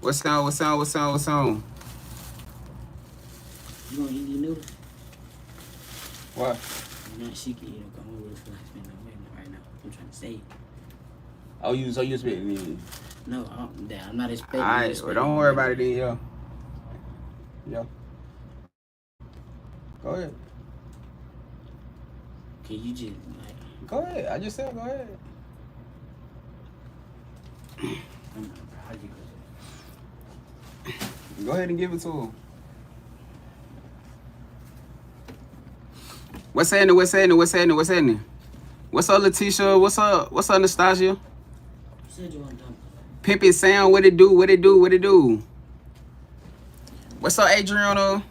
What's on? What's on? What's on? What's on? You gonna eat these noodles? What? You know, she can eat them. Come over with feel like spending no money right now. I'm trying to save. Oh, you expecting me? No, I'm not expecting. Alright, well, don't worry about it then, yo. Yo. Go ahead. Can you just like? Go ahead. I just said go ahead. Go ahead and give it to him. What's happening? What's happening? What's happening? What's happening? What's up, Letitia? What's up? What's up, Anastasia? Said you want to dump. Pimpin' Sound, what it do? What it do? What it do? What's up, Adriana?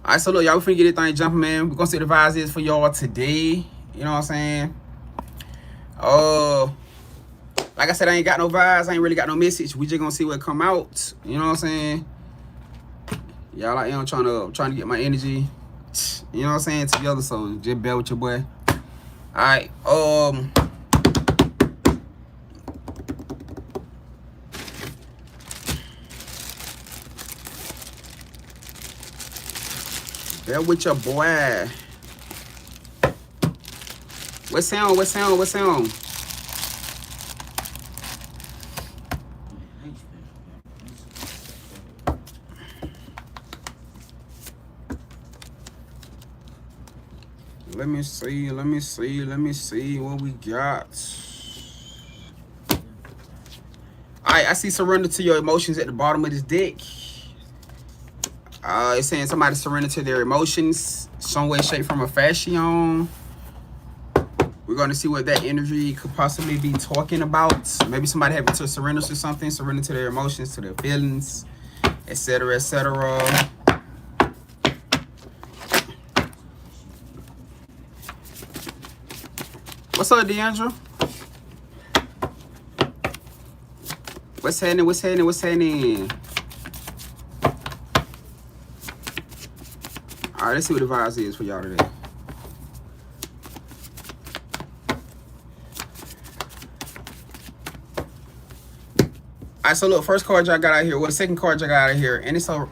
Alright, so look, y'all, we finna get this thing jumping, man. We're gonna see what the vibes is for y'all today. You know what I'm saying? Like I said, I ain't got no vibes. I ain't really got no message. We just gonna see what come out. You know what I'm saying? Y'all, like, you know, trying to get my energy, you know what I'm saying, together. So just bear with your boy. Alright, bear with your boy. What sound? What sound? What sound? Let me see. Let me see. Let me see what we got. Alright, I see surrender to your emotions at the bottom of this deck. It's saying somebody surrender to their emotions, some way, shape, form, or fashion. We're going to see what that energy could possibly be talking about. Maybe somebody having to surrender to something, surrender to their emotions, to their feelings, etc., etc. What's up, Deandra? What's happening? What's happening? What's happening? All right, let's see what the vibes is for y'all today. All right, so look, first card y'all got out here. Well, the second card y'all got out here, and it's all,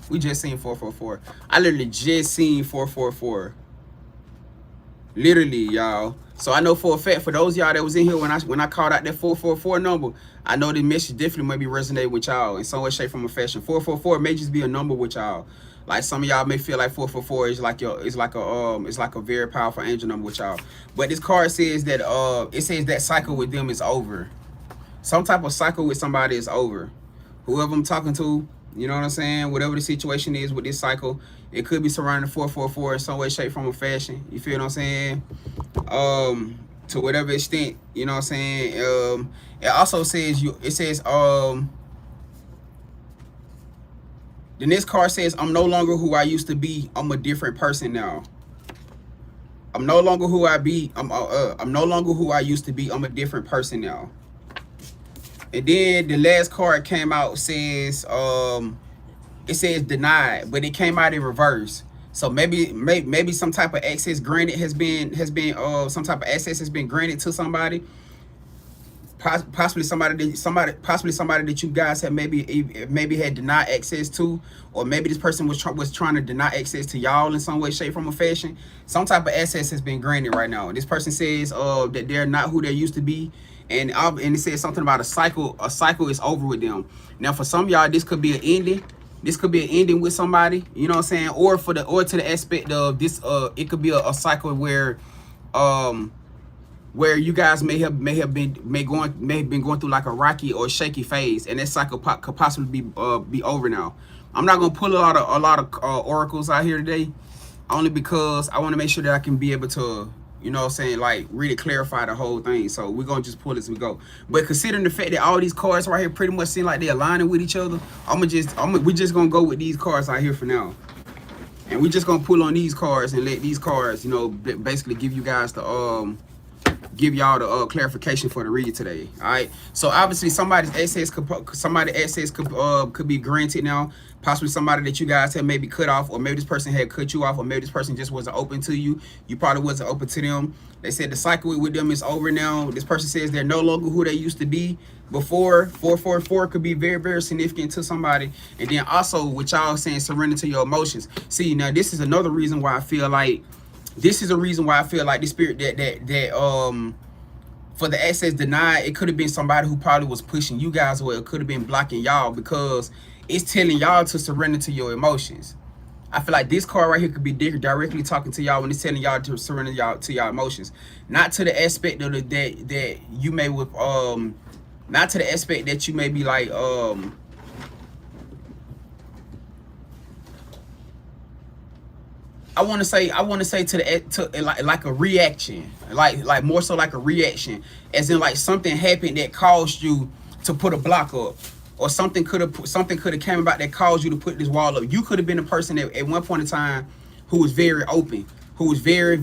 we just seen 444. I literally just seen 444. Literally, y'all. So I know for a fact, for those y'all that was in here when I called out that 444 number, I know the message definitely might be resonating with y'all in some way, shape, form, or fashion. 444 may just be a number with y'all. Like some of y'all may feel like 444 is like it's like a very powerful angel number with y'all. But this card says that it says that cycle with them is over. Some type of cycle with somebody is over. Whoever I'm talking to, you know what I'm saying? Whatever the situation is with this cycle, it could be surrounding 444 in some way, shape, form, or fashion. You feel what I'm saying? To whatever extent, you know what I'm saying? It also says the next card says, I'm no longer who I used to be. I'm a different person now. I'm no longer who I be. I'm no longer who I used to be. I'm a different person now. And then the last card came out, says it says denied, but it came out in reverse. So maybe some type of access granted has been some type of access has been granted to somebody. Possibly somebody that you guys have maybe had denied access to, or maybe this person was trying to deny access to y'all in some way, shape, form, or fashion. Some type of access has been granted right now. This person says that they're not who they used to be, and it says something about a cycle. A cycle is over with them. Now, for some of y'all, this could be an ending. This could be an ending with somebody. You know what I'm saying? Or to the aspect of this, it could be a cycle where you guys may have been going through like a rocky or shaky phase, and that cycle could possibly be over now. I'm not gonna pull a lot of oracles out here today, only because I want to make sure that I can be able to, you know what I'm saying, like really clarify the whole thing. So we're gonna just pull as we go. But considering the fact that all these cards right here pretty much seem like they're aligning with each other, we're just gonna go with these cards out here for now. And we're just gonna pull on these cards and let these cards, you know, basically give you guys the give y'all the clarification for the read today. All right. So obviously somebody's access could be granted now. Possibly somebody that you guys have maybe cut off, or maybe this person had cut you off, or maybe this person just wasn't open to you. You probably wasn't open to them. They said the cycle with them is over now. This person says they're no longer who they used to be before. 444 could be very, very significant to somebody. And then also with y'all saying surrender to your emotions. See, now this is another reason why I feel like the spirit that for the access denied, it could have been somebody who probably was pushing you guys away. It could have been blocking y'all because it's telling y'all to surrender to your emotions. I feel like this card right here could be directly talking to y'all when it's telling y'all to surrender to y'all emotions, not to the aspect of that you may with not to the aspect that you may be like I want to say to like a reaction, like more so like a reaction, as in like something happened that caused you to put a block up, or something could have came about that caused you to put this wall up. You could have been a person that at one point in time who was very open, who was very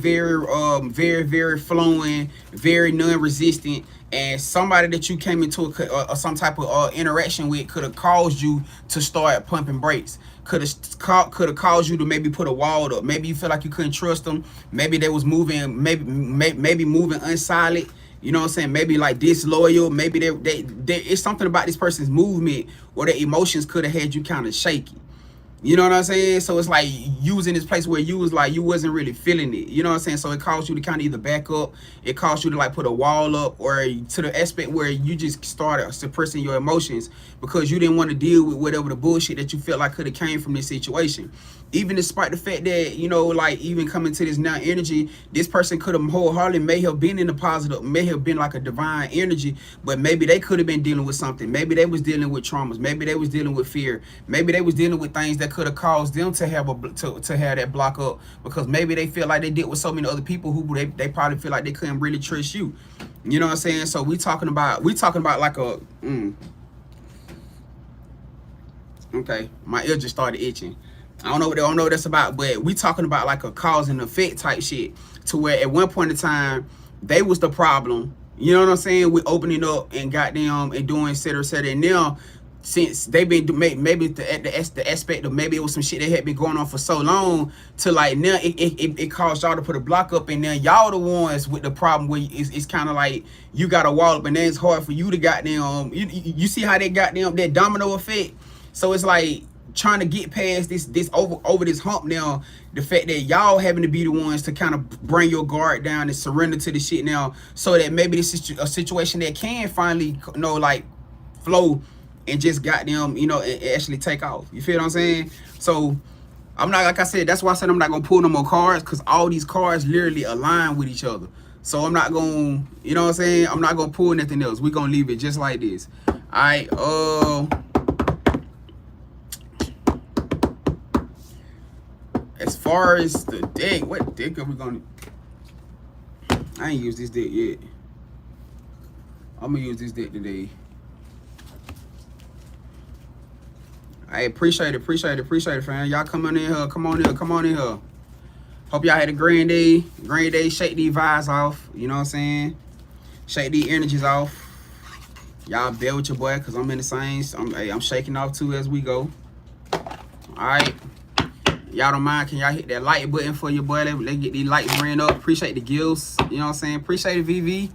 flowing, very non-resistant, and somebody that you came into some type of interaction with could have caused you to start pumping brakes. Could have caused you to maybe put a wall up. Maybe you feel like you couldn't trust them. Maybe they was moving, maybe moving unsolid. You know what I'm saying? Maybe like disloyal. Maybe they it's something about this person's movement or their emotions could have had you kind of shaky. You know what I'm saying? So it's like you was in this place where you was like, you wasn't really feeling it. You know what I'm saying? So it caused you to kind of either back up. It caused you to like put a wall up, or to the aspect where you just started suppressing your emotions because you didn't want to deal with whatever the bullshit that you felt like could have came from this situation. Even despite the fact that, you know, like even coming to this now energy, this person could have wholeheartedly may have been in the positive, may have been like a divine energy, but maybe they could have been dealing with something. Maybe they was dealing with traumas. Maybe they was dealing with fear. Maybe they was dealing with things that could have caused them to have to have that block up, because maybe they feel like they dealt with so many other people who they probably feel like they couldn't really trust you. You know what I'm saying? So we talking about like a okay, my ear just started itching. I don't know what that's about, but we talking about like a cause and effect type shit, to where at one point in time they was the problem. You know what I'm saying? With opening up and goddamn and doing et cetera, and now since they've been maybe the aspect of maybe it was some shit that had been going on for so long, to like now it caused y'all to put a block up, and now y'all the ones with the problem where it's kind of like you got a wall up, and then it's hard for you to goddamn you see how they goddamn that domino effect. So it's like trying to get past this over this hump now, the fact that y'all having to be the ones to kind of bring your guard down and surrender to the shit now, so that maybe this is a situation that can finally, you know, like flow and just goddamn, you know, actually take off. You feel what I'm saying? So I'm not, like I said, that's why I said I'm not gonna pull no more cards, because all these cards literally align with each other. So I'm not gonna, you know what I'm saying, I'm not gonna pull nothing else. We're gonna leave it just like this. All right, as far as the deck, what deck are we gonna? I ain't used this deck yet. I'm gonna use this deck today. I appreciate it, fam. Y'all come on in here. Hope y'all had a grand day. Shake these vibes off. You know what I'm saying? Shake these energies off. Y'all bear with your boy, cause I'm in the same. I'm shaking off too as we go. All right. Y'all don't mind, can y'all hit that like button for your boy? Let's get these lights ran up. Appreciate the gifts. You know what I'm saying? Appreciate it, VV.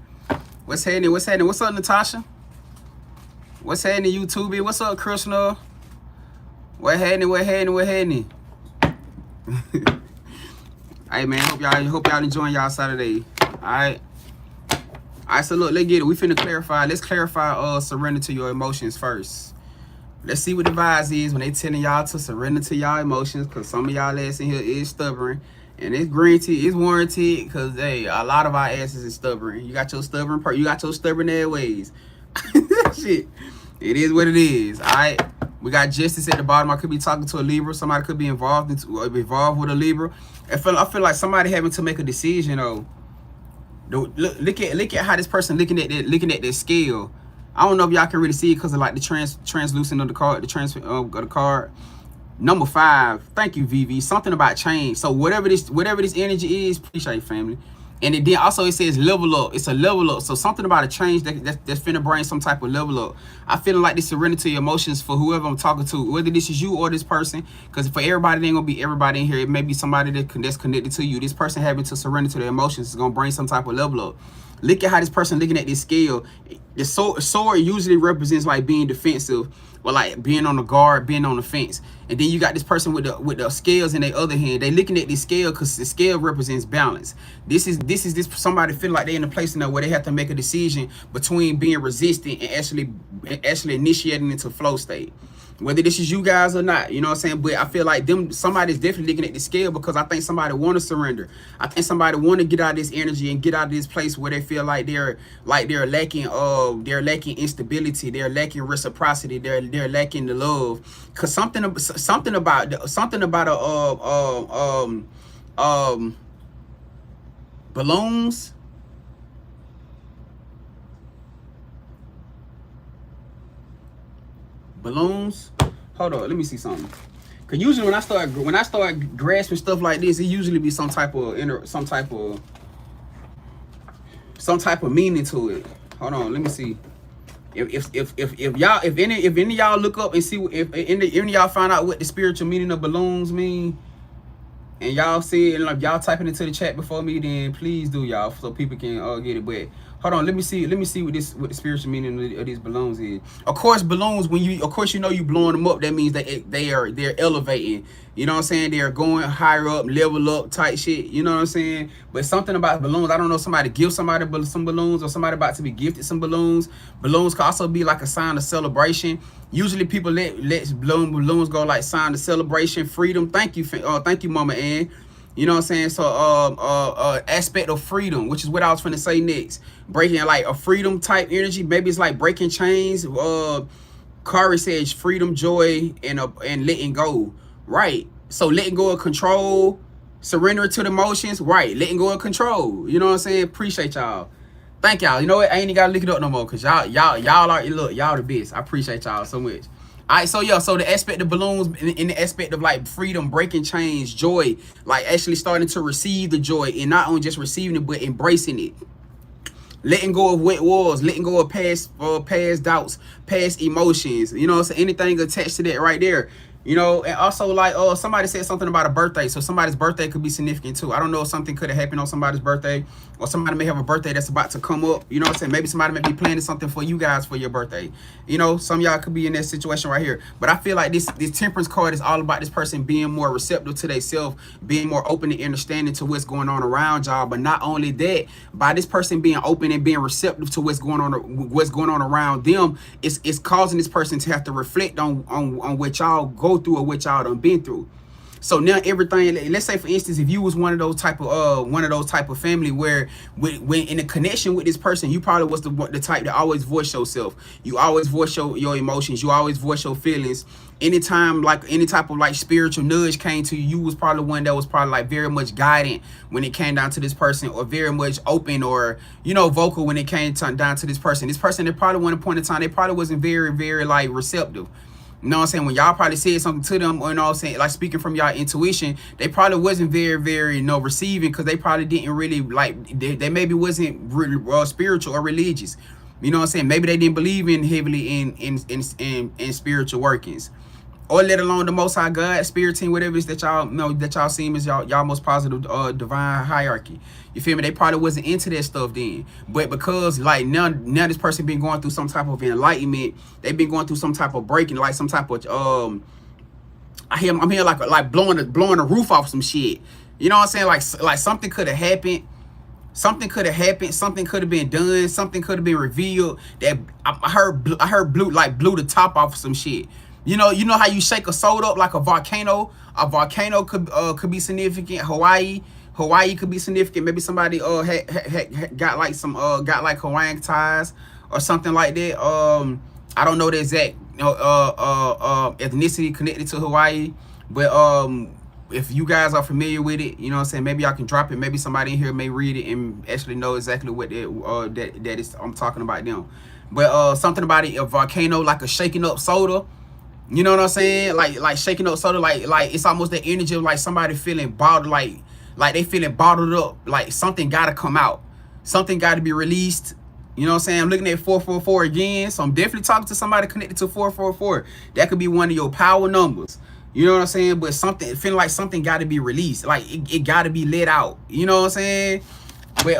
What's happening? What's up, Natasha? What's happening, YouTube? What's up, Krishna? What happening? Hey man, hope y'all enjoying y'all Saturday. Alright, so look, let's get it. We finna clarify. Let's clarify surrender to your emotions first. Let's see what the vibes is when they telling y'all to surrender to y'all emotions, because some of y'all ass in here is stubborn, and it's granted, it's warranted, because hey, a lot of our asses is stubborn. You got your stubborn ass ways. Shit, it is what it is. All right, we got justice at the bottom. I could be talking to a Libra. Somebody could be involved with a Libra. I feel like somebody having to make a decision though. Look at how this person looking at that scale. I don't know if y'all can really see it because of like the translucent of the card, the card. Number 5. Thank you, VV. Something about change. So whatever this energy is, appreciate it, family. And then also it says level up. It's a level up. So something about a change that's finna bring some type of level up. I feeling like this surrender to your emotions for whoever I'm talking to, whether this is you or this person. Because for everybody, it ain't gonna be everybody in here. It may be somebody that's connected to you. This person having to surrender to their emotions is gonna bring some type of level up. Look at how this person looking at this scale. The sword usually represents like being defensive, or like being on the guard, being on the fence. And then you got this person with the scales in their other hand. They looking at this scale because the scale represents balance. This is somebody feel like they're in a place now where they have to make a decision between being resistant and actually initiating into flow state. Whether this is you guys or not, you know what I'm saying? But I feel like somebody's definitely looking at the scale because I think somebody want to surrender. I think somebody want to get out of this energy and get out of this place where they feel like they're lacking instability, they're lacking reciprocity, they're lacking the love. Cause something about balloons. Hold on, let me see something. Cause usually when I start grasping stuff like this, it usually be some type of meaning to it. Hold on, let me see. If any of y'all look up and see if any of y'all find out what the spiritual meaning of balloons mean, and y'all see it, and like y'all typing into the chat before me, then please do, y'all, so people can get it. But hold on, let me see what the spiritual meaning of these balloons is. Of course, balloons, you know you blowing them up, that means that they're elevating. You know what I'm saying? They're going higher up, level up type shit. You know what I'm saying? But something about balloons, I don't know, somebody give somebody some balloons, or somebody about to be gifted some balloons. Balloons can also be like a sign of celebration. Usually people let balloons go like sign of celebration, freedom. Thank you, Mama Ann. You know what I'm saying? So aspect of freedom, which is what I was finna say next. Breaking like a freedom type energy. Maybe it's like breaking chains. Kari says freedom, joy, and letting go. Right. So letting go of control, surrendering to the emotions. Right. Letting go of control. You know what I'm saying? Appreciate y'all. Thank y'all. You know what? I ain't even gotta look it up no more, cause y'all are, look, y'all the best. I appreciate y'all so much. All right, so yeah, so the aspect of balloons in the aspect of like freedom, breaking chains, joy, like actually starting to receive the joy, and not only just receiving it but embracing it. Letting go of what was, letting go of past doubts, past emotions. You know, so anything attached to that right there. You know, and also like somebody said something about a birthday, so somebody's birthday could be significant too. I don't know if something could have happened on somebody's birthday, or somebody may have a birthday that's about to come up. You know what I'm saying? Maybe somebody may be planning something for you guys for your birthday. You know, some of y'all could be in that situation right here. But I feel like this temperance card is all about this person being more receptive to themselves, being more open and understanding to what's going on around y'all. But not only that, by this person being open and being receptive to what's going on around them, it's causing this person to have to reflect on what y'all go through or what y'all done been through. So now everything, let's say for instance, if you was one of those type of family where when in a connection with this person, you probably was the type that always voice yourself. You always voice your emotions. You always voice your feelings. Anytime like any type of like spiritual nudge came to you, you was probably one that was probably like very much guidant when it came down to this person, or very much open, or you know, vocal when it came down to this person. This person, they probably one point in time, they probably wasn't very, very like receptive. You know what I'm saying? When y'all probably said something to them, or you know what I'm saying, like speaking from y'all intuition, they probably wasn't very, very, you know, receiving, because they probably didn't really like, they maybe wasn't really spiritual or religious. You know what I'm saying? Maybe they didn't believe heavily in spiritual workings, or let alone the Most High God, spirit team, whatever it is that y'all know, that y'all seem as y'all most positive divine hierarchy. You feel me? They probably wasn't into that stuff then, but because like now this person been going through some type of enlightenment, they've been going through some type of breaking, like some type of I'm here like blowing the roof off some shit. You know what I'm saying? Like something could have happened. Something could have happened. Something could have been done. Something could have been revealed that I heard blew the top off some shit. You know how you shake a soda up like a volcano. A volcano could be significant. Hawaii could be significant. Maybe somebody got like some Hawaiian ties or something like that. I don't know the exact ethnicity connected to Hawaii, but if you guys are familiar with it, you know what I'm saying, maybe y'all can drop it. Maybe somebody in here may read it and actually know exactly what that is I'm talking about them. But something about it, a volcano, like a shaking up soda. You know what I'm saying? Like shaking up soda, like it's almost the energy of like somebody feeling bottled, like like they feeling bottled up, like something gotta come out, something gotta be released. You know what I'm saying? I'm looking at 444 again, so I'm definitely talking to somebody connected to 444. That could be one of your power numbers. You know what I'm saying? But something, feeling like something got to be released, like it got to be let out. You know what I'm saying? But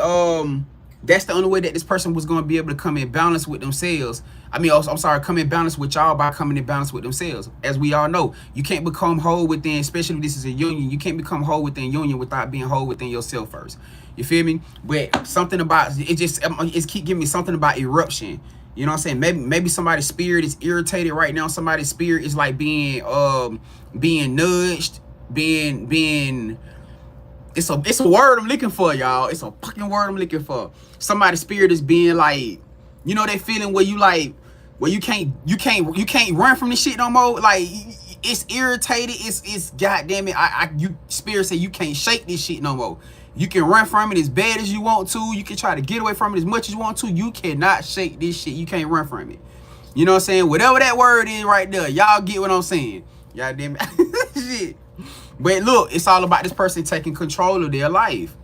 that's the only way that this person was going to be able to come in balance with themselves. I mean, I'm sorry, come in balance with y'all by coming in balance with themselves. As we all know, you can't become whole within, especially if this is a union, you can't become whole within union without being whole within yourself first. You feel me? But something about it it's keep giving me something about eruption. You know what I'm saying? Maybe somebody's spirit is irritated right now. Somebody's spirit is like being nudged, being it's a word I'm looking for, y'all. It's a fucking word I'm looking for. Somebody's spirit is being like, you know, that feeling where you like, where you can't run from this shit no more. Like it's irritated. It's goddamn it. You spirit say you can't shake this shit no more. You can run from it as bad as you want to. You can try to get away from it as much as you want to. You cannot shake this shit. You can't run from it. You know what I'm saying? Whatever that word is right there, y'all get what I'm saying. Y'all damn it. Shit. But look, it's all about this person taking control of their life.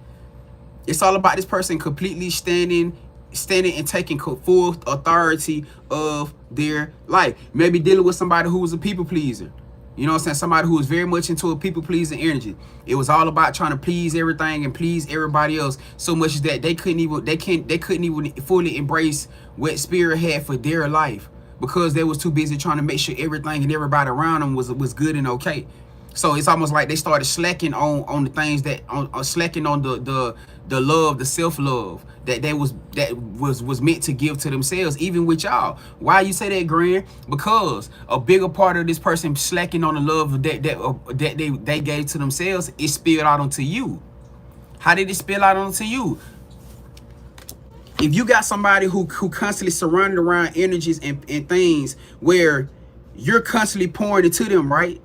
It's all about this person completely standing and taking full authority of their life. Maybe dealing with somebody who was a people pleaser. You know what I'm saying? Somebody who was very much into a people pleasing energy. It was all about trying to please everything and please everybody else so much that they couldn't even fully embrace what spirit had for their life because they was too busy trying to make sure everything and everybody around them was good and okay. So it's almost like they started slacking on the things that slacking on the love, the self-love that was meant to give to themselves, even with y'all. Why you say that, Grand? Because a bigger part of this person slacking on the love that they gave to themselves, it spilled out onto you. How did it spill out onto you? If you got somebody who constantly surrounded around energies and things where you're constantly pouring into them, right?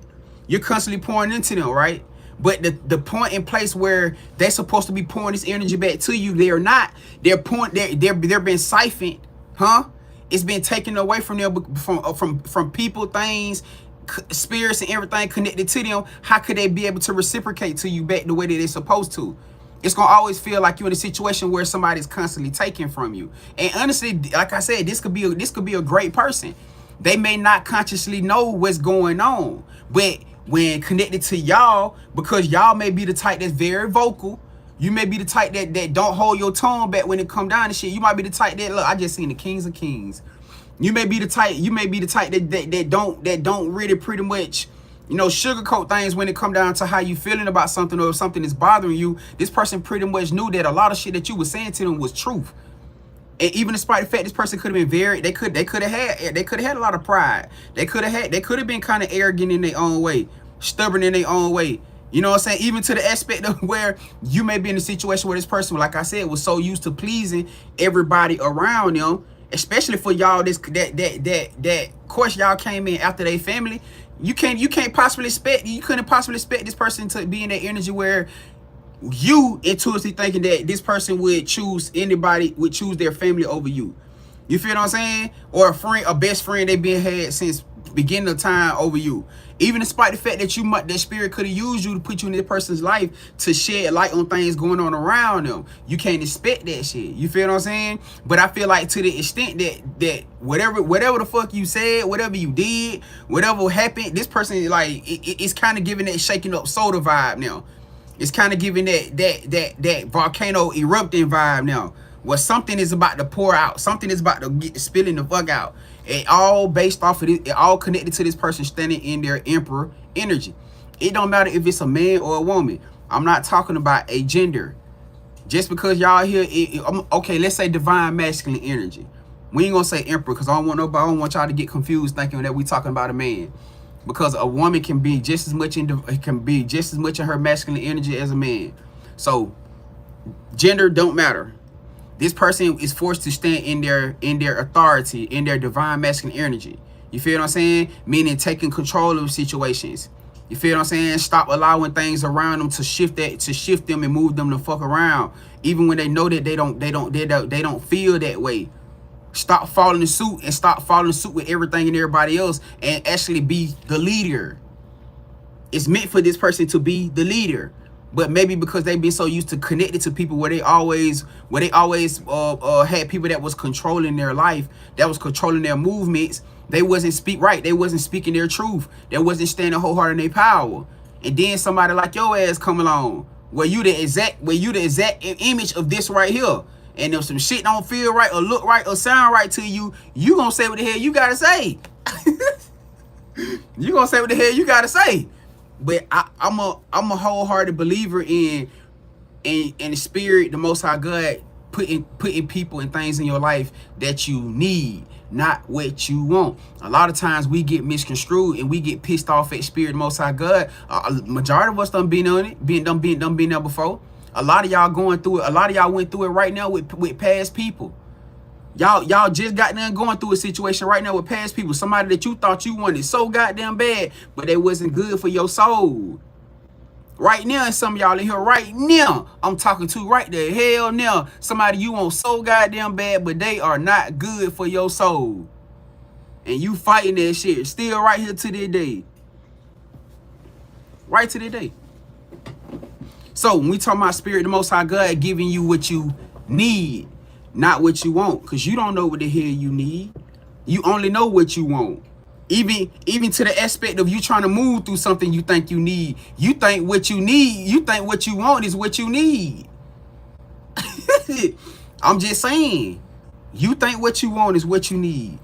You're constantly pouring into them, right? But the point in place where they're supposed to be pouring this energy back to you, they're not. They're being siphoned, huh? It's been taken away from them from people, things, spirits, and everything connected to them. How could they be able to reciprocate to you back the way that they're supposed to? It's gonna always feel like you're in a situation where somebody's constantly taking from you. And honestly, like I said, this could be a great person. They may not consciously know what's going on, but when connected to y'all, because y'all may be the type that's very vocal, you may be the type that don't hold your tone back when it come down to shit. You might be the type that, look, I just seen the Kings of Kings. You may be the type that don't really pretty much, you know, sugarcoat things when it come down to how you feeling about something or if something is bothering you. This person pretty much knew that a lot of shit that you were saying to them was truth. And even despite the fact this person could have been very, they could have had a lot of pride. They could have been kind of arrogant in their own way, stubborn in their own way. You know what I'm saying? Even to the aspect of where you may be in a situation where this person, like I said, was so used to pleasing everybody around them, especially for y'all. That course y'all came in after their family. You couldn't possibly expect this person to be in that energy where you intuitively thinking that this person would choose their family over you. You feel what I'm saying? Or a best friend they been had since beginning of time over you. Even despite the fact that that spirit could have used you to put you in this person's life to shed light on things going on around them. You can't expect that shit. You feel what I'm saying? But I feel like to the extent that whatever the fuck you said, whatever you did, whatever happened, this person like it's kind of giving that shaking up soda vibe now. It's kind of giving that volcano erupting vibe now, where something is about to pour out, something is about to get spilling the fuck out. It all based off of it, all connected to this person standing in their emperor energy. It don't matter if it's a man or a woman. I'm not talking about a gender. Just because y'all here, okay, let's say divine masculine energy. We ain't gonna say emperor because I don't want y'all to get confused thinking that we talking about a man. Because a woman can be just as much in her masculine energy as a man. So gender don't matter. This person is forced to stand in their authority, in their divine masculine energy. You feel what I'm saying? Meaning taking control of situations. You feel what I'm saying? Stop allowing things around them to shift them and move them the fuck around, even when they know that they don't feel that way. Stop following suit with everything and everybody else and actually be the leader. It's meant for this person to be the leader. But maybe because they've been so used to connected to people where they always had people that was controlling their life, that was controlling their movements. They wasn't they wasn't speaking their truth. They wasn't standing wholehearted in their power. And then somebody like your ass come along where you the exact image of this right here. And if some shit don't feel right or look right or sound right to you, you gonna say what the hell you gotta say. You gonna say what the hell you gotta say. But I'm a wholehearted believer in the spirit, the Most High God putting people and things in your life that you need, not what you want. A lot of times we get misconstrued and we get pissed off at spirit, the Most High God. Majority of us done been on it, been there before. A lot of y'all going through it. A lot of y'all went through it right now with past people. Y'all just got done going through a situation right now with past people. Somebody that you thought you wanted so goddamn bad, but they wasn't good for your soul. Right now, and some of y'all in here right now, I'm talking to right the hell now. Somebody you want so goddamn bad, but they are not good for your soul. And you fighting that shit. Still right here to this day. Right to this day. So when we talk about spirit, the Most High God giving you what you need, not what you want, because you don't know what the hell you need. You only know what you want. Even to the aspect of you trying to move through something you think you need. You think what you need, you think what you want is what you need. I'm just saying. You think what you want is what you need.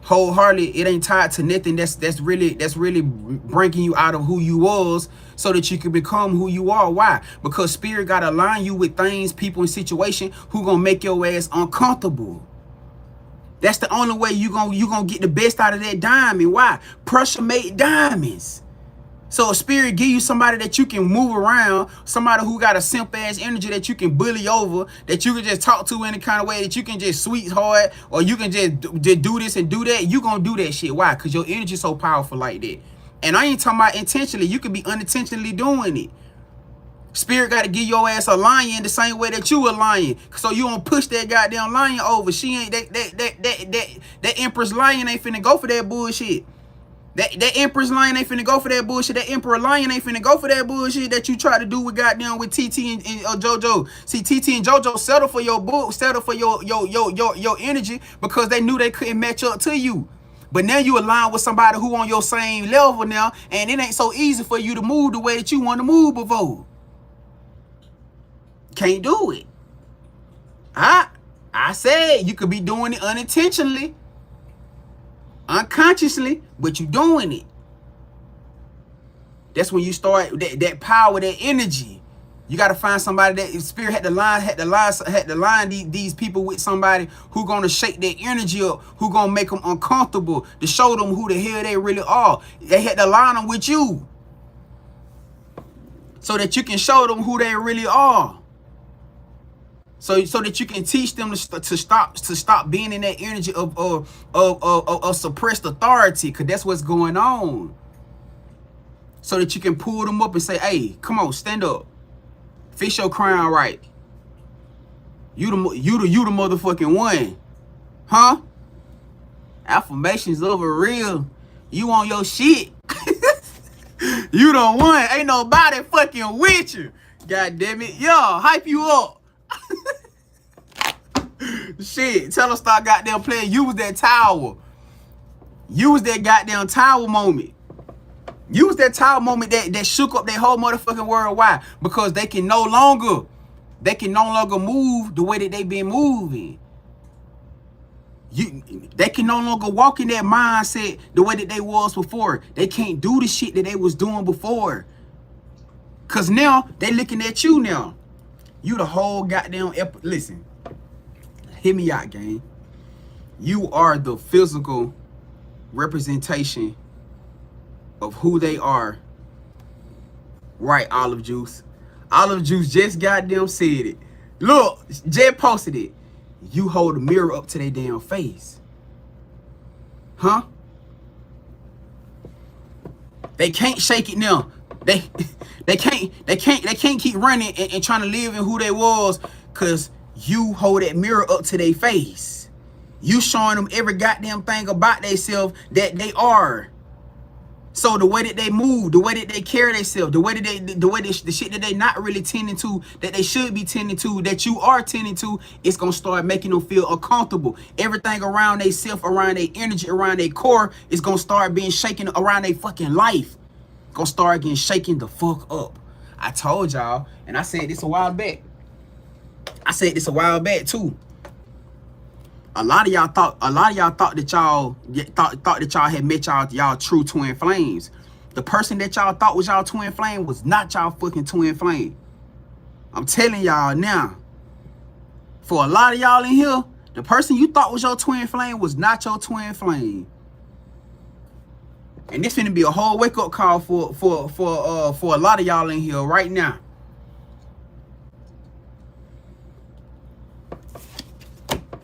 Wholeheartedly, it ain't tied to nothing that's really bringing you out of who you was so that you can become who you are. Why? Because spirit gotta align you with things, people, and situation who gonna make your ass uncomfortable. That's the only way you gonna get the best out of that diamond. Why? Pressure made diamonds. So a spirit give you somebody that you can move around, somebody who got a simp ass energy that you can bully over, that you can just talk to any kind of way, that you can just sweetheart, or you can just do this and do that. You gonna do that shit. Why? Because your energy is so powerful like that. And I ain't talking about intentionally. You could be unintentionally doing it. Spirit got to give your ass a lion the same way that you a lion, so you don't push that goddamn lion over. She ain't that Empress lion ain't finna go for that bullshit. That Empress lion ain't finna go for that bullshit. That Emperor lion ain't finna go for that bullshit that you try to do with goddamn with TT and JoJo. See, TT and JoJo settle for your bull, settle for your energy because they knew they couldn't match up to you. But now you align with somebody who on your same level now, and it ain't so easy for you to move the way that you want to move before. Can't do it. I said you could be doing it unintentionally, unconsciously, but you doing it. That's when you start that power, that energy. You got to find somebody that spirit had to line these people with somebody who gonna shake their energy up, who gonna make them uncomfortable, to show them who the hell they really are. They had to line them with you so that you can show them who they really are. So that you can teach them to stop being in that energy of suppressed authority, because that's what's going on. So that you can pull them up and say, hey, come on, stand up. Fix your crown right. You the motherfucking one. Huh? Affirmations over real. You on your shit. You the one. Ain't nobody fucking with you. God damn it. Yo, hype you up. Shit, tell them start goddamn playing. Use that tower. Use that goddamn tower moment. Use that tower moment that shook up that whole motherfucking world. Why? Because they can no longer move the way that they been moving. They can no longer walk in that mindset the way that they was before. They can't do the shit that they was doing before. Cause now they looking at you now. You the whole goddamn listen. Hear me out, gang. You are the physical representation of who they are. Right, Olive Juice. Olive Juice just goddamn said it. Look, Jed posted it. You hold a mirror up to their damn face. Huh? They can't shake it now. They can't keep running and trying to live in who they was, cause you hold that mirror up to their face. You showing them every goddamn thing about themselves that they are. So the way that they move, the way that they carry themselves, the shit that they not really tending to, that they should be tending to, that you are tending to, it's gonna start making them feel uncomfortable. Everything around they self, around their energy, around their core is gonna start being shaken around their fucking life. Gonna start getting shaken the fuck up. I told y'all, and I said this a while back. I said this a while back too. A lot of y'all thought that y'all had met y'all true twin flames. The person that y'all thought was y'all twin flame was not y'all fucking twin flame. I'm telling y'all now. For a lot of y'all in here, the person you thought was your twin flame was not your twin flame. And this finna be a whole wake up call for a lot of y'all in here right now.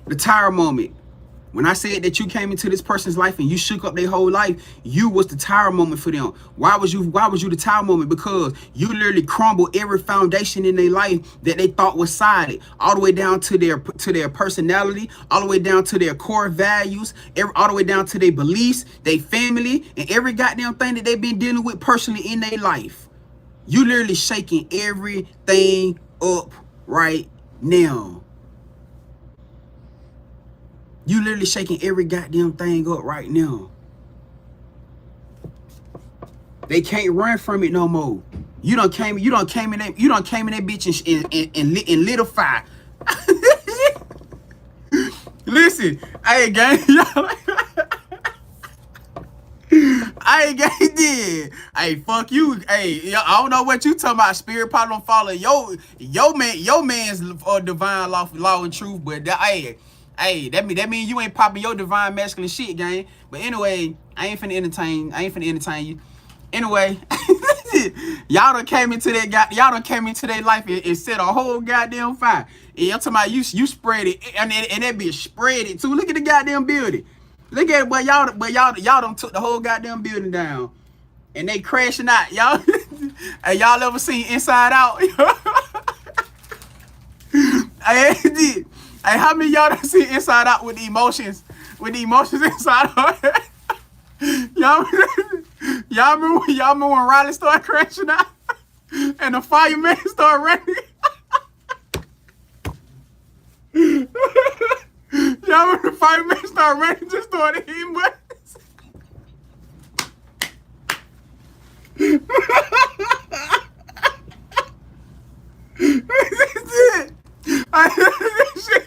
The tire moment. When I said that you came into this person's life and you shook up their whole life, you was the tire moment for them. Why was you the tire moment? Because you literally crumbled every foundation in their life that they thought was solid, all the way down to their personality, all the way down to their core values, all the way down to their beliefs, their family, and every goddamn thing that they've been dealing with personally in their life. You literally shaking everything up right now. You literally shaking every goddamn thing up right now. They can't run from it no more. You done came in that bitch and lit a fire. Listen, hey gang, hey gang did. Hey, fuck you. Hey, I don't know what you talking about. Spirit probably don't follow your man's divine law and truth, but hey, that mean you ain't popping your divine masculine shit, gang. But anyway, I ain't finna entertain you. Anyway, y'all done came into their life and set a whole goddamn fire. And I'm talking about you spread it, and that bitch spread it too. Look at the goddamn building. Look at it, but y'all done took the whole goddamn building down. And they crashing out. Y'all hey, y'all ever seen Inside Out? Hey, how many of y'all done seen Inside Out with the emotions inside of it? y'all remember when Riley started crashing out and the fireman started running? Y'all remember the fireman started running, just started hitting buttons? Shit.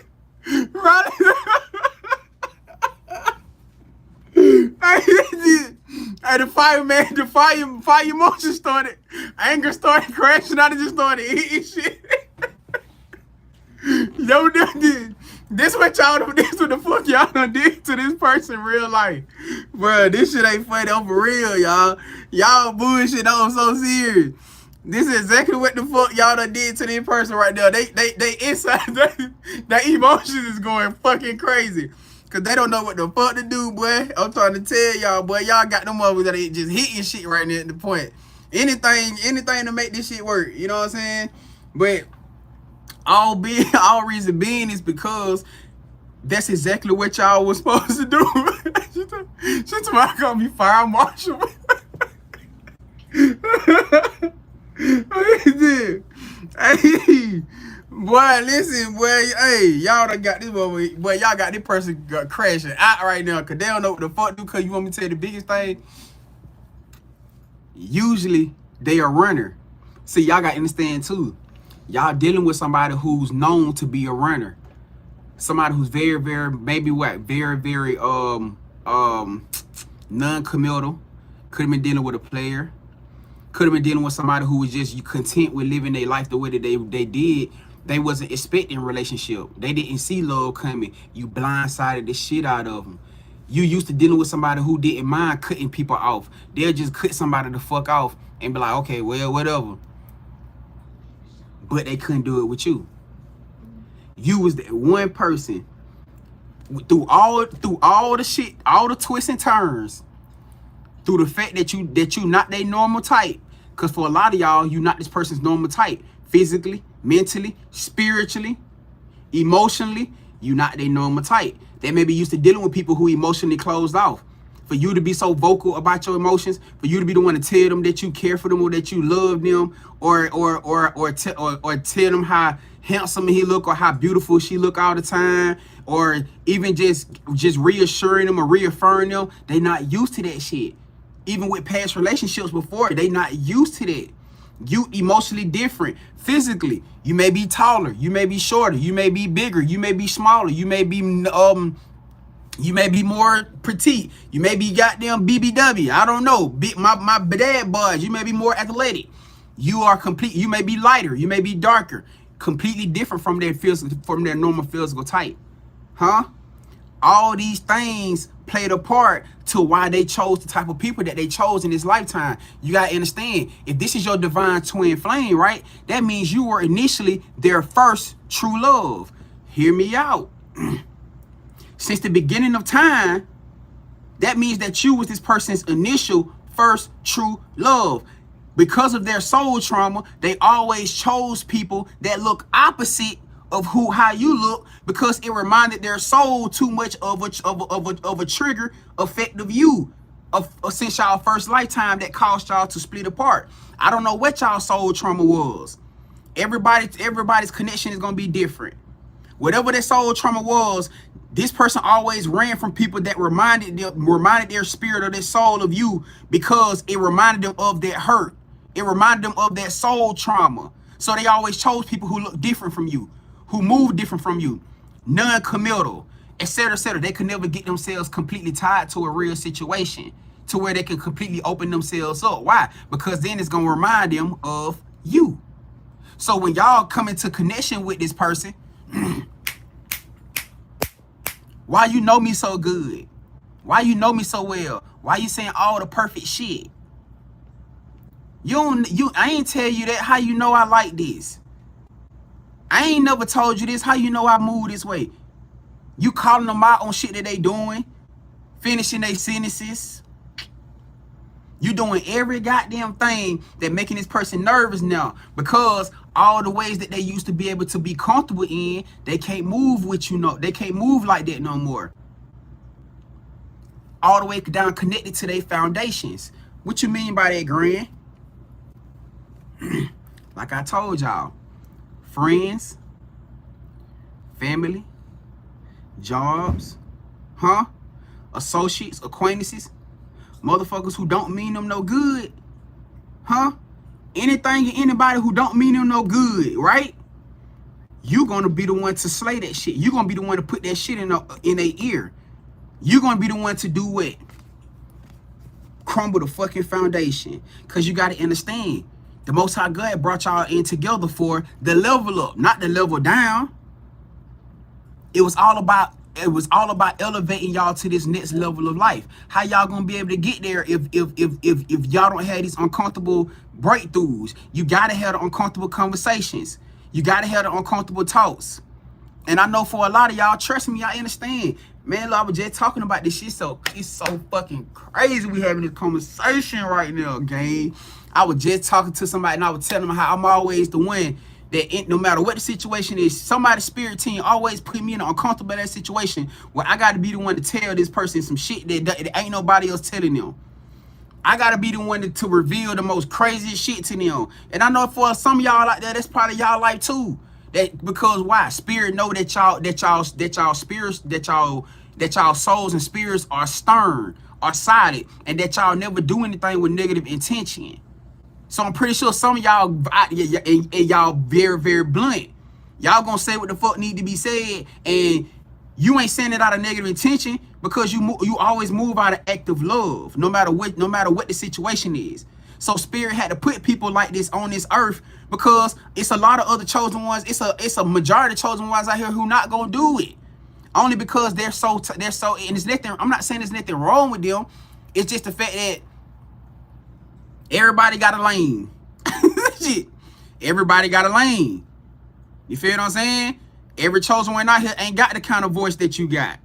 Hey, the fire emotion started, anger started crashing out and just started eating shit. Yo, this what the fuck y'all done did to this person in real life. Bruh, this shit ain't funny on for real, y'all. Y'all bullshit on so serious. This is exactly what the fuck y'all done did to this person right there. They inside, their emotions is going fucking crazy. Cause they don't know what the fuck to do, boy. I'm trying to tell y'all, boy. Y'all got them motherfuckers that ain't just hitting shit right there at the point. Anything to make this shit work. You know what I'm saying? But all reason being is because that's exactly what y'all was supposed to do. She told me I gonna be fire marshal. Hey, boy, listen, boy. Hey, y'all done got this boy. Y'all got this person crashing out right now because they don't know what the fuck to do. Because you want me to tell you the biggest thing? Usually, they a runner. See, y'all got to understand too. Y'all dealing with somebody who's known to be a runner. Somebody who's very, very, maybe what? Very, very, non-committal. Could have been dealing with a player. Could have been dealing with somebody who was just content with living their life the way that they did. They wasn't expecting a relationship. They didn't see love coming. You blindsided the shit out of them. You used to dealing with somebody who didn't mind cutting people off. They'll just cut somebody the fuck off and be like, okay, well, whatever. But they couldn't do it with you. You was that one person through all the shit, all the twists and turns, through the fact that you not their normal type. Cause for a lot of y'all, you not this person's normal type. Physically, mentally, spiritually, emotionally, you not their normal type. They may be used to dealing with people who emotionally closed off. for you to be so vocal about your emotions, for you to be the one to tell them that you care for them or that you love them, or tell them how handsome he look or how beautiful she look all the time, or even just reassuring them or reaffirming them. They not used to that shit. Even with past relationships before, they not used to that. You emotionally different. Physically, you may be taller, you may be shorter, you may be bigger, you may be smaller, you may be more petite, you may be goddamn BBW. I don't know. My dad boys, you may be more athletic. You are complete. You may be lighter, you may be darker, completely different from their normal physical type. Huh? All these things played a part to why they chose the type of people that they chose in this lifetime. You gotta understand, if this is your divine twin flame, right? That means you were initially their first true love. Hear me out. Since the beginning of time, that means that you was this person's initial first true love. Because of their soul trauma, they always chose people that look opposite of how you look, because it reminded their soul too much of a trigger effect of you, since y'all first lifetime, that caused y'all to split apart. I don't know what y'all soul trauma was. Everybody's connection is gonna be different. Whatever their soul trauma was, this person always ran from people that reminded their spirit or their soul of you, because it reminded them of that hurt. It reminded them of that soul trauma. So they always chose people who look different from you, who move different from you, non-committal, etc., etc. They could never get themselves completely tied to a real situation to where they can completely open themselves up. Why? Because then it's going to remind them of you. So when y'all come into connection with this person, why you know me so good? Why you know me so well? Why you saying all the perfect shit? I ain't tell you that. How you know I like this? I ain't never told you this. How you know I move this way? You calling them out on shit that they doing, finishing their sentences. You doing every goddamn thing that making this person nervous now, because all the ways that they used to be able to be comfortable in, they can't move with you. No, they can't move like that no more. All the way down connected to their foundations. What you mean by that, Grand? Like I told y'all, friends, family, jobs, associates, acquaintances, motherfuckers who don't mean them no good, anything and anybody who don't mean them no good, right? You gonna be the one to slay that shit. You gonna be the one to put that shit in their ear. You gonna be the one to do what? Crumble the fucking foundation. Cause you gotta understand, the Most High God brought y'all in together for the level up, not the level down. It was all about elevating y'all to this next level of life. How y'all gonna be able to get there if y'all don't have these uncomfortable breakthroughs? You gotta have the uncomfortable conversations. You gotta have the uncomfortable talks. And I know for a lot of y'all, trust me, I understand. Man, I was just talking about this shit, so it's so fucking crazy we having this conversation right now, gang. I was just talking to somebody and I was telling them how I'm always the one that, no matter what the situation is, somebody's spirit team always put me in an uncomfortable situation where I got to be the one to tell this person some shit that ain't nobody else telling them. I got to be the one to reveal the most craziest shit to them. And I know for some of y'all out there, that's part of y'all life too. Because why? Spirit know that y'all souls and spirits are stern, are solid, and that y'all never do anything with negative intention. So I'm pretty sure some of y'all, and y'all very, very blunt. Y'all gonna say what the fuck need to be said, and you ain't saying it out of negative intention, because you always move out of active love, no matter what the situation is. So Spirit had to put people like this on this earth, because it's a lot of other chosen ones. It's a majority of chosen ones out here who not gonna do it, only because they're so. And it's nothing. I'm not saying there's nothing wrong with them. It's just the fact that everybody got a lane. Shit. Everybody got a lane. You feel what I'm saying? Every chosen one out here ain't got the kind of voice that you got.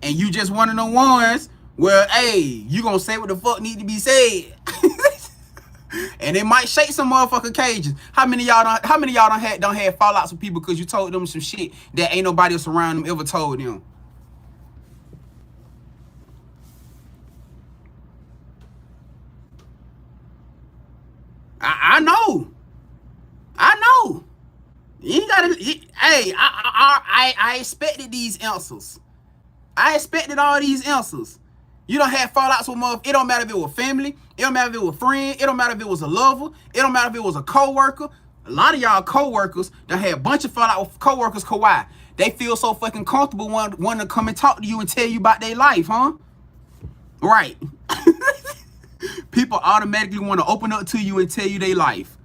And you just one of the ones where, hey, you gonna say what the fuck need to be said. And it might shake some motherfucking cages. How many y'all don't have fallouts with people because you told them some shit that ain't nobody else around them ever told them? I expected these answers. I expected all these answers. You don't have fallouts with motherfuckers. It don't matter if it was family. It don't matter if it was a friend. It don't matter if it was a lover. It don't matter if it was a co-worker. A lot of y'all co-workers done had a bunch of fallout with co-workers. Kawhi. They feel so fucking comfortable wanting to come and talk to you and tell you about their life, huh? Right. People automatically want to open up to you and tell you their life.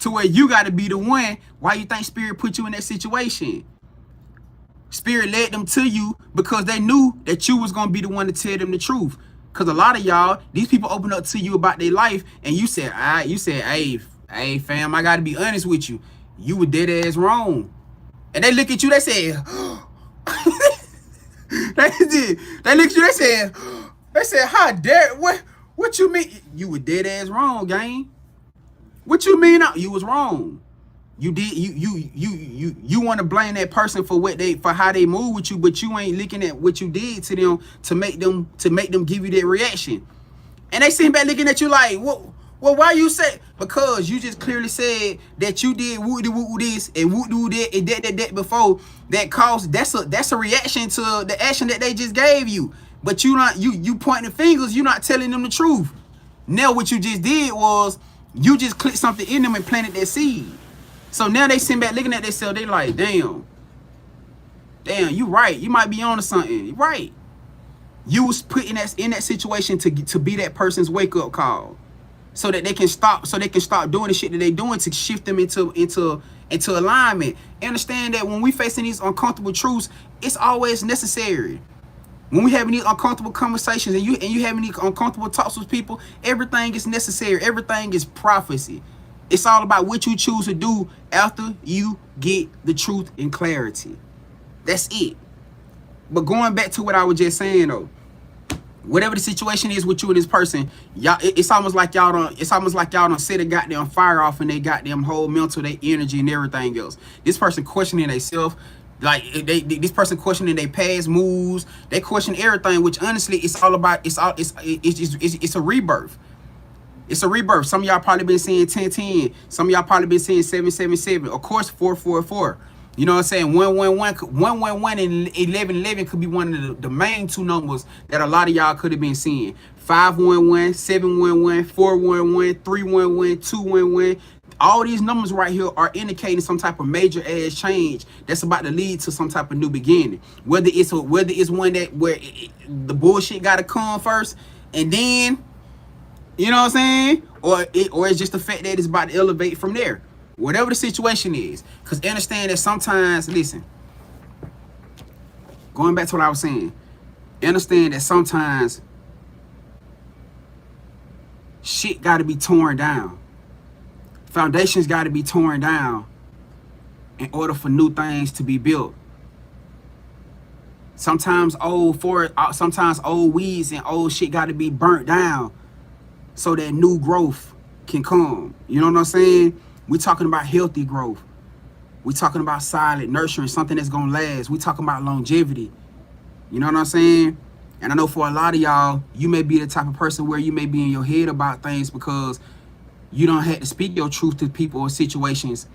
To where you got to be the one. Why you think Spirit put you in that situation? Spirit led them to you because they knew that you was going to be the one to tell them the truth. Because a lot of y'all, these people open up to you about their life, and you said, hey, fam, I got to be honest with you. You were dead ass wrong. And they look at you, they said, they look at you, they said, how dare, what you mean? You were dead ass wrong, gang. What you mean? You was wrong. You did you want to blame that person for how they move with you, but you ain't looking at what you did to them to make them give you that reaction. And they sitting back looking at you like, well, why you say? Because you just clearly said that you did woo this and woo that and that before that caused that's a reaction to the action that they just gave you. But you pointing fingers, you not telling them the truth. Now what you just did was you just clicked something in them and planted that seed. So now they sitting back looking at themselves, they like, damn, you right. You might be on to something. Right. You was put in that situation to be that person's wake-up call. So that they can stop doing the shit that they doing to shift them into alignment. Understand that when we facing these uncomfortable truths, it's always necessary. When we having these uncomfortable conversations and you having these uncomfortable talks with people, everything is necessary. Everything is prophecy. It's all about what you choose to do after you get the truth and clarity. That's it. But going back to what I was just saying though, whatever the situation is with you and this person, y'all, it's almost like y'all don't set a goddamn fire off and they goddamn whole mental, their energy and everything else. This person questioning themselves, like this person questioning their past moves, they question everything, which honestly it's all about it's a rebirth. It's a rebirth. Some of y'all probably been saying 10-10. Some of y'all probably been saying 7-7-7. Of course, 4-4-4. You know what I'm saying? 1-1-1 and 11-11 could be one of the main two numbers that a lot of y'all could have been seeing. 5-1-1, 7-1-1, 4-1-1, 3-1-1, 2-1-1. All these numbers right here are indicating some type of major ass change that's about to lead to some type of new beginning. Whether it's one that where the bullshit got to come first, and then, you know what I'm saying? Or it's just the fact that it's about to elevate from there. Whatever the situation is. Because understand that sometimes, listen, going back to what I was saying, understand that sometimes shit got to be torn down. Foundations got to be torn down in order for new things to be built. Sometimes old weeds and old shit got to be burnt down so that new growth can come. You know what I'm saying? We're talking about healthy growth. We're talking about solid nurturing, something that's going to last. We're talking about longevity. You know what I'm saying? And I know for a lot of y'all, you may be the type of person where you may be in your head about things because you don't have to speak your truth to people or situations.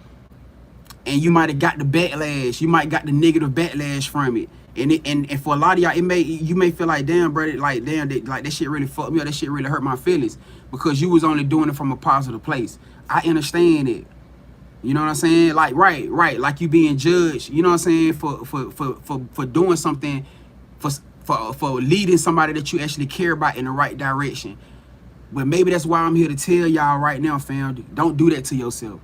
And you might have got the backlash. You might got the negative backlash from it. And for a lot of y'all, you may feel like, damn, bro, like, damn, that shit really fucked me up. That shit really hurt my feelings because you was only doing it from a positive place. I understand it. You know what I'm saying? Like, right. Like you being judged, you know what I'm saying, for doing something, for leading somebody that you actually care about in the right direction. But maybe that's why I'm here to tell y'all right now, fam, don't do that to yourself.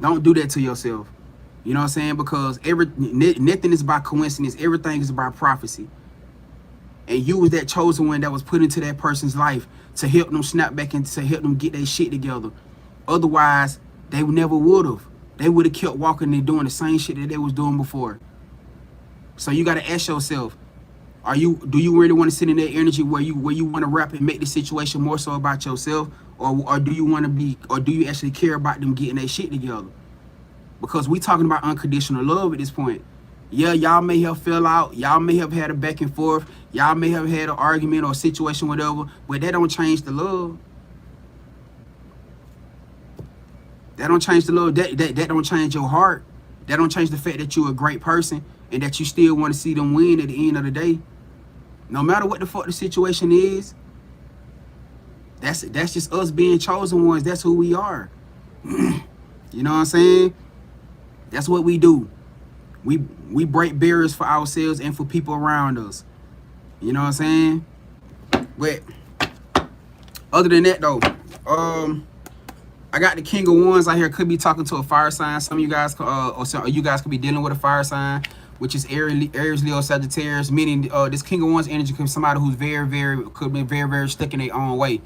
Don't do that to yourself. You know what I'm saying? Because nothing is by coincidence. Everything is by prophecy. And you was that chosen one that was put into that person's life to help them snap back and to help them get their shit together. Otherwise, they never would have. They would have kept walking and doing the same shit that they was doing before. So you got to ask yourself, do you really want to sit in that energy where you want to rap and make the situation more so about yourself, or do you want to be, or do you actually care about them getting their shit together? Because we talking about unconditional love at this point. Yeah, y'all may have fell out, y'all may have had a back and forth, y'all may have had an argument or a situation, whatever, but that don't change the love. That don't change the love. That don't change your heart. That don't change the fact that you're a great person and that you still want to see them win at the end of the day. No matter what the fuck the situation is, that's just us being chosen ones. That's who we are. You know what I'm saying? That's what we do. We break barriers for ourselves and for people around us. You know what I'm saying? But other than that though, I got the King of Wands out here. Could be talking to a fire sign. Some of you guys, or you guys could be dealing with a fire sign, which is Aries, Leo, Sagittarius. Meaning, this King of Wands energy could be somebody who's could be very stuck in their own way.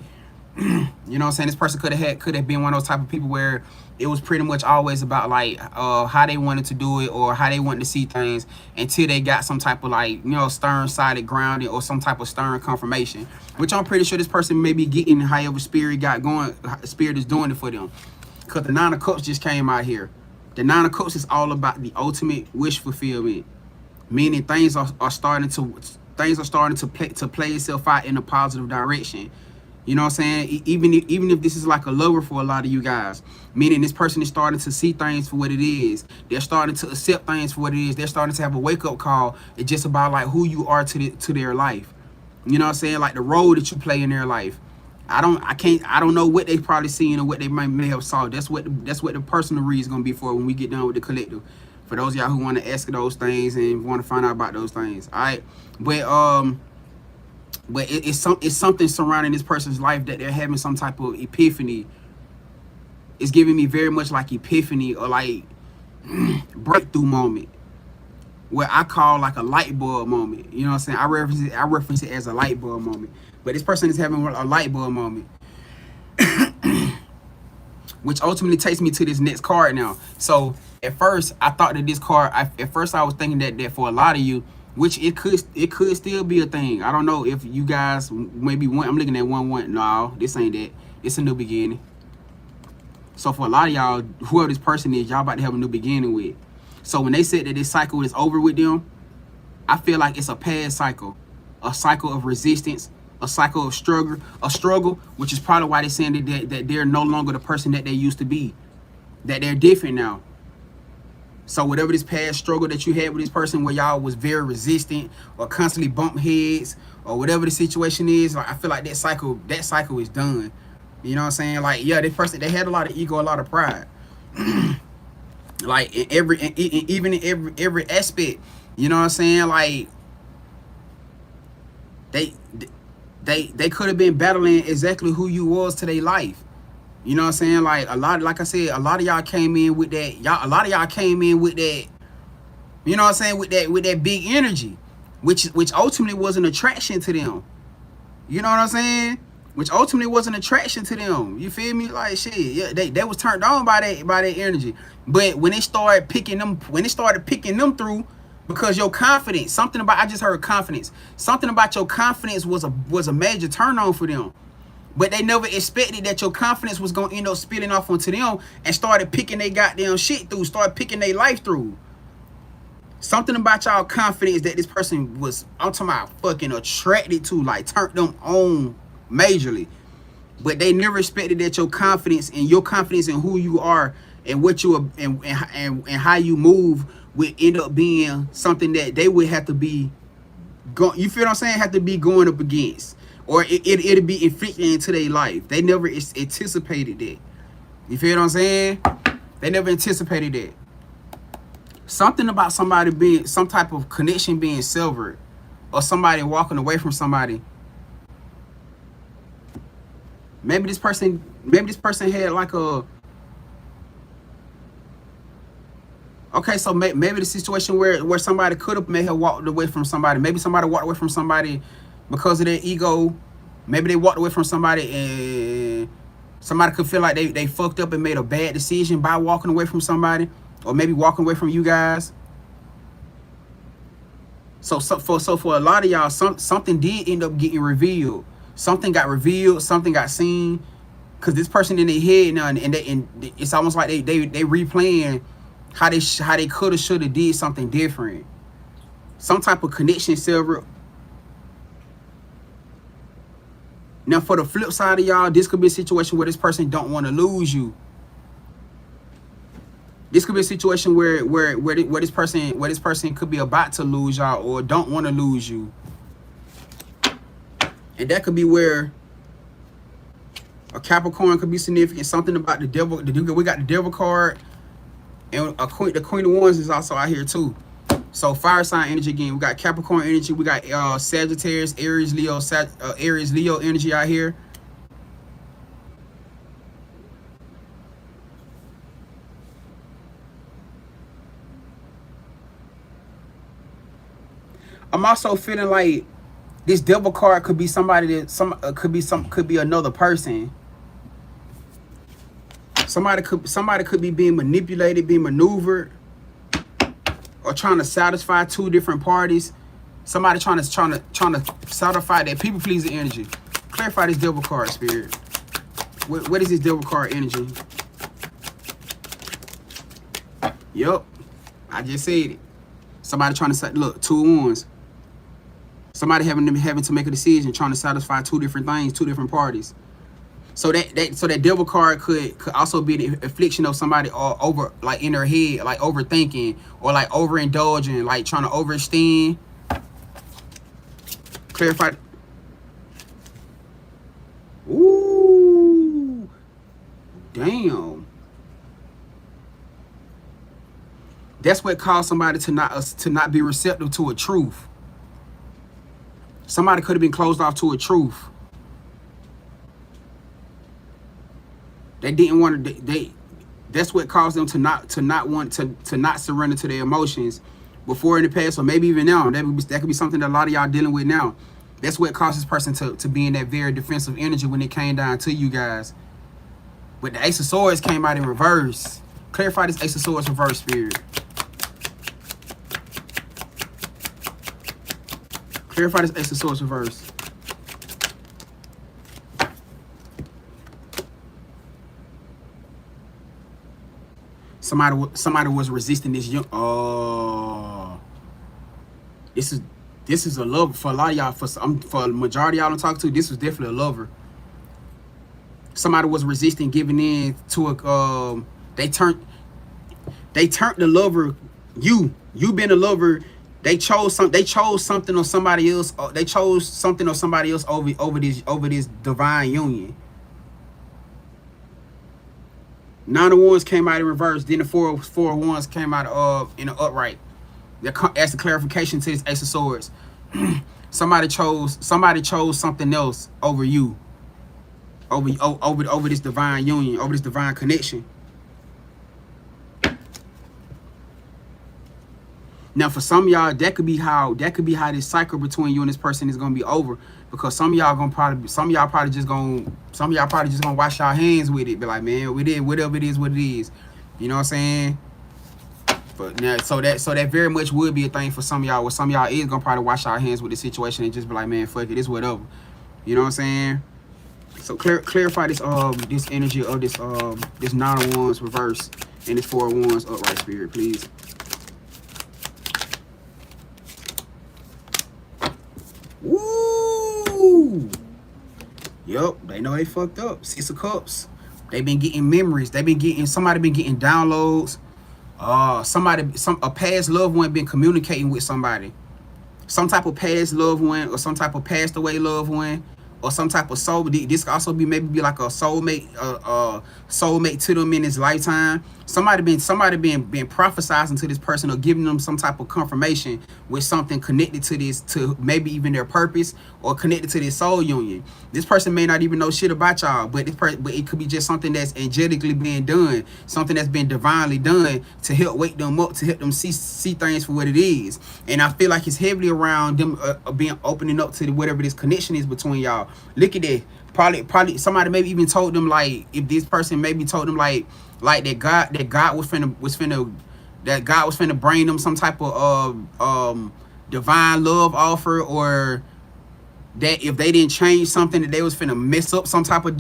You know what I'm saying? This person could have been one of those type of people where it was pretty much always about like how they wanted to do it or how they wanted to see things until they got some type of like, you know, stern-sided grounding or some type of stern confirmation, which I'm pretty sure this person may be getting however spirit is doing it for them. Because the Nine of Cups just came out here. The Nine of Cups is all about the ultimate wish fulfillment, meaning things are starting to play itself out in a positive direction. You know what I'm saying? Even if this is like a lover for a lot of you guys, meaning this person is starting to see things for what it is. They're starting to accept things for what it is. They're starting to have a wake-up call. It's just about like who you are to their life. You know what I'm saying? Like the role that you play in their life. I don't know what they probably seen or what they may have saw. That's what the personal read is gonna be for when we get done with the collective. For those of y'all who want to ask those things and want to find out about those things. All right. But it's something surrounding this person's life that they're having some type of epiphany. It's giving me very much like epiphany or like breakthrough moment, where I call like a light bulb moment. You know what I'm saying? I reference it as a light bulb moment. But this person is having a light bulb moment, which ultimately takes me to this next card now. So at first I thought that this card, at first I was thinking that for a lot of you, which it could still be a thing. I don't know if you guys maybe want. I'm looking at 1-1. No, this ain't that. It's a new beginning. So for a lot of y'all, whoever this person is, y'all about to have a new beginning with. So when they said that this cycle is over with them, I feel like it's a past cycle, a cycle of resistance, a cycle of struggle, which is probably why they're saying that they're no longer the person that they used to be, that they're different now. So whatever this past struggle that you had with this person where y'all was very resistant or constantly bump heads or whatever the situation is, like, I feel like that cycle is done. You know what I'm saying? Like, yeah, this person, they had a lot of ego, a lot of pride. Like even in every aspect, you know what I'm saying? Like they could have been battling exactly who you was to their life. You know what I'm saying? Like like I said, a lot of y'all came in with that. A lot of y'all came in with that. You know what I'm saying? With that big energy, which ultimately was an attraction to them. You know what I'm saying? Which ultimately was an attraction to them. You feel me? Like shit, yeah, they was turned on by that energy. But when they started picking them through, because your confidence, I just heard confidence. Something about your confidence was a major turn on for them. But they never expected that your confidence was going to end up spilling off onto them and started picking their goddamn shit through, started picking their life through. Something about y'all confidence that this person was, I'm talking about fucking attracted to, like turned them on majorly. But they never expected that your confidence in who you are and what you are and how you move would end up being something that they would have to be, you feel what I'm saying? Have to be going up against. Or it'll be inflicted into their life. They never anticipated that. You feel what I'm saying? They never anticipated that. Something about somebody being, some type of connection being severed, or somebody walking away from somebody. Maybe this person had like a, okay, so maybe the situation where somebody may have walked away from somebody. Maybe somebody walked away from somebody because of their ego. Maybe they walked away from somebody and somebody could feel like they fucked up and made a bad decision by walking away from somebody, or maybe walking away from you guys. So for a lot of y'all, something did end up getting revealed. Something got revealed, something got seen, because this person in their head now, and it's almost like they replaying how they coulda, shoulda did something different. Some type of connection severed. Now, for the flip side of y'all, this could be a situation where this person don't want to lose you. This could be a situation where this person could be about to lose y'all or don't want to lose you. And that could be where a Capricorn could be significant. Something about the devil. We got the devil card, and the Queen of Wands is also out here too. So fire sign energy again. We got Capricorn energy. We got Sagittarius, Aries, Leo, Aries, Leo energy out here. I'm also feeling like this devil card could be somebody that could be another person. Somebody could be being manipulated, being maneuvered, or trying to satisfy two different parties. Somebody trying to satisfy that people pleasing energy. Clarify this devil card, spirit. What is this devil card energy? Yup, I just said it. Somebody trying to say, look, 2 of Wands. Somebody having to make a decision, trying to satisfy two different things, two different parties. So that devil card could also be the affliction of somebody over, like, in their head, like overthinking or like overindulging, like trying to overextend. Clarify. Ooh, damn. That's what caused somebody to not be receptive to a truth. Somebody could have been closed off to a truth. They didn't want to. That's what caused them to not surrender to their emotions before in the past, or maybe even now. That could be something that a lot of y'all dealing with now. That's what caused this person to be in that very defensive energy when it came down to you guys. But the Ace of Swords came out in reverse. Clarify this Ace of Swords reverse, spirit. Clarify this Ace of Swords reverse. Somebody was resisting this young. Oh, this is a lover for a lot of y'all. For a majority of y'all I'm talking to, this was definitely a lover. Somebody was resisting giving in to a. They turned the lover. You being a lover. They chose something or somebody else. They chose something or somebody else over this divine union. 9 of Wands came out in reverse. Then the 4 of Wands came out in the upright. That's the clarification to this Ace of Swords. somebody chose something else over you. Over this divine union, over this divine connection. Now, for some of y'all, that could be how this cycle between you and this person is gonna be over, because some of y'all probably just gonna wash y'all hands with it, be like, man, we did whatever it is, what it is. You know what I'm saying? But now, so that very much would be a thing for some of y'all, where some of y'all is gonna probably wash y'all hands with the situation and just be like, man, fuck it, it's whatever. You know what I'm saying? So clarify this this energy of this 9 of Wands reverse and this 4 of Wands upright, spirit, please. Woo! Yup, they know they fucked up. 6 of Cups. They been getting memories. Somebody been getting downloads. A past loved one been communicating with somebody. Some type of past loved one, or some type of passed away loved one, or some type of soul. This could also be maybe like a soulmate, soulmate to them in his lifetime. Somebody been prophesizing to this person or giving them some type of confirmation with something connected to this, to maybe even their purpose, or connected to this soul union. This person may not even know shit about y'all, but it could be just something that's angelically being done, something that's been divinely done to help wake them up, to help them see things for what it is. And I feel like it's heavily around them opening up to whatever this connection is between y'all. Look at that. Probably somebody maybe even told them, like, if this person maybe told them like that God was finna bring them some type of divine love offer, or that if they didn't change something, that they was finna mess up some type of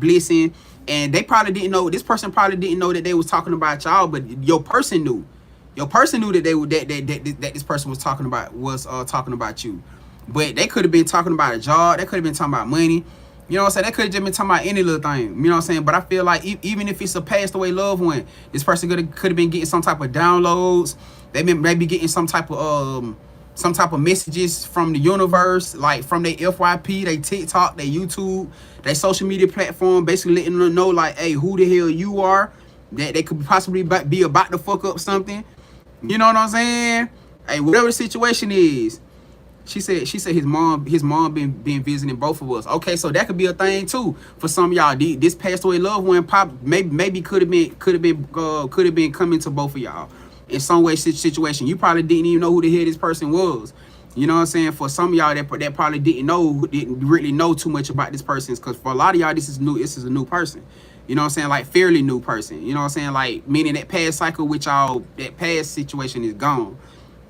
blessing. And they probably didn't know. This person probably didn't know that they was talking about y'all, but your person knew. Your person knew that that this person was talking about you. But they could have been talking about a job. They could have been talking about money. You know what I'm saying? That could have just been talking about any little thing. You know what I'm saying? But I feel like even if it's a passed away loved one, this person could have been getting some type of downloads. They been maybe getting some type of messages from the universe, like from their FYP, their TikTok, their YouTube, their social media platform, basically letting them know like, hey, who the hell you are, that they could possibly be about to fuck up something. You know what I'm saying? Hey, whatever the situation is. She said his mom been visiting both of us. Okay, so that could be a thing too for some of y'all. This passed away loved one maybe could have been coming to both of y'all in some way situation. You probably didn't even know who the hell this person was. You know what I'm saying? For some of y'all that probably didn't really know too much about this person, because for a lot of y'all this is a new person. You know what I'm saying? Like fairly new person. You know what I'm saying? Like meaning that past cycle with y'all, that past situation is gone.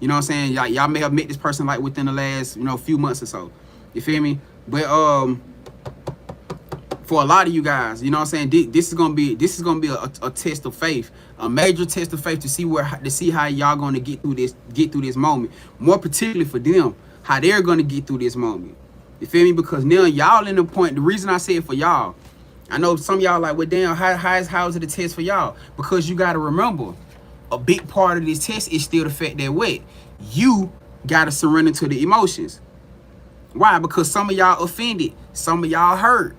You know what I'm saying? Y'all may have met this person like within the last, few months or so. You feel me? But for a lot of you guys, you know what I'm saying, this is gonna be a test of faith, a major test of faith to see how y'all gonna get through this moment. More particularly for them, how they're gonna get through this moment. You feel me? Because now y'all in the point. The reason I said for y'all, I know some of y'all like, well, damn, how is it a test for y'all? Because you gotta remember, a big part of this test is still the fact that you gotta surrender to the emotions. Why? Because some of y'all offended, some of y'all hurt,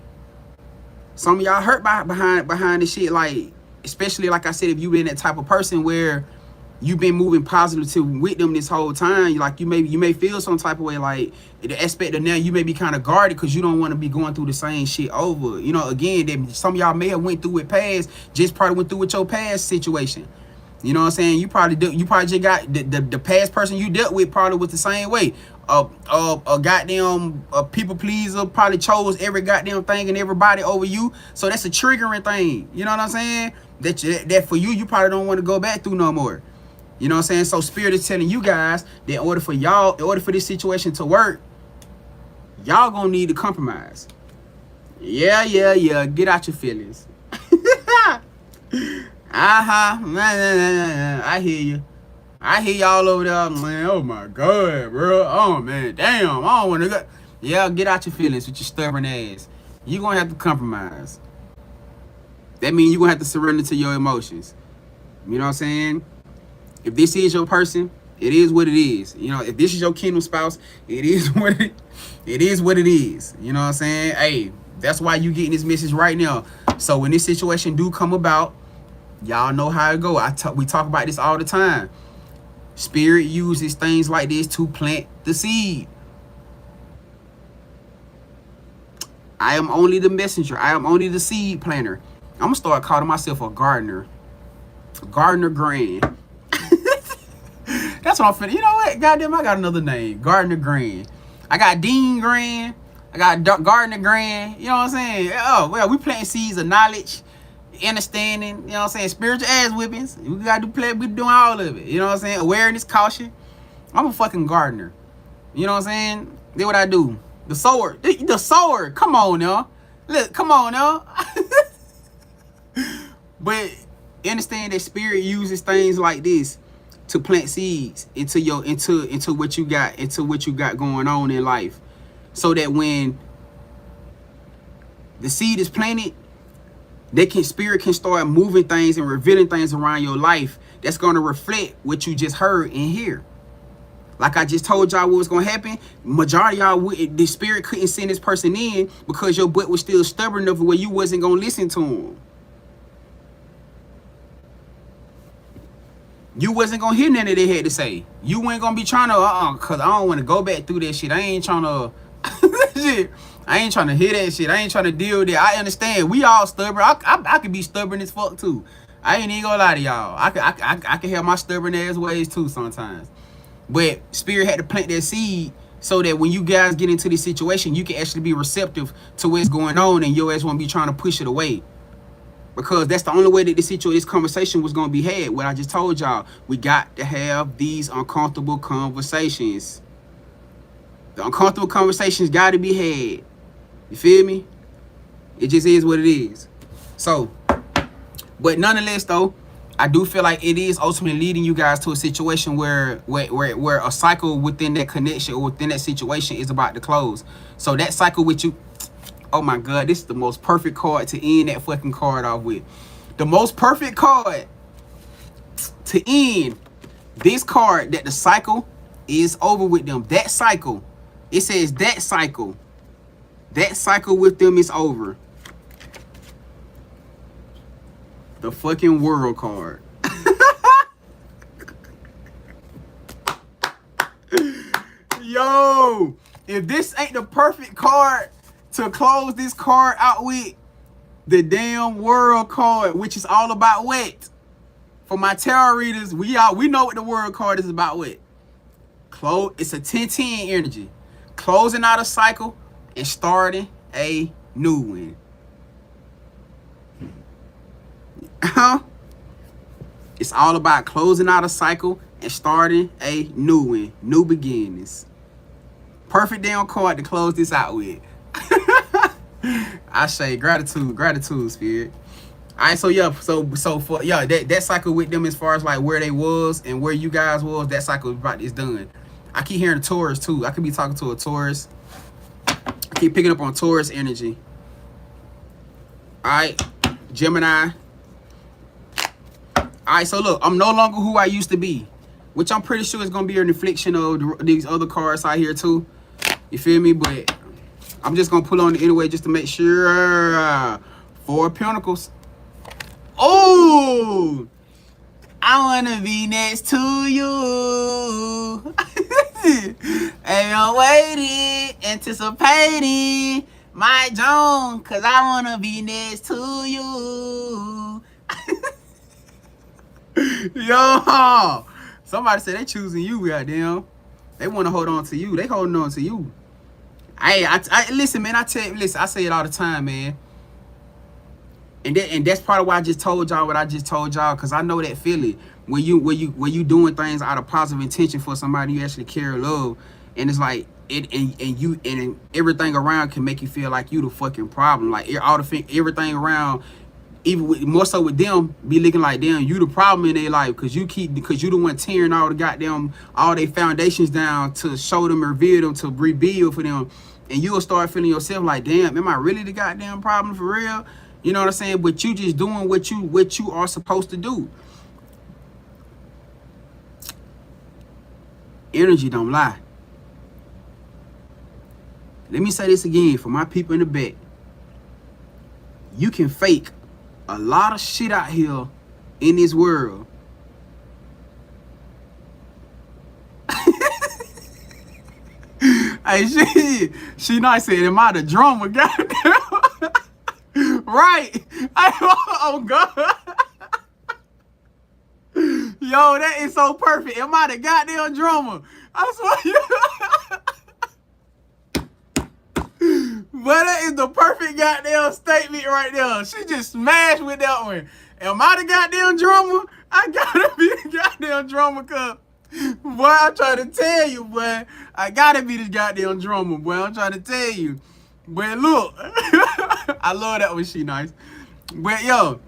some of y'all hurt behind the shit. Like, especially like I said, if you been that type of person where you've been moving positive with them this whole time, like you may feel some type of way, like the aspect of now you may be kind of guarded because you don't want to be going through the same shit over. Again, that some of y'all may have went through it past, just probably went through with your past situation. You know what I'm saying? You probably just got the past person you dealt with probably was the same way. A goddamn people pleaser, probably chose every goddamn thing and everybody over you. So that's a triggering thing. You know what I'm saying? That for you probably don't want to go back through no more. You know what I'm saying? So Spirit is telling you guys that in order for this situation to work, y'all gonna need to compromise. Yeah. Get out your feelings. I hear you. I hear y'all over there, man. Oh my God, bro. Oh man, damn. I don't want to go. Yeah, get out your feelings with your stubborn ass. You gonna have to compromise. That means you gonna have to surrender to your emotions. You know what I'm saying? If this is your person, it is what it is. If this is your kingdom spouse, it is what it is. You know what I'm saying? Hey, that's why you getting this message right now. So when this situation do come about, y'all know how it go. We talk about this all the time. Spirit uses things like this to plant the seed. I am only the messenger. I am only the seed planter. I'm gonna start calling myself a gardener. Gardener Grand. That's what I'm finna. You know what? Goddamn, I got another name. Gardener Grand. I got Dean Grand. I got Gardener Grand. You know what I'm saying? Oh, well, we planting seeds of knowledge, understanding, you know what I'm saying, spiritual ass whippings. We gotta we doing all of it. You know what I'm saying? Awareness, caution. I'm a fucking gardener. You know what I'm saying? Then what I do? The sower. The sower. Come on now. Look, come on now. But understand that Spirit uses things like this to plant seeds into what you got going on in life. So that when the seed is planted, Spirit can start moving things and revealing things around your life that's going to reflect what you just heard in here. Like I just told y'all what was going to happen. Majority of y'all, the Spirit couldn't send this person in because your butt was still stubborn enough where you wasn't going to listen to him. You wasn't going to hear nothing they had to say. You ain't going to be trying to, because I don't want to go back through that shit. I ain't trying to, shit. I ain't trying to hear that shit. I ain't trying to deal with it. I understand. We all stubborn. I could be stubborn as fuck too. I ain't even gonna lie to y'all. I can have my stubborn ass ways too sometimes. But Spirit had to plant that seed so that when you guys get into this situation, you can actually be receptive to what's going on and your ass won't be trying to push it away. Because that's the only way that this conversation was gonna be had. What I just told y'all, we got to have these uncomfortable conversations. The uncomfortable conversations got to be had. You feel me? It just is what it is. So, but nonetheless, though, I do feel like it is ultimately leading you guys to a situation where a cycle within that connection or within that situation is about to close. So that cycle with you, Oh my God, this is the most perfect card to end that fucking card off with. The most perfect card to end this card, that the cycle is over with them. That cycle. It says that cycle. That cycle with them is over. The fucking world card. Yo, if this ain't the perfect card to close this card out with, the damn world card, which is all about what? For my tarot readers, we know what the world card is about what? It's a 10-10 energy. Closing out a cycle and starting a new one. It's all about closing out a cycle and starting a new one. New beginnings. Perfect damn card to close this out with. I say gratitude, spirit. Alright, so yeah, so for that cycle with them, as far as like where they was and where you guys was, that cycle is done. I keep hearing a Taurus too. I could be talking to a Taurus. I keep picking up on Taurus energy. Alright, Gemini. Alright, so look, I'm no longer who I used to be, which I'm pretty sure is gonna be a reflection of these other cards out here too. You feel me? But I'm just gonna pull on it anyway just to make sure. 4 of Pentacles. Oh, I wanna be next to you. And I'm waiting, anticipating my Joan, cause I wanna be next to you. Yo, somebody said they choosing you, goddamn. They wanna hold on to you. They holding on to you. I listen, man. I say it all the time, man. And that's part of why I just told y'all what I just told y'all, because I know that feeling when you doing things out of positive intention for somebody you actually care or love, and it's like and everything around can make you feel like you the fucking problem. Like everything around, even more so with them, be looking like damn you the problem in their life, because you the one tearing all their foundations down to show them, reveal them, to rebuild for them, and you'll start feeling yourself like damn, am I really the goddamn problem for real? You know what I'm saying? But you just doing what you are supposed to do. Energy don't lie. Let me say this again for my people in the back. You can fake a lot of shit out here in this world. Hey, she nice said, am I the drummer? Goddamn. Right. Oh God. Yo, that is so perfect. Am I the goddamn drummer? I swear. But that is the perfect goddamn statement right there. She just smashed with that one. Am I the goddamn drummer? I gotta be the goddamn drummer, cuz. Boy, I'm trying to tell you, boy. I gotta be the goddamn drummer, boy. I'm trying to tell you. But look, I love that when she nice. But yo,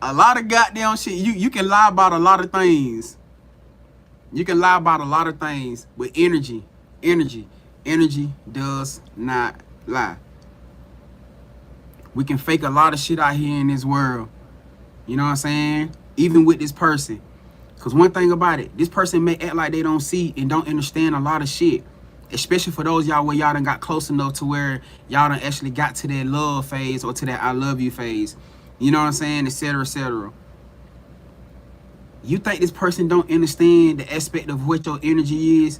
a lot of goddamn shit. You can lie about a lot of things. You can lie about a lot of things, but energy does not lie. We can fake a lot of shit out here in this world. You know what I'm saying? Even with this person. Because one thing about it, this person may act like they don't see and don't understand a lot of shit. Especially for those y'all where y'all done got close enough to where y'all done actually got to that love phase or to that I love you phase. You know what I'm saying? Etc. etc. You think this person don't understand the aspect of what your energy is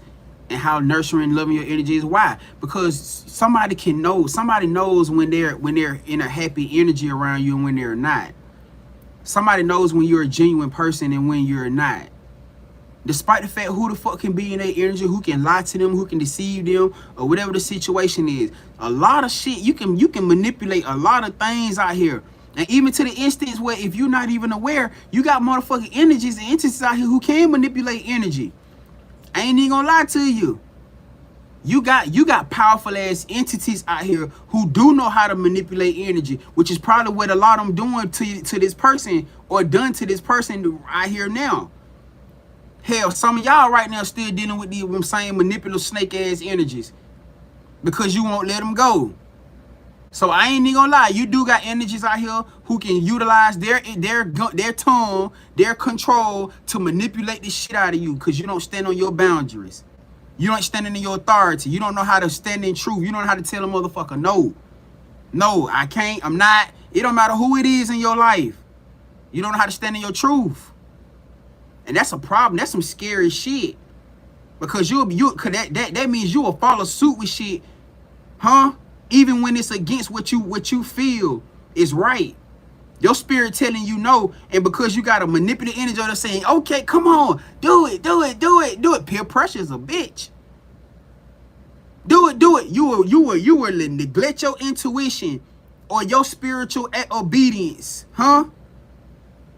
and how nurturing, loving your energy is? Why? Because somebody can know. Somebody knows when they're in a happy energy around you and when they're not. Somebody knows when you're a genuine person and when you're not. Despite the fact who the fuck can be in their energy, who can lie to them, who can deceive them, or whatever the situation is. A lot of shit, you can manipulate a lot of things out here. And even to the instance where if you're not even aware, you got motherfucking energies and entities out here who can manipulate energy. I ain't even gonna lie to you. You got powerful ass entities out here who do know how to manipulate energy, which is probably what a lot of them doing to this person or done to this person right here now. Hell, some of y'all right now still dealing with these same manipulative snake ass energies because you won't let them go. So I ain't even gonna lie, you do got energies out here who can utilize their tongue, their control to manipulate the shit out of you because you don't stand on your boundaries. You don't stand in your authority. You don't know how to stand in truth. You don't know how to tell a motherfucker, no. No, I can't, I'm not. It don't matter who it is in your life. You don't know how to stand in your truth. And that's a problem. That's some scary shit. Because cause that means you will follow suit with shit, huh? Even when it's against what you feel is right. Your spirit telling you no, and because you got a manipulative energy that's saying, okay, come on, do it. Peer pressure is a bitch. Do it. You will neglect your intuition or your spiritual obedience, huh?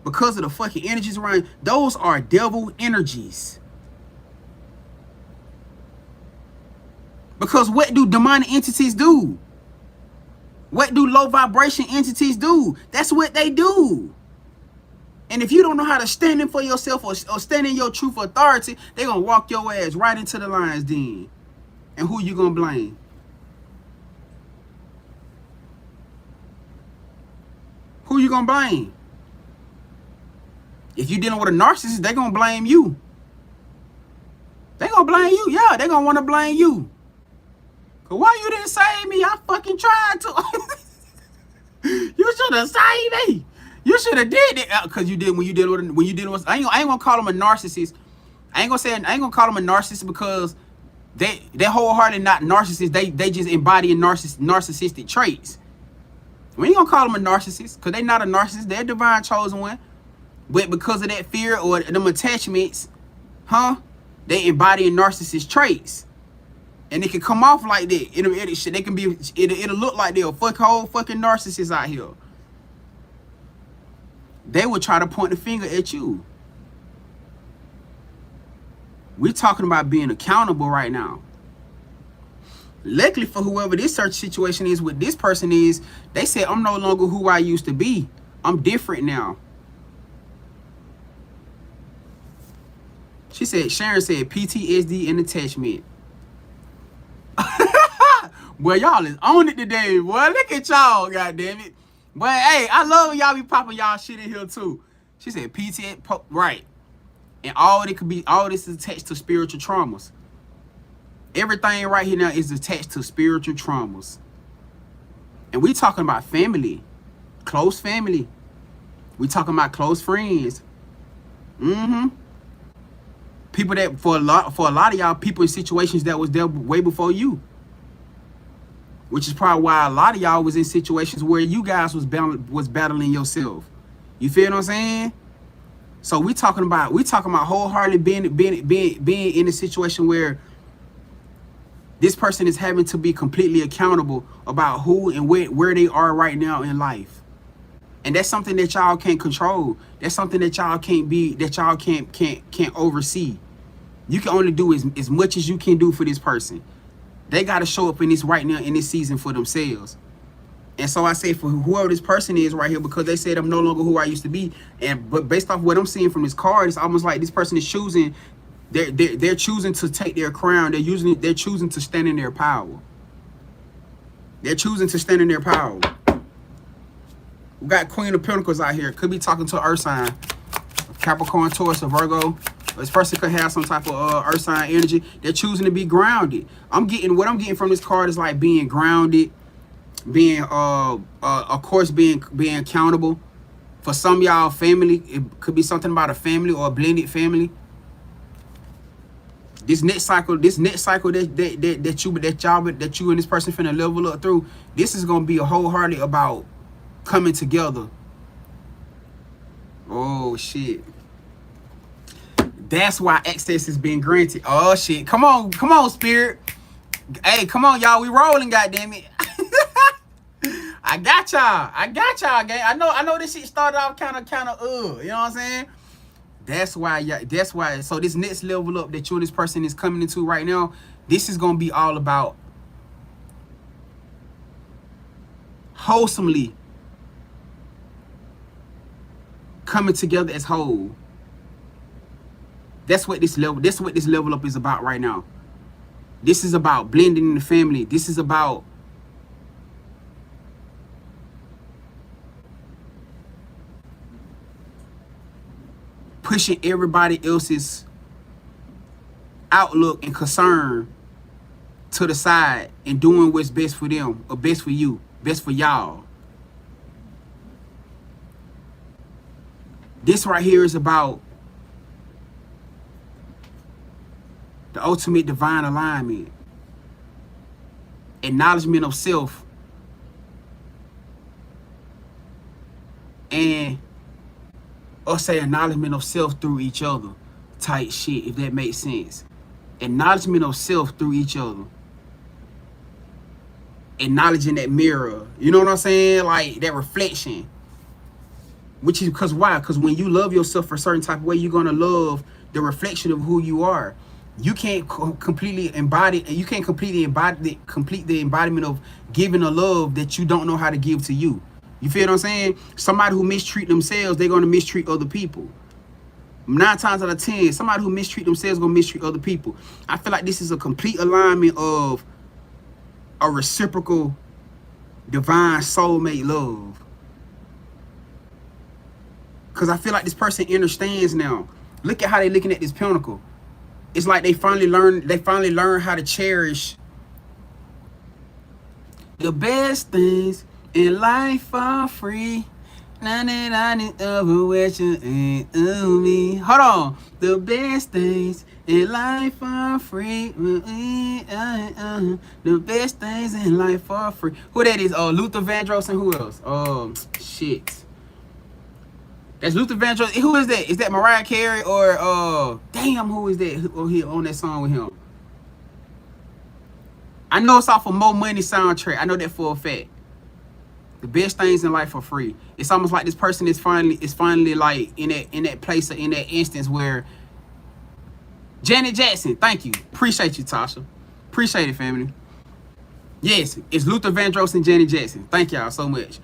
Because of the fucking energies around. Those are devil energies. Because what do demonic entities do? What do low vibration entities do? That's what they do. And if you don't know how to stand in for yourself or stand in your truth authority, they're going to walk your ass right into the lion's den. And who you going to blame? Who you going to blame? If you're dealing with a narcissist, they're going to blame you. They're going to blame you. Yeah, they're going to want to blame you. Cause why you didn't save me? I fucking tried to. You should have saved me. You should have did it. Cause you did when you deal with I ain't gonna call them a narcissist. I ain't gonna call them a narcissist because they wholeheartedly not narcissists. They just embodying narcissistic traits. We ain't gonna call them a narcissist because they not a narcissist. They're a divine chosen one. But because of that fear or them attachments, huh? They embodying narcissist traits. And it can come off like that. It'll look like they're a whole fucking narcissist out here. They will try to point the finger at you. We're talking about being accountable right now. Luckily for whoever this search situation is with this person is, they said, I'm no longer who I used to be. I'm different now. Sharon said PTSD and attachment. Boy, y'all is on it today, boy. Look at y'all, goddammit. But hey, I love when y'all be popping y'all shit in here too. She said PTSD, right. And all this is attached to spiritual traumas. Everything right here now is attached to spiritual traumas. And we talking about family, close family. We talking about close friends. People that for a lot of y'all, people in situations that was there way before you. Which is probably why a lot of y'all was in situations where you guys was battling yourself. You feel what I'm saying? So we talking about wholeheartedly being in a situation where this person is having to be completely accountable about who and where they are right now in life. And that's something that y'all can't control. That's something that y'all can't oversee. You can only do as much as you can do for this person. They got to show up in this right now in this season for themselves. And so I say for whoever this person is right here, because they said I'm no longer who I used to be. But based off what I'm seeing from this card, it's almost like this person is choosing. They're choosing to take their crown. They're choosing to stand in their power. They're choosing to stand in their power. We got Queen of Pentacles out here. Could be talking to an earth sign, Capricorn, Taurus, or Virgo. This person could have some type of earth sign energy. They're choosing to be grounded. What I'm getting from this card is like being grounded, being of course being accountable. For some of y'all, family, it could be something about a family or a blended family. This next cycle that you and this person finna level up through, this is gonna be a wholehearted about coming together. Oh shit. That's why access is being granted. Oh shit. Come on, spirit. Hey, come on, y'all. We rolling, goddammit. I got y'all, gang. I know this shit started off kind of, you know what I'm saying? That's why. So this next level up that you and this person is coming into right now, this is gonna be all about wholesomely coming together as whole. That's what this level up is about right now. This is about blending in the family. This is about pushing everybody else's outlook and concern to the side and doing what's best for them or best for you, best for y'all. This right here is about the ultimate divine alignment, acknowledgement of self, and us say acknowledgement of self through each other type shit, if that makes sense. Acknowledgement of self through each other. Acknowledging that mirror. You know what I'm saying? Like that reflection. Which is because why? Because when you love yourself a certain type of way, you're gonna love the reflection of who you are. You can't completely embody, and you can't complete the embodiment of giving a love that you don't know how to give to you. You feel what I'm saying? Somebody who mistreat themselves, they're gonna mistreat other people. 9 times out of 10, somebody who mistreat themselves is gonna mistreat other people. I feel like this is a complete alignment of a reciprocal, divine soulmate love. Because I feel like this person understands now. Look at how they're looking at this pinnacle. It's like they finally learn how to cherish the best things in life are free. Hold on. The best things in life are free. The best things in life are free. Who that is? Luther Vandross and who else? Shit. That's Luther Vandross. Who is that? Is that Mariah Carey or damn, who is that? Who he on that song with him? I know it's off of Mo Money soundtrack. I know that for a fact. The best things in life are free. It's almost like this person is finally like in that place or in that instance where Janet Jackson. Thank you. Appreciate you, Tasha. Appreciate it, family. Yes, it's Luther Vandross and Janet Jackson. Thank y'all so much.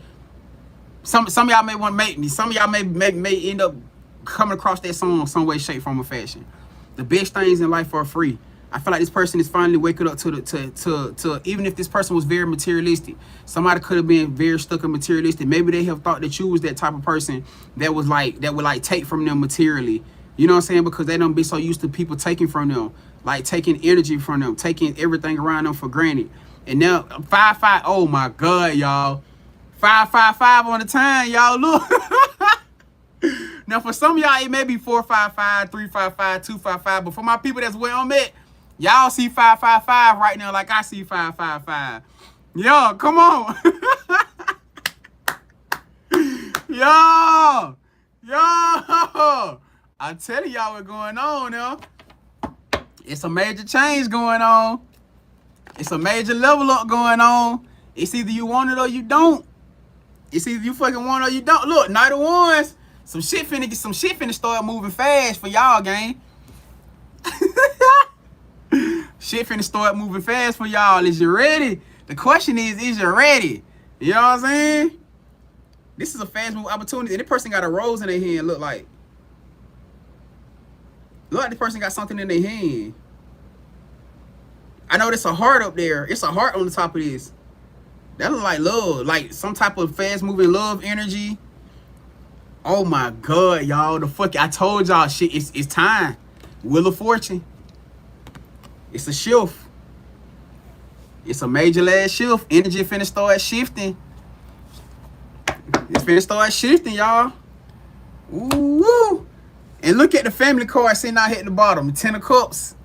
Some of y'all may want to make me. Some of y'all may end up coming across that song some way, shape, form, or fashion. The best things in life are free. I feel like this person is finally waking up to even if this person was very materialistic, somebody could have been very stuck in materialistic. Maybe they have thought that you was that type of person that would like take from them materially. You know what I'm saying? Because they don't be so used to people taking from them, like taking energy from them, taking everything around them for granted. And now 5-5, oh my God, y'all. 5-5-5 on the time, y'all. Look. Now for some of y'all, it may be 4-5-5, 3-5-5, 2-5-5. But for my people that's where I'm at, y'all see 5-5-5 right now like I see 5-5-5. Yo, come on. Yo. I'm telling y'all what's going on now. It's a major change going on. It's a major level up going on. It's either you want it or you don't. It's either you fucking want it or you don't. Look, Night of Wands. Some shit finna start moving fast for y'all, gang. Shit finna start moving fast for y'all. Is you ready? The question is you ready? You know what I'm saying? This is a fast move opportunity. And this person got a rose in their hand, look like. Look like the person got something in their hand. I know there's a heart up there. It's a heart on the top of this. That look like love. Like some type of fast moving love energy. Oh my God, y'all. The fuck, I told y'all shit. It's time. Wheel of Fortune. It's a shift. It's a major last shift. Energy finna start shifting. It's finna start shifting, y'all. Ooh. And look at the family card sitting out here at the bottom. 10 of Cups.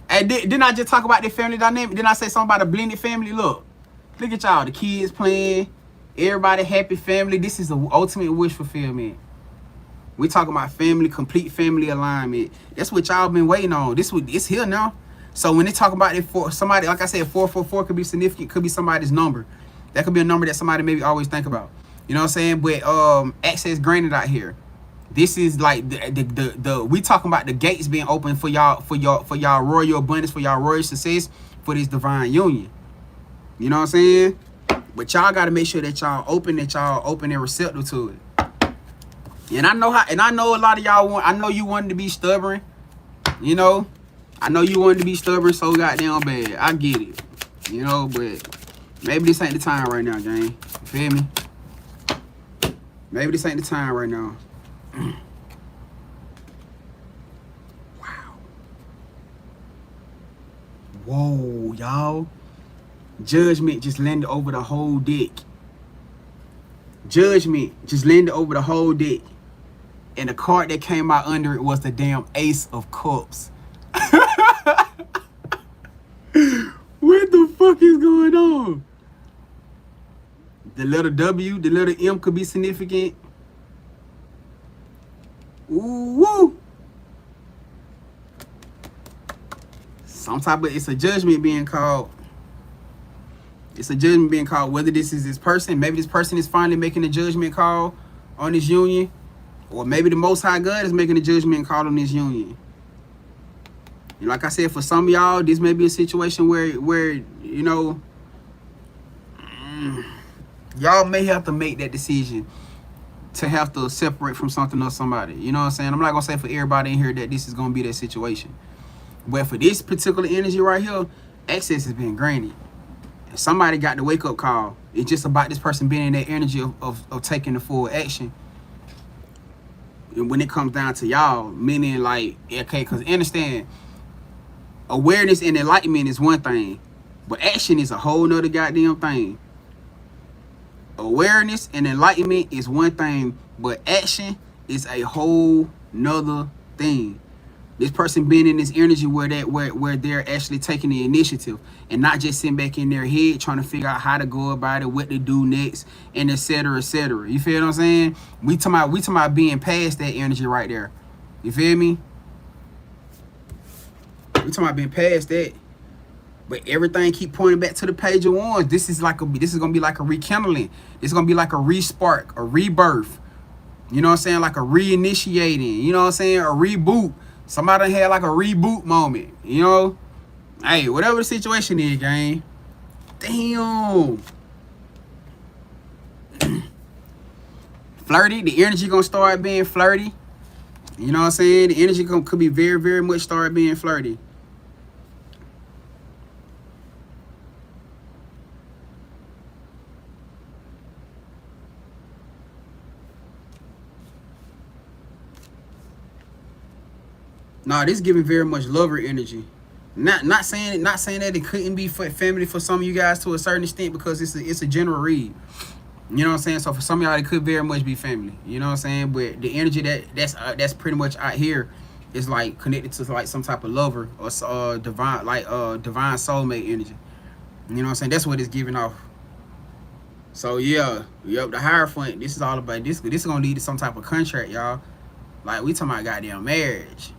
Hey, didn't I just talk about the family dynamic? Didn't I say something about a blended family? Look at y'all. The kids playing. Everybody happy family. This is the ultimate wish fulfillment. We talking about family, complete family alignment. That's what y'all been waiting on. It's here now. So when they talk about it for somebody, like I said, 444 could be significant, could be somebody's number. That could be a number that somebody maybe always think about. You know what I'm saying? But access granted out here. This is like the we talking about the gates being open for y'all royal abundance, for y'all royal success, for this divine union. You know what I'm saying? But y'all gotta make sure that y'all open and receptive to it. And I know a lot of y'all I know you wanted to be stubborn. You know, I know you wanted to be stubborn so goddamn bad. I get it. You know, but maybe this ain't the time right now, gang. You feel me? Maybe this ain't the time right now. Whoa, y'all. Judgment just landed over the whole deck. Judgment just landed over the whole deck. And the card that came out under it was the damn Ace of Cups. What the fuck is going on? The letter W, the letter M could be significant. Ooh, woo. Some type of, it's a judgment being called. It's a judgment being called. Whether this is this person, maybe this person is finally making a judgment call on this union, or maybe the Most High God is making a judgment call on this union. And like I said, for some of y'all, this may be a situation where you know, y'all may have to make that decision to have to separate from something or somebody. You know what I'm saying? I'm not gonna say for everybody in here that this is gonna be that situation. But for this particular energy right here, access has been granted. And somebody got the wake-up call. It's just about this person being in that energy of taking the full action. And when it comes down to y'all, meaning like, okay, because understand, awareness and enlightenment is one thing, but action is a whole nother goddamn thing. Awareness and enlightenment is one thing, but action is a whole nother thing. This person being in this energy where they're actually taking the initiative and not just sitting back in their head trying to figure out how to go about it, what to do next, and etc. etc. You feel what I'm saying? We talking about being past that energy right there. You feel me? We talking about being past that. But everything keep pointing back to the Page of Wands. This is gonna be like a rekindling. This is gonna be like a respark, a rebirth. You know what I'm saying? Like a reinitiating. You know what I'm saying? A reboot. Somebody had like a reboot moment. You know? Hey, whatever the situation is, gang. Damn. Flirty. The energy gonna start being flirty. You know what I'm saying? The energy could be very, very much start being flirty. Nah, this giving very much lover energy. Not saying that it couldn't be for family for some of you guys to a certain extent, because it's a general read. You know what I'm saying? So for some of y'all, it could very much be family. You know what I'm saying? But the energy that's pretty much out here is like connected to like some type of lover or divine, like divine soulmate energy. You know what I'm saying? That's what it's giving off. So yeah, yep, the Hierophant. This is all about this. This is gonna lead to some type of contract, y'all. Like we talking about goddamn marriage.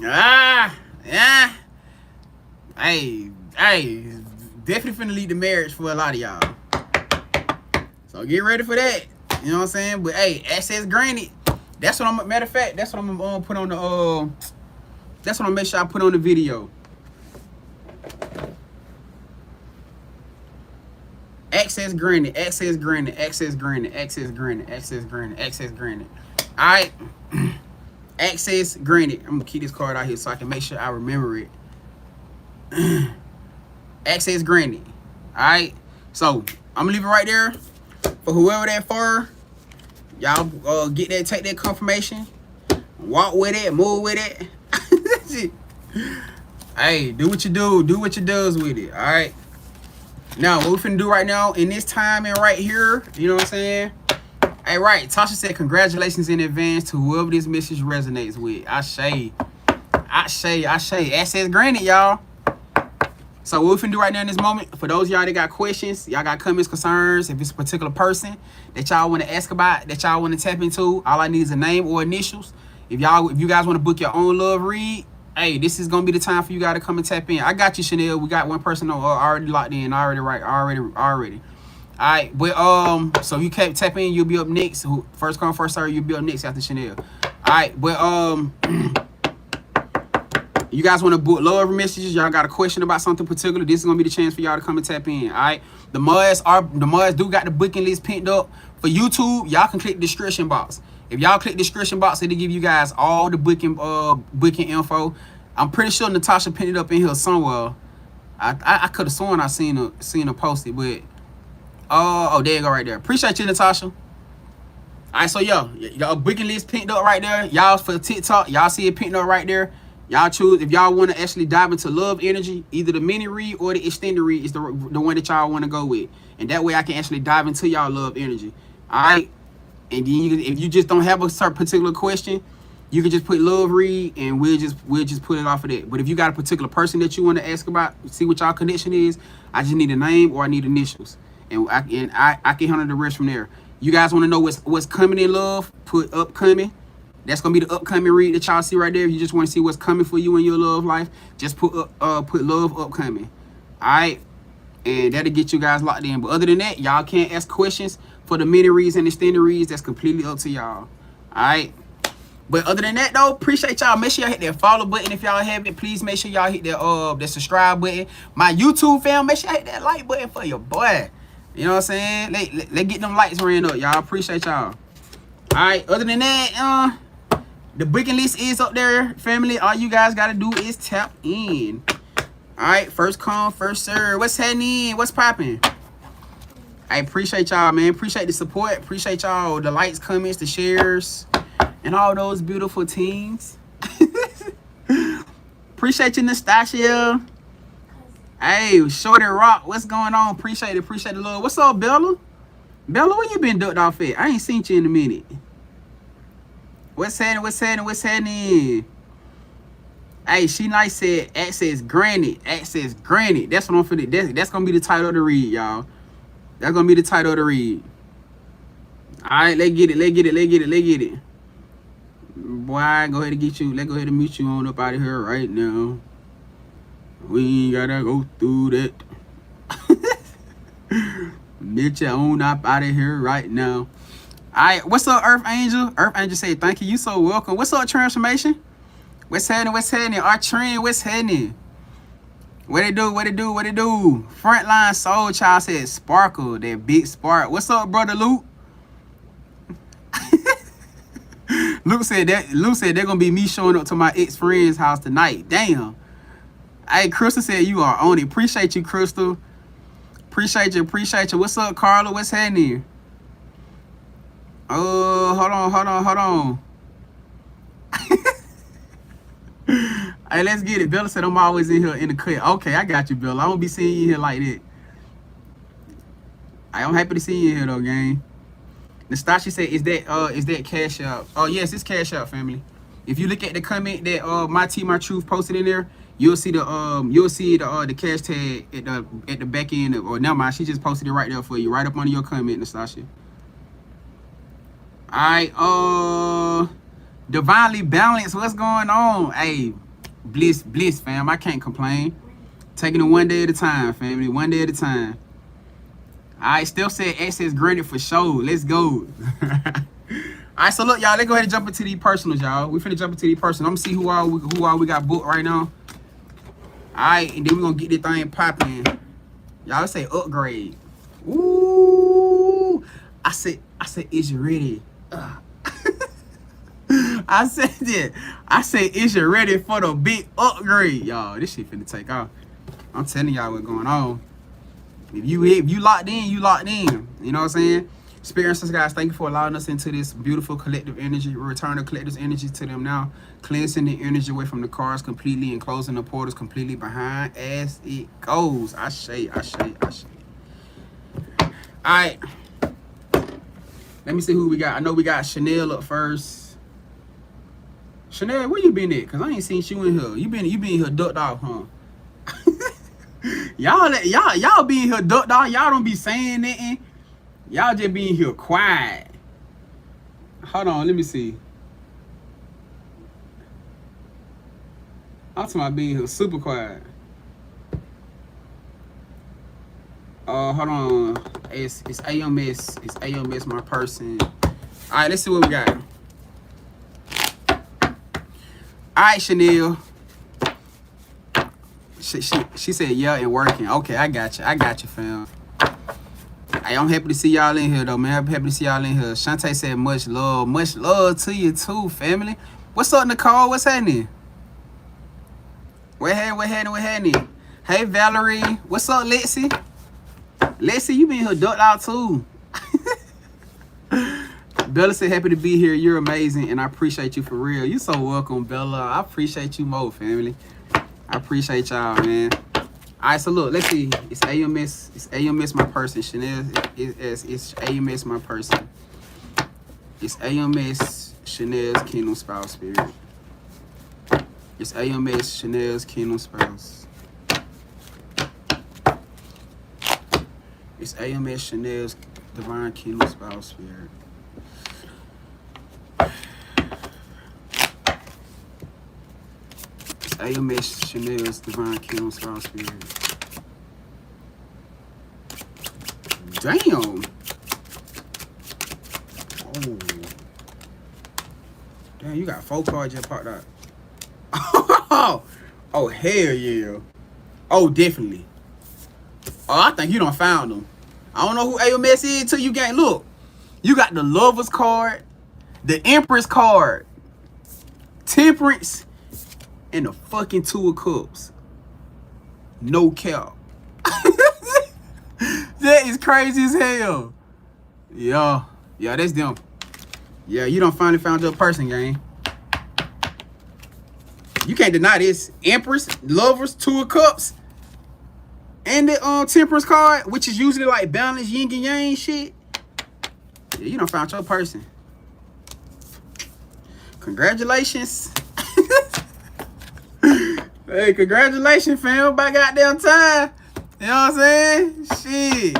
Yeah. Hey, definitely finna lead to marriage for a lot of y'all. So get ready for that. You know what I'm saying? But hey, access granted. That's what I'm. Matter of fact, that's what I'm gonna put on the. That's what I'm make sure I put on the video. Access granted. Access granted. Access granted. Access granted. Access granted. Access granted. All right. Access granted. I'm gonna keep this card out here so I can make sure I remember it. Access granted. Alright. So I'm gonna leave it right there. For whoever that for, y'all get that, take that confirmation. Walk with it, move with it. Hey, do what you do. Do what you does with it. Alright. Now what we finna do right now in this time and right here, you know what I'm saying? Hey, right. Tasha said, congratulations in advance to whoever this message resonates with. Ashe. Access granted, y'all. So what we finna do right now in this moment, for those of y'all that got questions, y'all got comments, concerns, if it's a particular person that y'all want to ask about, that y'all want to tap into, all I need is a name or initials. If you guys want to book your own love read, hey, this is gonna be the time for you guys to come and tap in. I got you, Chanel. We got one person already locked in, already. Alright, but so you can't tap in, you'll be up next. First come, first serve, you'll be up next after Chanel. Alright, but you guys want to book love messages, y'all got a question about something particular, this is gonna be the chance for y'all to come and tap in. Alright. The mods do got the booking list pinned up. For YouTube, y'all can click the description box. If y'all click the description box, it'll give you guys all the booking info. I'm pretty sure Natasha pinned it up in here somewhere. I could have sworn I seen her post it, but oh, there you go right there. Appreciate you, Natasha. All right, so y'all booking list pinned up right there. Y'all for TikTok, y'all see it pinned up right there. Y'all choose if y'all want to actually dive into love energy. Either the mini read or the extended read is the one that y'all want to go with, and that way I can actually dive into y'all love energy. All right, and then if you just don't have a certain particular question, you can just put love read, and we'll just put it off of that. But if you got a particular person that you want to ask about, see what y'all connection is, I just need a name or I need initials, and I can handle the rest from there. You guys want to know what's coming in love? Put upcoming. That's gonna be the upcoming read that y'all see right there. If you just want to see what's coming for you in your love life, just put love upcoming. All right, and that'll get you guys locked in. But other than that, y'all can't ask questions for the mini reads and extended reads. That's completely up to y'all. All right. But other than that, though, appreciate y'all. Make sure y'all hit that follow button if y'all haven't. Please make sure y'all hit that subscribe button. My YouTube fam, make sure y'all hit that like button for your boy. You know what I'm saying? Let get them lights ran up, y'all. Appreciate y'all. All right. Other than that, the booking list is up there, family. All you guys gotta do is tap in. All right, first come, first serve. What's happening? What's popping? I appreciate y'all, man. Appreciate the support. Appreciate y'all, the likes, comments, the shares, and all those beautiful teams. Appreciate you, Nastasia. Hey, Shorty Rock, what's going on? Appreciate the love. What's up, Bella? Bella, where you been ducked off at? I ain't seen you in a minute. What's happening? Hey, she nice said access granted. That's what I'm finna. That's gonna be the title of the read, y'all. That's gonna be the title of the read. Alright, let's get it. Boy, go ahead and get you. Let's go ahead and mute you on up out of here right now. We ain't gotta go through that. Get you on up out of here right now. Alright, what's up, Earth Angel? Earth Angel say thank you. You so welcome. What's up, Transformation? What's happening? Our trend, what's happening? What it do? Frontline Soul Child said sparkle, that big spark. What's up, brother Luke? Luke said they're gonna be me showing up to my ex-friend's house tonight. Damn. Hey, Crystal said you are on it. Appreciate you, Crystal. Appreciate you. What's up, Carla? What's happening? Oh, hold on. Hey, let's get it. Bella said I'm always in here in the cut. Okay, I got you, Bella. I won't be seeing you here like that. I'm happy to see you here though, gang. Nastasia said, is that Cashapp? Oh yes, it's Cashapp, family. If you look at the comment that my truth posted in there, you'll see the cash tag at the back end or never mind, she just posted it right there for you, right up under your comment, Nastasia. Alright, Divinely Balanced, what's going on? Hey, bliss, fam. I can't complain. Taking it one day at a time, family. One day at a time. I still said access granted for sure. Let's go. Alright, so look, y'all. Let's go ahead and jump into these personals, y'all. We finna jump into these personals. I'm gonna see who all we got booked right now. Alright, and then we're gonna get this thing popping. Y'all say upgrade. Ooh. I said, is you ready? I said, is you ready for the big upgrade? Y'all, this shit finna take off. I'm telling y'all what's going on. If you locked in, you locked in. You know what I'm saying? Experiences, guys, thank you for allowing us into this beautiful collective energy. We return the collective's energy to them now, cleansing the energy away from the cars completely and closing the portals completely behind as it goes. I say. All right. Let me see who we got. I know we got Chanel up first. Chanel, where you been at? Cause I ain't seen you in here. You been here ducked off, huh? y'all be in here ducked off. Y'all don't be saying nothing. Y'all just be in here quiet. Hold on, let me see. I'm talking about being here super quiet. Hold on. It's AMS. It's AMS, my person. Alright, let's see what we got. Alright, Chanel. She said, yeah, and working. Okay, I got you, fam. Hey, I'm happy to see y'all in here, though, man. I'm happy to see y'all in here. Shantae said, much love to you, too, family. What's up, Nicole? What's happening? What happening? Hey, Valerie. What's up, Lexi? Lexi, you been here ducked out, too. Bella said, happy to be here. You're amazing, and I appreciate you for real. You so welcome, Bella. I appreciate you more, family. I appreciate y'all, man. All right, so look, let's see. It's AMS. It's AMS, my person. Chanel. It's AMS, my person. It's AMS, Chanel's Kingdom Spouse Spirit. It's AMS, Chanel's Kingdom Spouse. It's AMS, Chanel's Divine Kingdom Spouse Spirit. It's AMS, Chanel's Divine Kingdom Spouse Spirit. Damn. Oh. Damn, you got 4 cards just popped out. Oh, hell yeah. Oh, definitely. Oh, I think you done found them. I don't know who AMS is till you can't look. You got the Lovers card, the Empress card, Temperance, and the fucking 2 of Cups. No cap. That is crazy as hell. Yeah, that's them. Yeah, you done finally found your person, gang. You can't deny this. Empress, Lovers, 2 of Cups, and the Temperance card, which is usually like balance, yin and yang shit. Yeah, you done found your person. Congratulations. Hey, congratulations, fam. By goddamn time. You know what I'm saying? Shit.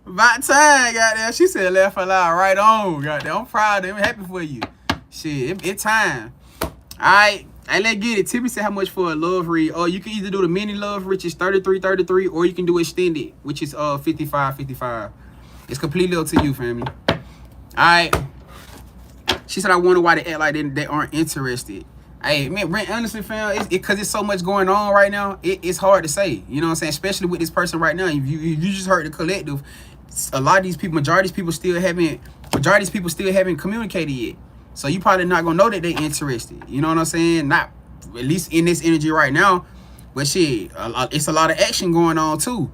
About time, goddamn. She said laugh aloud right on, goddamn. I'm proud of him. Happy for you. Shit, it's time. Alright. Hey, let's get it. Tippy said how much for a love read. Oh, you can either do the mini love, which is 33, or you can do extended, which is 55. It's completely up to you, family. Alright. She said I wonder why they act like they aren't interested. Hey, man, honestly, fam, it's because it's so much going on right now. It's hard to say. You know what I'm saying? Especially with this person right now. If you just heard the collective, a lot of these people, majority of these people still haven't communicated yet. So you probably not gonna know that they interested. You know what I'm saying? Not at least in this energy right now. But shit, it's a lot of action going on too.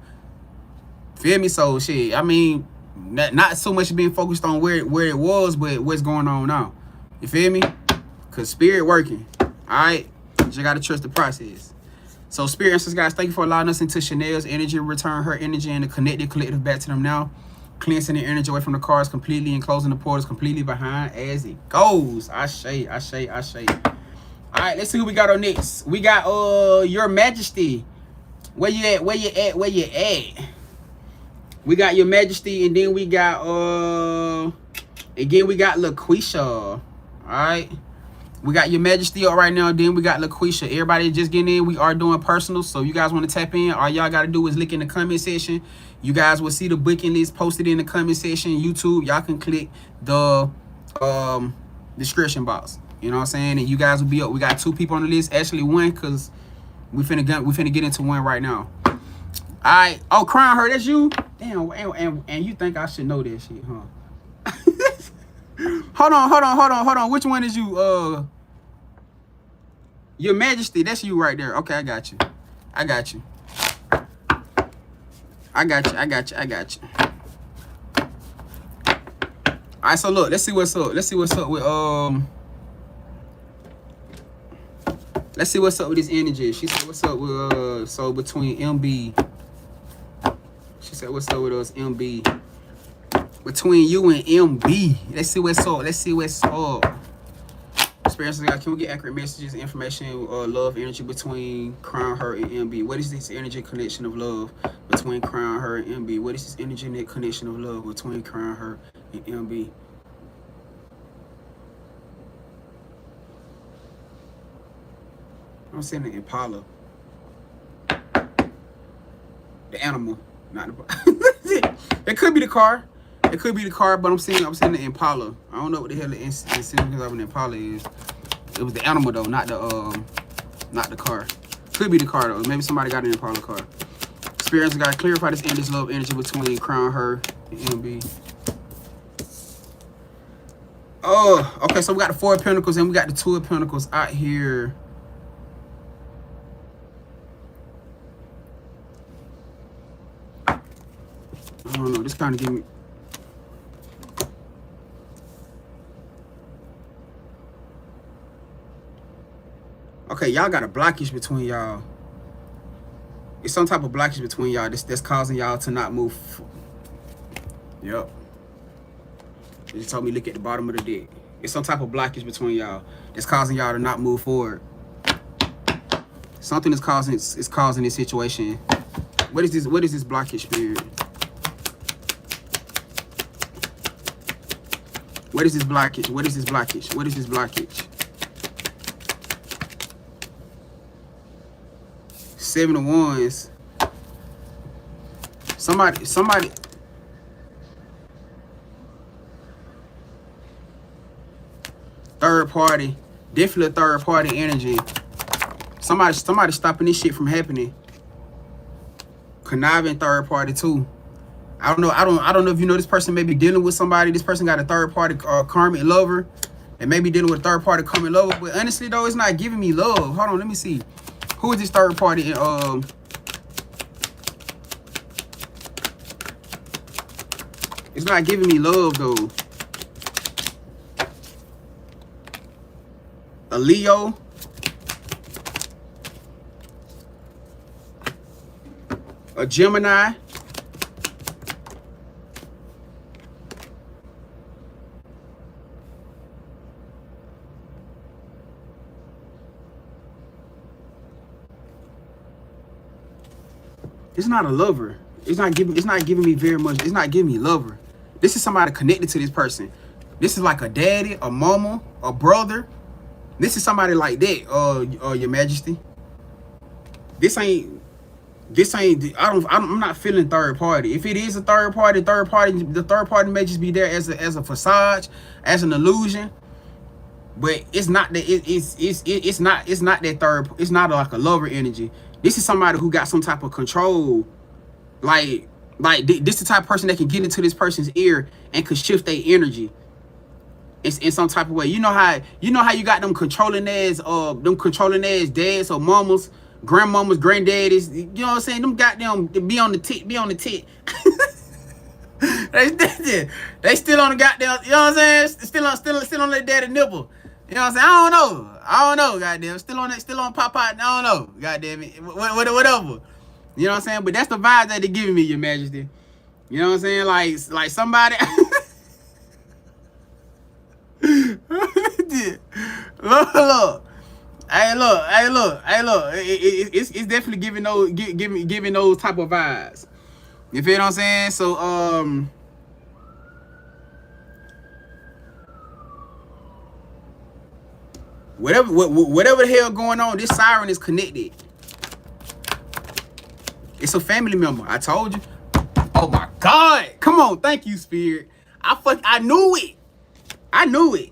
Feel me? So shit, I mean, not so much being focused on where it was, but what's going on now. You feel me? Cause spirit working. Alright? You gotta trust the process. So spirit answers, guys, thank you for allowing us into Chanel's energy. Return her energy and the connected collective back to them now. Cleansing the energy away from the cards completely and closing the portals completely behind as it goes. I say. Alright, let's see who we got on next. We got Your Majesty. Where you at? We got Your Majesty, and then we got LaQuisha. Alright. We got Your Majesty up right now, then we got LaQuisha. Everybody just getting in. We are doing personals, so you guys want to tap in, all y'all got to do is look in the comment section. You guys will see the booking list posted in the comment section. YouTube, y'all can click the description box. You know what I'm saying? And you guys will be up. We got 2 people on the list. Actually, 1, because we finna get into 1 right now. Alright. Oh, Crown Her, that's you? Damn, and you think I should know that shit, huh? Hold on. Which one is you? Your Majesty, that's you right there. Okay, I got you. Alright, so look, let's see what's up. Let's see what's up with this energy. She said what's up with so between MB. She said what's up with us, MB. Between you and MB. Let's see what's up. Experiences, guys. Can we get accurate messages, information, love energy between Crown Her and MB? What is this energy connection of love between Crown Her and MB? What is this energy net connection of love between Crown Her and MB? I'm saying the Impala. The animal, not the it could be the car. It could be the car, but I'm saying the Impala. I don't know what the hell the incident of an Impala is. It was the animal though, not the car. Could be the car though. Maybe somebody got an Impala car. Experience got to clarify this love energy between Crown Her and MB. Oh, okay. So we got the 4 of Pentacles and we got the 2 of Pentacles out here. I don't know. This kind of give me. Okay, y'all got a blockage between y'all. It's some type of blockage between y'all that's causing y'all to not move. Yep. They just told me look at the bottom of the deck. It's some type of blockage between y'all that's causing y'all to not move forward. Something is causing this situation. What is this? What is this blockage, spirit? What is this blockage? What is this blockage? What is this blockage? 7 of Wands. Somebody. Third party. Definitely a third party energy. Somebody stopping this shit from happening. Conniving third party too. I don't know if you know this person may be dealing with somebody. This person got a third party karmic lover. And maybe dealing with a third party karmic lover. But honestly though, it's not giving me love. Hold on, let me see. Who is this third party? It's not giving me love though. A Leo. A Gemini. It's not a lover. It's not giving me very much. It's not giving me lover. This is somebody connected to this person. This is like a daddy, a mama, a brother. This is somebody like that, Your Majesty. I'm not feeling third party. If it is a third party, the third party may just be there as a facade, as an illusion. But it's not that it's not that third. It's not like a lover energy. This is somebody who got some type of control. Like this the type of person that can get into this person's ear and could shift their energy in some type of way. You know how you got them controlling ass dads or mamas, grandmamas, granddaddies. You know what I'm saying? Them goddamn be on the tit. They still on the goddamn. You know what I'm saying? Still on their daddy nipple. You know what I'm saying? I don't know, goddamn. Still on pop out. I don't know, goddamn it. Whatever. You know what I'm saying? But that's the vibe that they're giving me, Your Majesty. You know what I'm saying? Like somebody. Look. Hey, look. It's definitely giving those type of vibes. You feel what I'm saying? So whatever the hell going on, this siren is connected. It's a family member. I told you. Oh my God! Come on, thank you, Spirit. I knew it.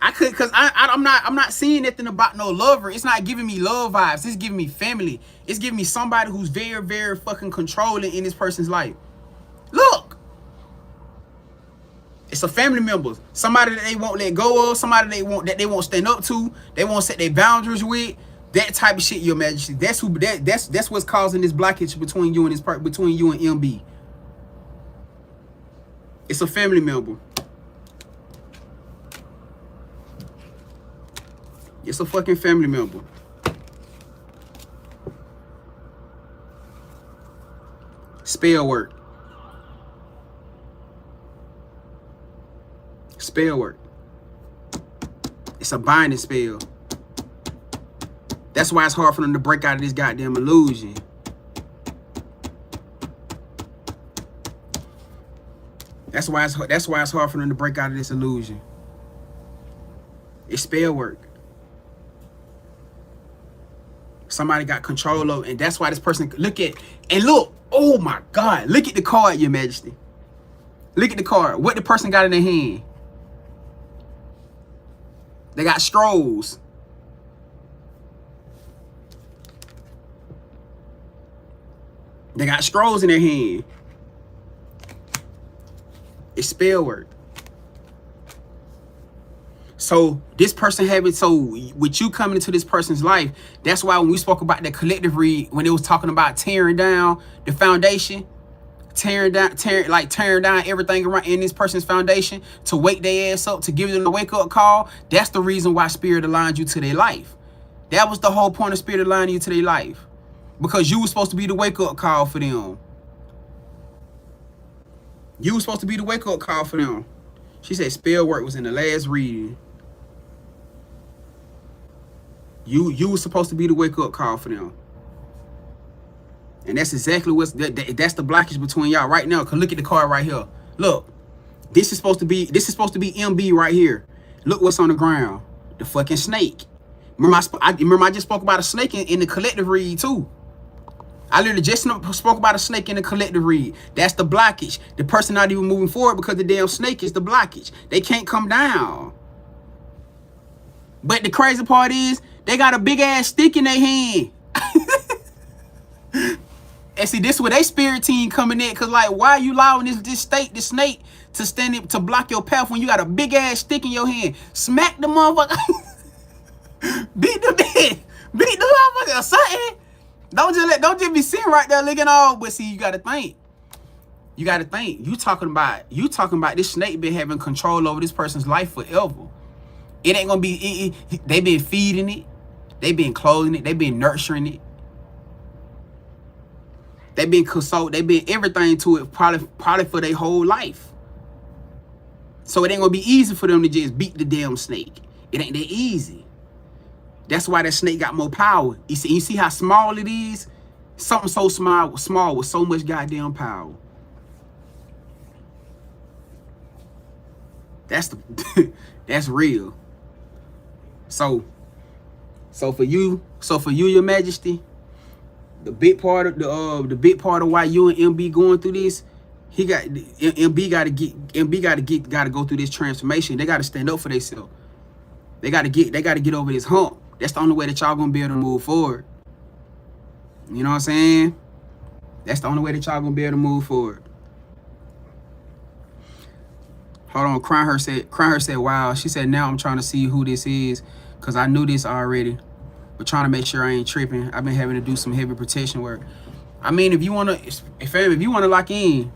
I could, cause I'm not seeing nothing about no lover. It's not giving me love vibes. It's giving me family. It's giving me somebody who's very, very fucking controlling in this person's life. Look. It's a family member. Somebody that they won't let go of. Somebody they won't stand up to. They won't set their boundaries with. That type of shit, Your Majesty. That's what's causing this blockage between you and between you and MB. It's a family member. It's a fucking family member. Spell work. Spell work. It's a binding spell. That's why it's hard for them to break out of this goddamn illusion. That's why it's hard for them to break out of this illusion. It's spell work. Somebody got control of, and that's why this person look. Oh my God, look at the card, Your Majesty. Look at the card. What the person got in their hand? They got scrolls. They got scrolls in their hand. It's spell work. So this person with you coming into this person's life, that's why when we spoke about that collective read, when it was talking about tearing down the foundation, tearing down everything around in this person's foundation to wake their ass up, to give them the wake up call, that's the reason why Spirit aligned you to their life. That was the whole point of spirit aligning you to their life. Because you were supposed to be the wake-up call for them. You were supposed to be the wake-up call for them. She said spell work was in the last reading. You were supposed to be the wake-up call for them. And that's exactly what's that's the blockage between y'all right now. Cause look at the card right here. Look, this is supposed to be MB right here. Look what's on the ground. The fucking snake. Remember I just spoke about a snake in the collective read too. I literally just spoke about a snake in the collective read. That's the blockage. The person not even moving forward because the damn snake is the blockage. They can't come down. But the crazy part is they got a big ass stick in their hand. And see, this is where they spirit team coming in. Cause like, why are you allowing this snake to stand up to block your path when you got a big ass stick in your hand? Smack the motherfucker. Beat the motherfucker or something. Don't just be sitting right there looking all. But see, you gotta think. You gotta think. You talking about this snake been having control over this person's life forever. It ain't gonna be. They been feeding it. They been clothing it. They been nurturing it. They been consulted. They been everything to it probably for their whole life. So it ain't gonna be easy for them to just beat the damn snake. It ain't that easy. That's why that snake got more power. You see how small it is? Something so small with so much goddamn power. That's that's real. So for you, Your Majesty, the big part of why you and MB going through this, MB gotta go through this transformation. They gotta stand up for themselves. They gotta get over this hump. That's the only way that y'all gonna be able to move forward. You know what I'm saying? That's the only way that y'all gonna be able to move forward. Hold on, Crown her said, wow. She said, now I'm trying to see who this is, because I knew this already. But trying to make sure I ain't tripping. I've been having to do some heavy protection work. I mean, if you wanna lock in,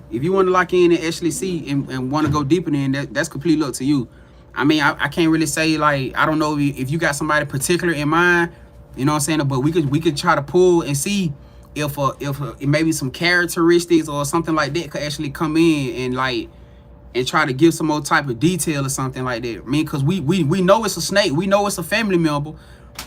and actually see and wanna go deeper in, that's completely up to you. I mean, I can't really say, like, I don't know if you got somebody particular in mind, you know what I'm saying? But we could try to pull and see if maybe some characteristics or something like that could actually come in and try to give some more type of detail or something like that. I mean, because we know it's a snake, we know it's a family member,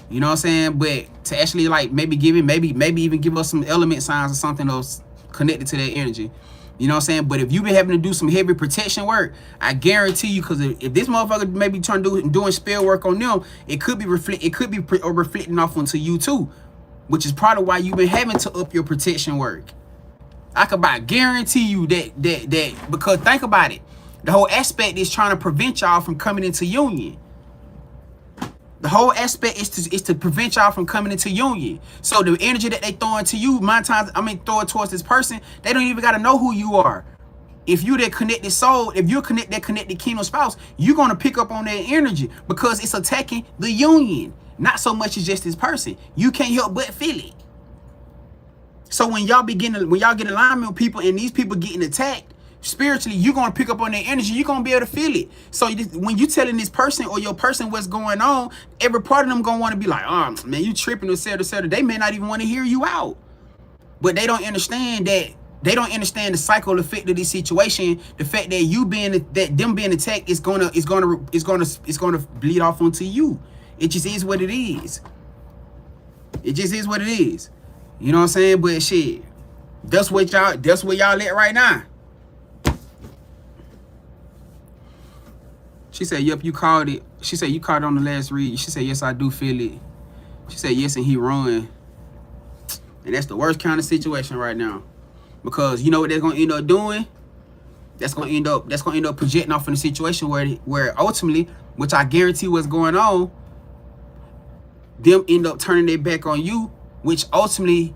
you know what I'm saying? But to actually like maybe even give us some element signs or something else connected to that energy. You know what I'm saying? But if you've been having to do some heavy protection work, I guarantee you, because if this motherfucker maybe doing spell work on them, it could be reflecting off onto you too, which is probably why you've been having to up your protection work. I could guarantee you that because think about it, the whole aspect is trying to prevent y'all from coming into union. The whole aspect is to prevent y'all from coming into union. So the energy that they throw into you, throw it towards this person, they don't even got to know who you are. If you that connected soul, if you're that connected kingdom spouse, you're going to pick up on that energy because it's attacking the union. Not so much as just this person. You can't help but feel it. So when y'all get in alignment with people and these people getting attacked, spiritually, you're going to pick up on their energy. You're going to be able to feel it. So when you telling this person or your person what's going on, every part of them going to want to be like, oh, man, you tripping, etc. They may not even want to hear you out. But they don't understand that. They don't understand the cycle effect of this situation. The fact that them being attacked is gonna bleed off onto you. It just is what it is. It just is what it is. You know what I'm saying? But shit, that's where y'all at right now. She said, yep, you called it. She said, you called it on the last read. She said, yes, I do feel it. She said, yes, and he run. And that's the worst kind of situation right now. Because you know what they're gonna end up doing? That's gonna end up projecting off in a situation where ultimately, which I guarantee what's going on, them end up turning their back on you, which ultimately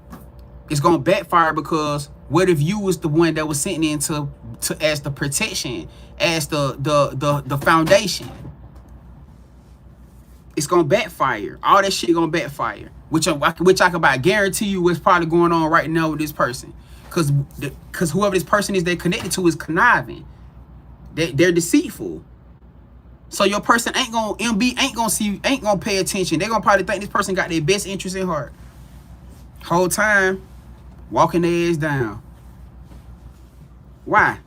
is gonna backfire, because what if you was the one that was sent in to as the protection, as the foundation? It's gonna backfire. All that shit gonna backfire. Which I can guarantee you what's probably going on right now with this person. Cause whoever this person is they're connected to is conniving. They're deceitful. So your person ain't gonna, MB ain't gonna pay attention. They gonna probably think this person got their best interest in heart. Whole time, walking their ass down. Why?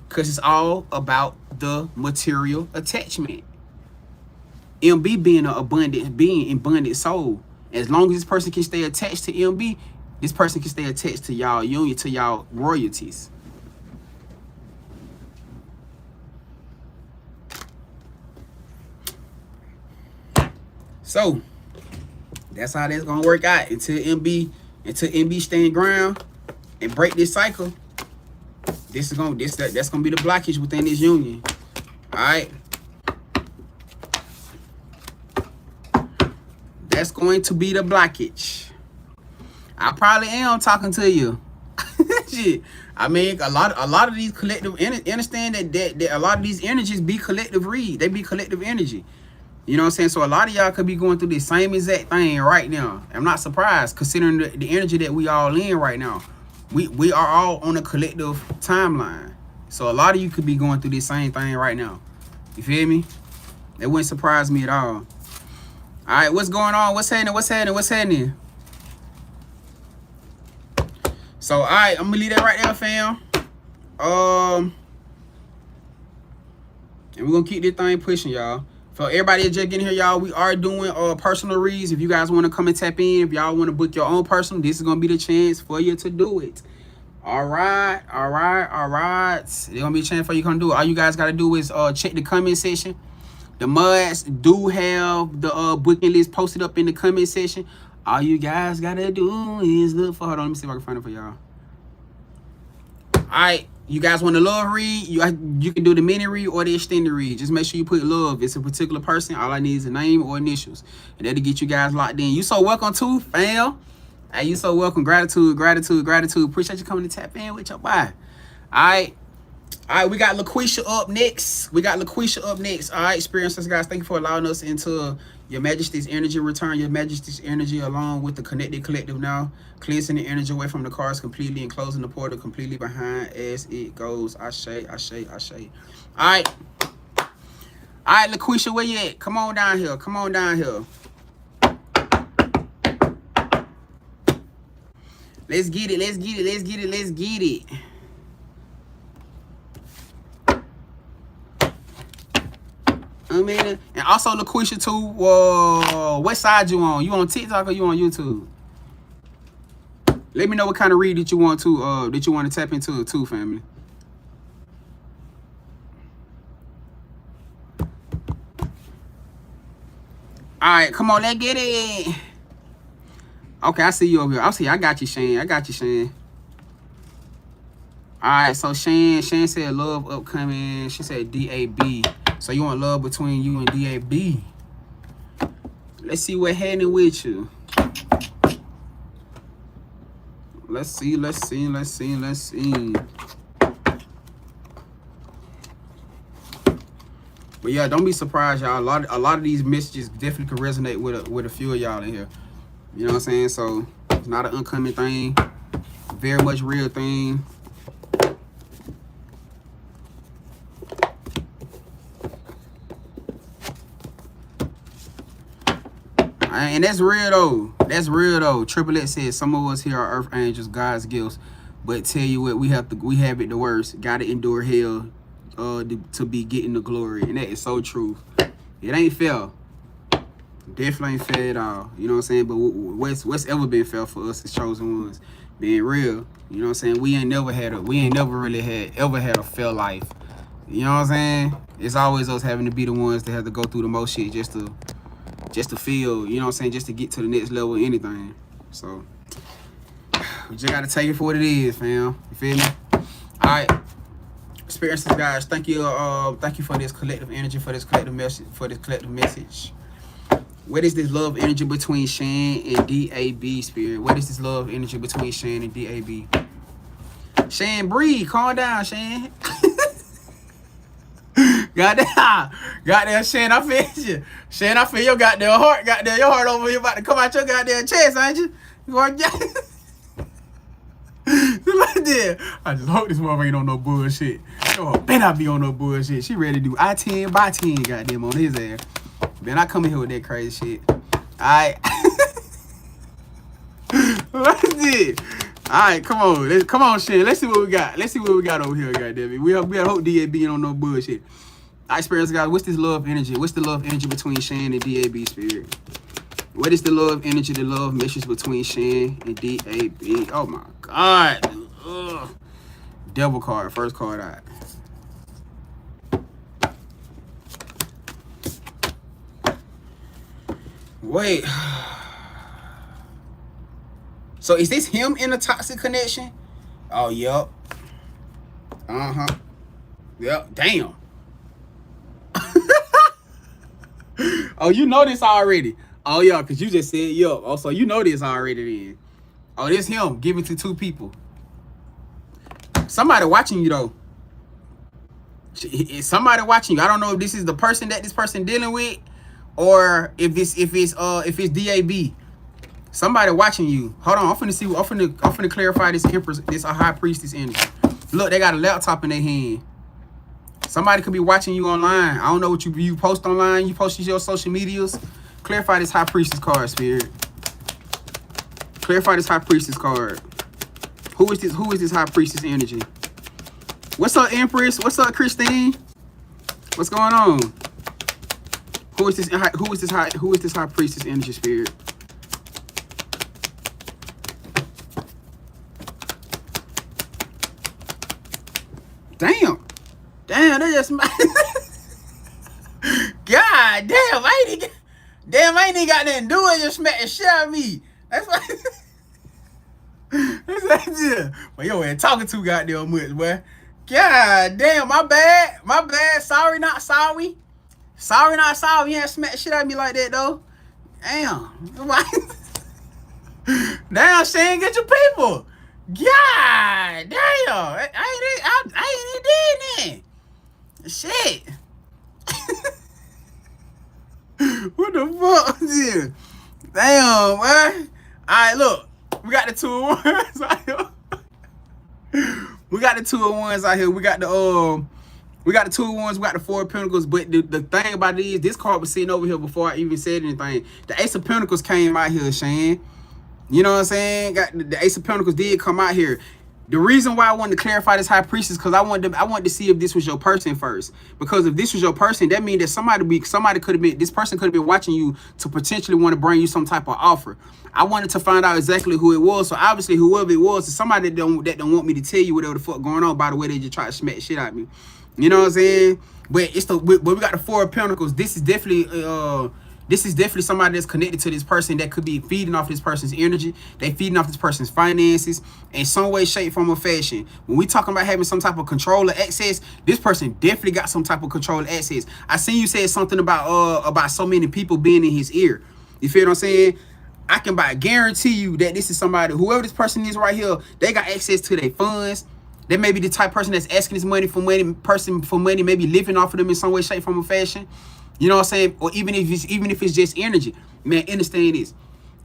Because it's all about the material attachment. MB being an abundant soul. As long as this person can stay attached to MB, this person can stay attached to y'all union, to y'all royalties. So that's how that's gonna work out until MB stand ground and break this cycle. That's gonna be the blockage within this union. All right. That's going to be the blockage. I probably am talking to you. Shit. I mean, a lot of these collective, understand that a lot of these energies be collective read. They be collective energy. You know what I'm saying? So a lot of y'all could be going through the same exact thing right now. I'm not surprised, considering the energy that we all in right now. We are all on a collective timeline. So a lot of you could be going through the same thing right now. You feel me? It wouldn't surprise me at all. All right, what's going on? What's happening? What's happening? What's happening? So, all right, I'm gonna leave that right there, fam. And we're gonna keep this thing pushing, y'all. For everybody that's just getting here, y'all, we are doing personal reads. If you guys want to come and tap in, if y'all want to book your own personal, this is gonna be the chance for you to do it. All right. There's gonna be a chance for you to come do it. All you guys gotta do is check the comment section. The mods do have the booking list posted up in the comment section. All you guys gotta do is look for. Hold on, let me see if I can find it for y'all. All right. You guys want to love read, you can do the mini read or the extended read. Just make sure you put love. It's a particular person. All I need is a name or initials. And that'll get you guys locked in. You so welcome too, fam. Hey, you so welcome. Gratitude. Appreciate you coming to tap in with your boy. All right, we got LaQuisha up next. All right, experiences, guys. Thank you for allowing us into your Majesty's energy. Return your Majesty's energy along with the connected collective now. Cleansing the energy away from the cards completely and closing the portal completely behind as it goes. Ashe. All right, LaQuisha, where you at? Come on down here. Let's get it. I mean, and also LaQuisha too. What side you on? You on TikTok or you on YouTube? Let me know what kind of read that you want to tap into too, family. All right, come on, let's get it. Okay, I see you over here. I got you, Shane. All right, so Shane said love upcoming. She said DAB. So you want love between you and DAB. Let's see what happening with you. Let's see. But yeah, don't be surprised, y'all. A lot of these messages definitely can resonate with a few of y'all in here. You know what I'm saying? So it's not an uncommon thing. Very much real thing. And that's real though. Triple X says some of us here are earth angels, God's gifts. But tell you what, we have it the worst. Gotta endure hell to be getting the glory. And that is so true. It ain't fair. Definitely ain't fair at all. You know what I'm saying? But what's ever been fair for us as chosen ones? Being real. You know what I'm saying? We ain't never really had a fair life. You know what I'm saying? It's always us having to be the ones that have to go through the most shit just to feel, you know what I'm saying, just to get to the next level of anything. So we just gotta take it for what it is, fam. You feel me? Alright. Experiences, guys. Thank you for this collective energy, for this collective message. What is this love energy between Shan and DAB, spirit? What is this love energy between Shan and DAB? Shan, breathe. Calm down, Shan. Goddamn, Shan, I feel you. Shan, I feel your goddamn heart. Goddamn, your heart over here about to come out your goddamn chest, ain't you? Like that. I just hope this motherfucker ain't on no bullshit. Yo, better not be on no bullshit. She ready to do I-10 by 10 goddamn on his ass. Man, I come in here with that crazy shit. Alright. What's this? Alright, come on, Shan. Let's see what we got. Let's see what we got over here, goddamn it. We hope DAB ain't on no bullshit. I experience, guys. What's this love energy? What's the love energy between Shan and DAB spirit? What is the love energy, the love message between Shan and DAB? Oh my God. Ugh. Devil card, first card out. Wait. So is this him in a toxic connection? Oh, yep. Uh-huh. Yep. Damn. Oh, you know this already. Oh, yeah, because you just said, yup. Oh, so you know this already then. Oh, this him giving to two people. Somebody watching you, though. Is somebody watching you. I don't know if this is the person that this person dealing with, or if it's DAB. Somebody watching you. Hold on, I'm finna clarify this Empress, this a high priestess energy. Look, they got a laptop in their hand. Somebody could be watching you online. I don't know what you post online. You post your social medias. Clarify this high priestess card, spirit. Clarify this high priestess card. Who is this high priestess energy? What's up, Empress? What's up, Christine? What's going on? Who is this high priestess energy, spirit? Damn, they just God damn, I ain't even got nothing to do with it. Just smack the shit out of me. That's why. Yeah. But yo, ain't talking too goddamn much, boy. God damn, my bad. Sorry, not sorry. Sorry, not sorry. You ain't smack the shit out of me like that though. Damn. Damn, Shane, get your people. God damn. I ain't even did that. Shit. What the fuck is this? Damn, man. Alright, look. We got the 2-of-1s out here. We got the 2-of-1s out here. We got the 2-of-1s, we got the 4 of Pentacles. But the thing about it is, this card was sitting over here before I even said anything. The Ace of Pentacles came out here, Shane. You know what I'm saying? The Ace of Pentacles did come out here. The reason why I wanted to clarify this high priestess, because I wanted to see if this was your person first. Because if this was your person, that means that this person could have been watching you to potentially want to bring you some type of offer. I wanted to find out exactly who it was. So obviously, whoever it was is somebody that don't want me to tell you whatever the fuck going on. By the way, they just try to smack shit out of me. You know what I'm saying? But we got the 4 of Pentacles. This is definitely somebody that's connected to this person that could be feeding off this person's energy. They feeding off this person's finances in some way, shape, form, or fashion. When we talking about having some type of control or access, this person definitely got some type of control or access. I seen you say something about so many people being in his ear. You feel what I'm saying? I can guarantee you that this is somebody, whoever this person is right here, they got access to their funds. They may be the type of person that's asking this money for money, maybe living off of them in some way, shape, form, or fashion. You know what I'm saying? Or even if it's just energy. Man, understand this.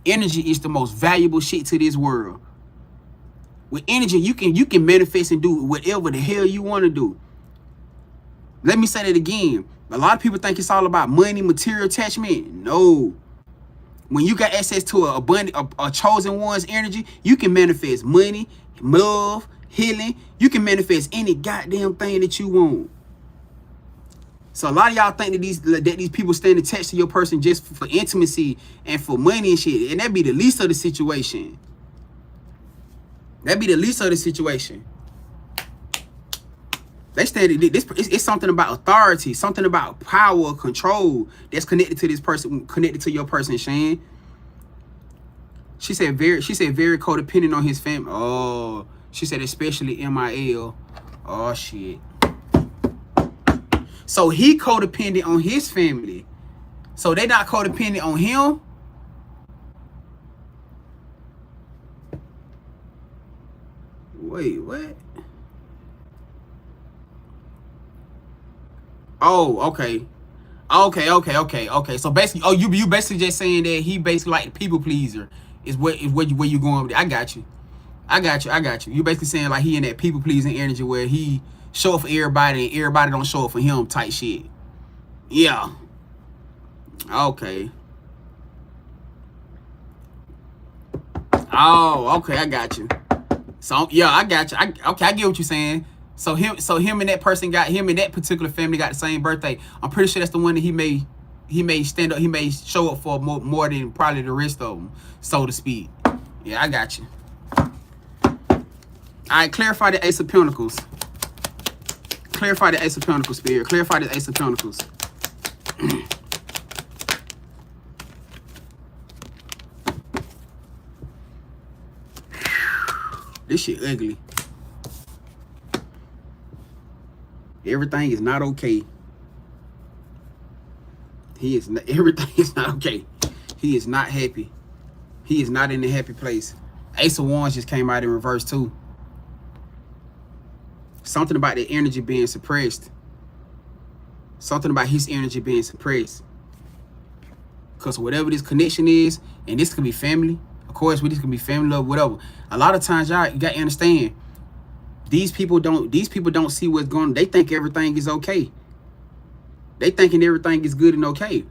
Energy is the most valuable shit to this world. With energy, you can manifest and do whatever the hell you want to do. Let me say that again. A lot of people think it's all about money, material attachment. No. When you got access to a chosen one's energy, you can manifest money, love, healing. You can manifest any goddamn thing that you want. So a lot of y'all think that these people stand attached to your person just for intimacy and for money and shit. And that'd be the least of the situation. That'd be the least of the situation. They stand this. It's something about authority, something about power, control that's connected to this person, connected to your person, Shane. She said very codependent on his family. Oh, she said especially MIL. Oh shit. So he codependent on his family. So they not codependent on him. Wait, what? Oh, okay. Okay. So basically, you basically just saying that he basically like the people pleaser is where you going with it. I got you. I got you. I got you. You basically saying like he in that people pleasing energy where he show up for everybody and everybody don't show up for him type shit. Yeah. Okay. Oh, okay, I got you. So yeah, I got you. Okay, I get what you're saying. So him and that person got him and that particular family got the same birthday. I'm pretty sure that's the one that he may stand up, he may show up for more than probably the rest of them, so to speak. Yeah, I got you. Alright, clarify the Ace of Pentacles. Clarify the Ace of Pentacles, Spirit. Clarify the Ace of Pentacles. This shit ugly. Everything is not okay. Everything is not okay. He is not happy. He is not in a happy place. Ace of Wands just came out in reverse too. Something about the energy being suppressed. Something about his energy being suppressed. Because whatever this connection is, and this could be family, of course, this could be family love, whatever. A lot of times, y'all, you got to understand, these people don't see what's going on. They think everything is okay. They thinking everything is good and okay.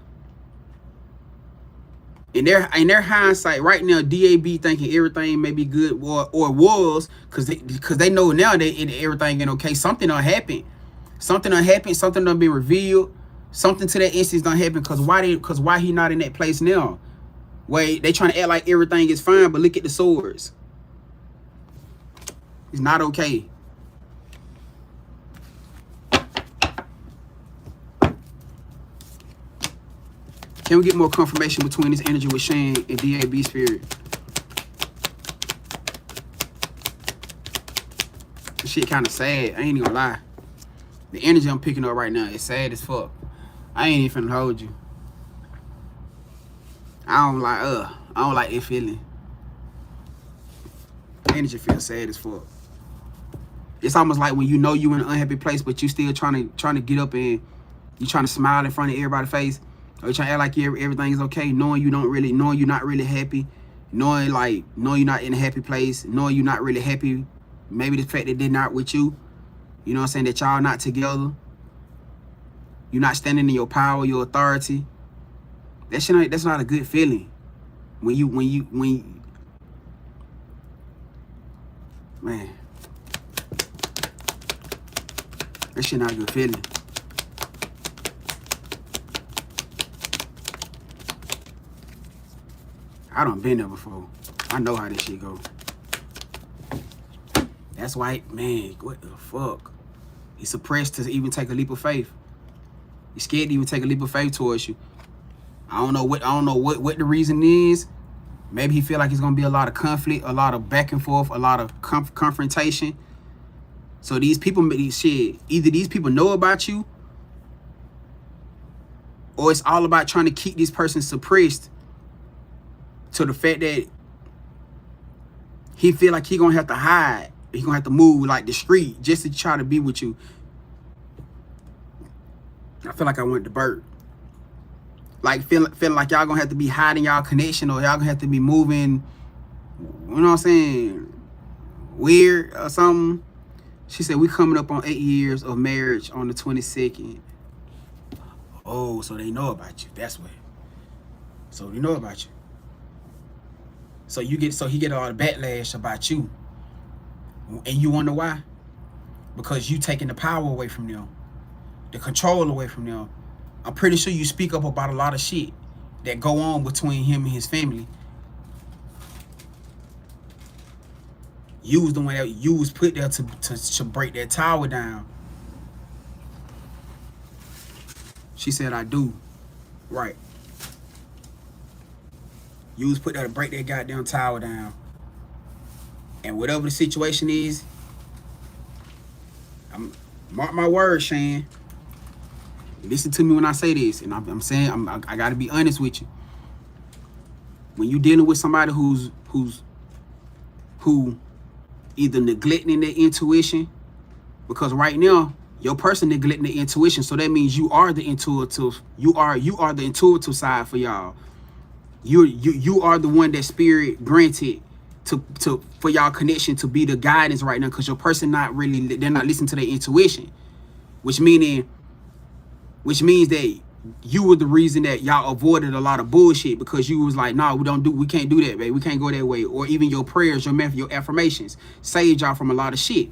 In their hindsight, right now, DAB thinking everything may be good or was, because they know now that everything ain't okay. Something done happened. Something done happened. Something done been revealed. Something to that instance done happened. Because why he not in that place now? Wait, they trying to act like everything is fine, but look at the swords. It's not okay. Can we get more confirmation between this energy with Shane and DAB Spirit? This shit kind of sad. I ain't even gonna lie. The energy I'm picking up right now is sad as fuck. I ain't even finna hold you. I don't like that feeling. Energy feels sad as fuck. It's almost like when you know you in an unhappy place, but you still trying to get up and you trying to smile in front of everybody's face. Or you trying to act like everything is okay, knowing you're not really happy, knowing you're not in a happy place, knowing you're not really happy. Maybe the fact that they're not with you, you know what I'm saying, that y'all not together. You're not standing in your power, your authority. That's not a good feeling. Man, that shit not a good feeling. I done been there before. I know how this shit go. That's why, man, what the fuck? He's suppressed to even take a leap of faith. He's scared to even take a leap of faith towards you. I don't know what the reason is. Maybe he feel like it's gonna be a lot of conflict, a lot of back and forth, a lot of confrontation. So these people, either these people know about you, or it's all about trying to keep this person suppressed to the fact that he feel like he gonna have to hide. He gonna have to move like the street just to try to be with you. I feel like I went to burp. Like feeling like y'all gonna have to be hiding y'all connection, or y'all gonna have to be moving, you know what I'm saying, weird or something. She said, we coming up on 8 years of marriage on the 22nd. Oh, so they know about you. That's what. So they know about you. So he get all the backlash about you. And you wonder why? Because you taking the power away from them, the control away from them. I'm pretty sure you speak up about a lot of shit that go on between him and his family. You was the one that you was put there to break that tower down. She said, I do. Right. You was put there to break that goddamn tower down. And whatever the situation is, mark my words, Shane. Listen to me when I say this, and I'm saying I gotta be honest with you. When you dealing with somebody who either neglecting their intuition, because right now your person neglecting their intuition, so that means you are the intuitive. You are the intuitive side for y'all. You are the one that spirit granted for y'all connection to be the guidance right now, because your person they're not listening to their intuition, which means that you were the reason that y'all avoided a lot of bullshit, because you was like, no, we can't do that, babe. We can't go that way. Or even your prayers, your affirmations saved y'all from a lot of shit.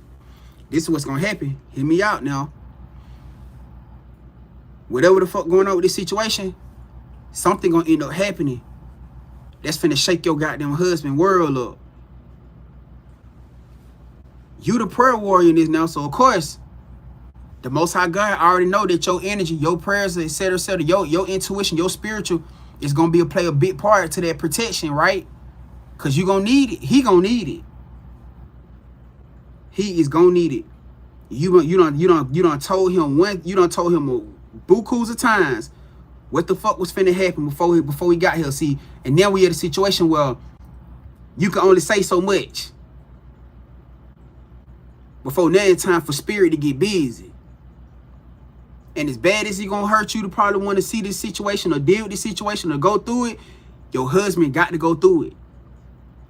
This is what's gonna happen. Hear me out now. Whatever the fuck going on with this situation, something gonna end up happening that's finna shake your goddamn husband world up. You the prayer warrior in this now, so of course, the Most High God already know that your energy, your prayers, etc., your intuition, your spiritual is gonna play a big part to that protection, right? Cause you gonna need it. He gonna need it. He is gonna need it. You done told him bukus of times what the fuck was finna happen before he got here. See, and now we at a situation where you can only say so much before now it's time for spirit to get busy. And as bad as he gonna hurt you to probably want to see this situation or deal with this situation or go through it, your husband got to go through it.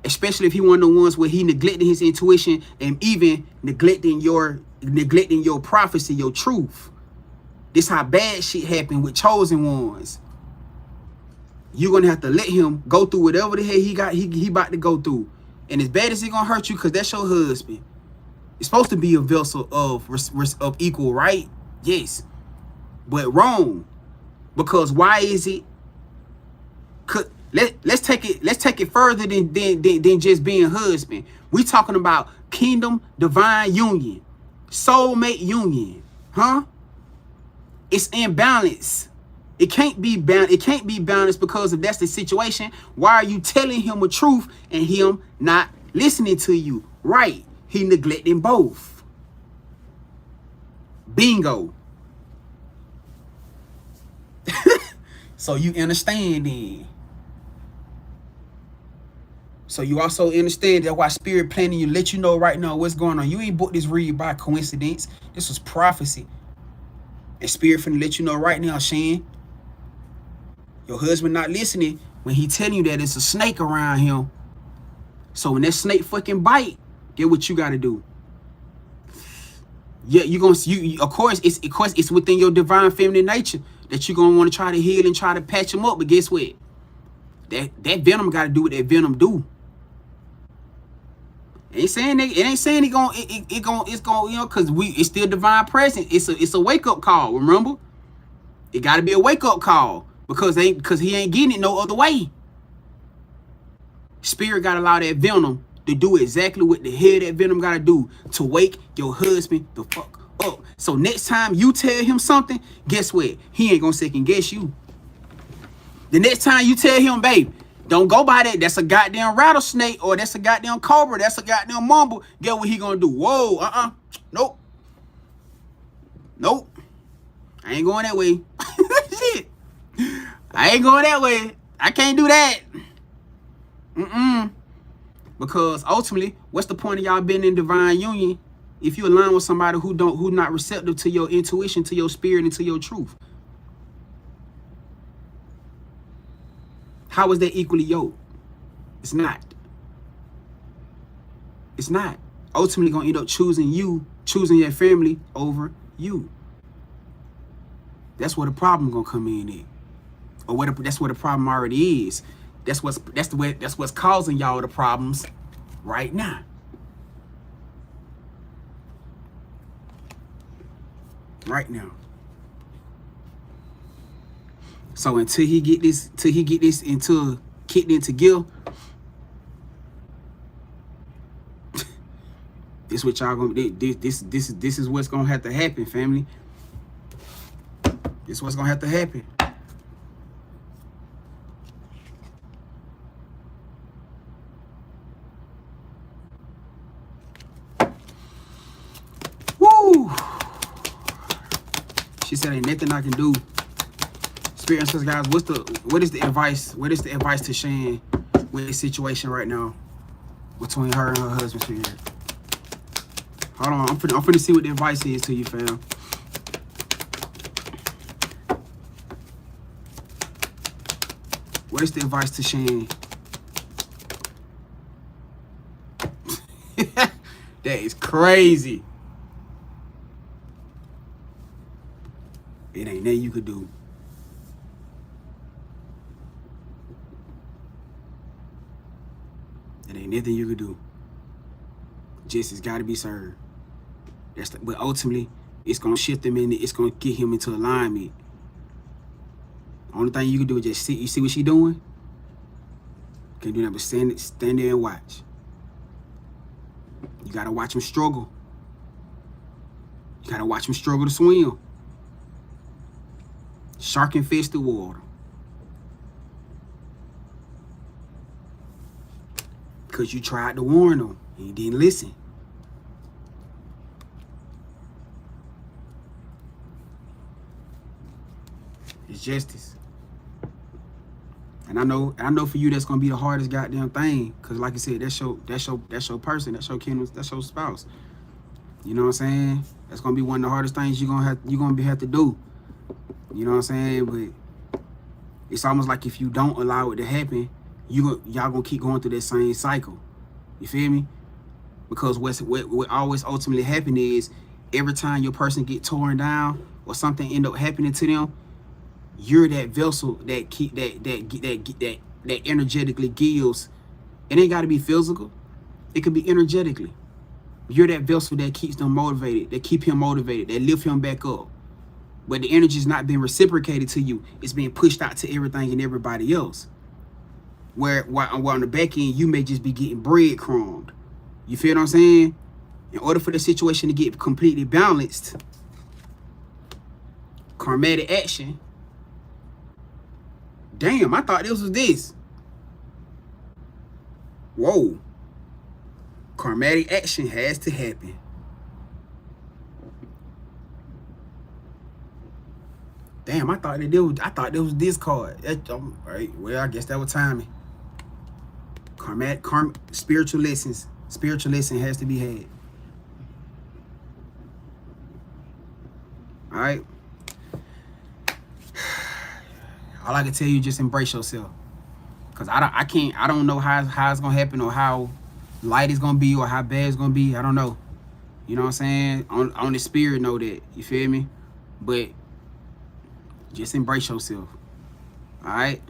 Especially if he one of the ones where he neglected his intuition and even neglecting your prophecy, your truth. This how bad shit happened with chosen ones. You're gonna have to let him go through whatever the hell he about to go through. And as bad as he gonna hurt you, because that's your husband. It's supposed to be a vessel of equal, right? Yes. But wrong. Because why is it? Let's take it further than just being husband. We talking about kingdom divine union, soulmate union, huh? It's imbalance. It can't be balanced because if that's the situation, why are you telling him a truth and him not listening to you? Right. He neglecting both. Bingo. So you understand then. So you also understand that why spirit planning you let you know right now what's going on. You ain't booked this read by coincidence. This was prophecy. And spirit finna let you know right now, Shan. Your husband not listening when he telling you that it's a snake around him. So when that snake fucking bite, get what you gotta do. Yeah, of course it's within your divine feminine nature that you're gonna want to try to heal and try to patch him up. But guess what? That venom gotta do what that venom do. It ain't saying it's gonna, you know, cause it's still divine presence. It's a wake up call, remember? It gotta be a wake up call because he ain't getting it no other way. Spirit gotta allow that venom to do exactly what the hell that venom gotta do to wake your husband the fuck up. So next time you tell him something, guess what? He ain't gonna second guess you. The next time you tell him, babe, don't go by that. That's a goddamn rattlesnake, or that's a goddamn cobra. That's a goddamn mumble. Get what he gonna do? Whoa, nope. I ain't going that way. Shit. I ain't going that way. I can't do that. Because ultimately, what's the point of y'all being in divine union if you align with somebody who not receptive to your intuition, to your spirit, and to your truth? How is that equally yoked? It's not. It's not. Ultimately gonna end up choosing your family over you. That's where the problem gonna come in at. Or that's where the problem already is. That's what's causing y'all the problems right now. Right now. So until he get this into kicked into gear, this what y'all gonna this is what's gonna have to happen, family. This is what's gonna have to happen. Woo! She said ain't nothing I can do. Spirit and says, guys, what is the advice? What is the advice to Shan with this situation right now between her and her husband? Spirit. Hold on, I'm finna see what the advice is to you, fam. What is the advice to Shan? That is crazy. It ain't nothing you could do. It ain't nothing you could do. Justice got to be served. But ultimately, it's gonna shift him in. It's gonna get him into alignment. Only thing you can do is just see. You see what she doing? Can't do nothing but stand there and watch. You gotta watch him struggle. You gotta watch him struggle to swim. Shark infested water. Because you tried to warn him and he didn't listen. It's justice. And I know for you that's gonna be the hardest goddamn thing. Cause like I said, that's your person, that's your kin, that's your spouse. You know what I'm saying? That's gonna be one of the hardest things you're gonna have to do. You know what I'm saying? But it's almost like if you don't allow it to happen, y'all gonna keep going through that same cycle. You feel me? Because what always ultimately happen is every time your person get torn down or something end up happening to them, you're that vessel that keep that energetically gives. It ain't got to be physical. It could be energetically. You're that vessel that keeps them motivated, that keep him motivated, that lift him back up. But the energy is not being reciprocated to you. It's being pushed out to everything and everybody else. Where on the back end, you may just be getting breadcrumbed. You feel what I'm saying? In order for the situation to get completely balanced, karmatic action. Damn, I thought this was this. Whoa. Karmatic action has to happen. Damn, I thought there was this card. Right. Well, I guess that was timing. Spiritual lessons. Spiritual lesson has to be had. All right. All I can tell you, just embrace yourself. Cause I don't know how it's gonna happen or how light it's gonna be or how bad it's gonna be. I don't know. You know what I'm saying? On the spirit know that. You feel me? But just embrace yourself. All right?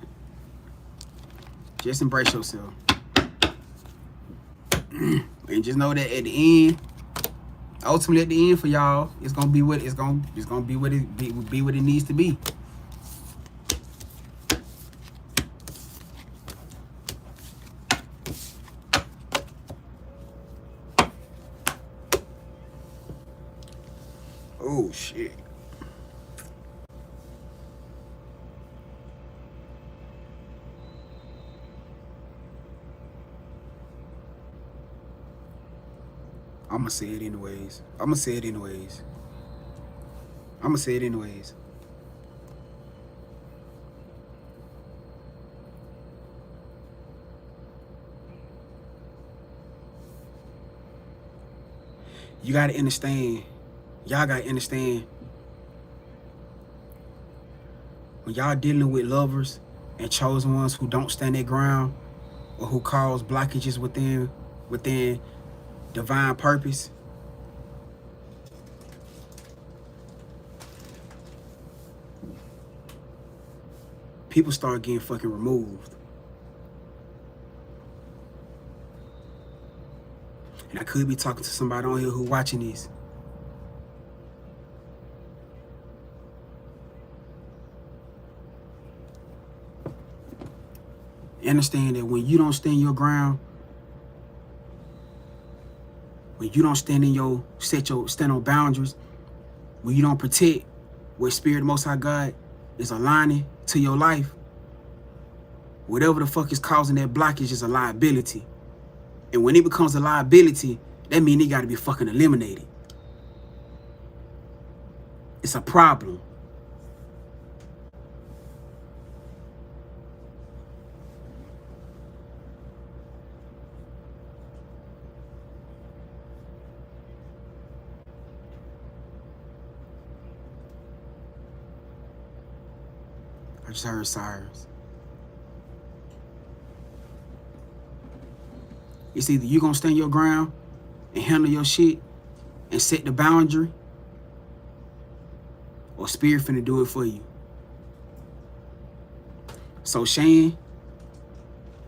Just embrace yourself. And just know that at the end, ultimately at the end for y'all, it's gonna be what it needs to be. Oh shit. I'ma say it anyways. You gotta understand. Y'all gotta understand. When y'all dealing with lovers and chosen ones who don't stand their ground or who cause blockages within divine purpose, people start getting fucking removed. And I could be talking to somebody on here who watching this. Understand that when you don't stand your ground, when you don't stand stand on boundaries, when you don't protect what Spirit Most High God is aligning to your life, whatever the fuck is causing that blockage is a liability. And when it becomes a liability, that means it gotta be fucking eliminated. It's a problem. I just heard sirens. It's either you gonna stand your ground and handle your shit and set the boundary, or spirit finna do it for you. So Shane,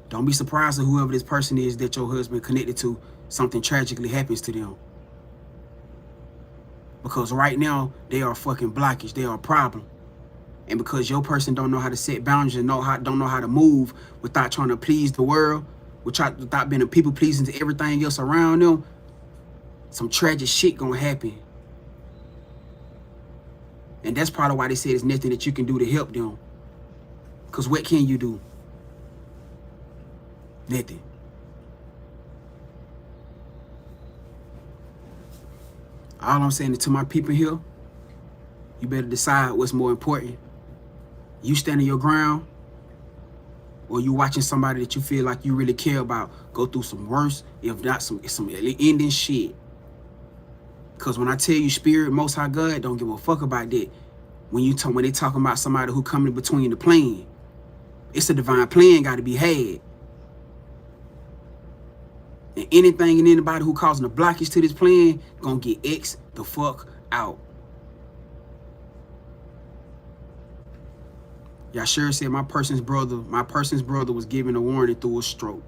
don't be surprised if whoever this person is that your husband connected to, something tragically happens to them. Because right now, they are a fucking blockage. They are a problem. And because your person don't know how to set boundaries and don't know how to move without trying to please the world, without being a people pleasing to everything else around them, some tragic shit gonna happen. And that's probably why they said there's nothing that you can do to help them. Because what can you do? Nothing. All I'm saying is to my people here, you better decide what's more important. You standing your ground, or you watching somebody that you feel like you really care about go through some worse, if not some ending shit. Because when I tell you spirit, Most High God don't give a fuck about that. When they talking about somebody who coming between the plan, it's a divine plan got to be had. And anything and anybody who causing a blockage to this plan gonna get X the fuck out. Y'all sure said my person's brother was given a warning through a stroke.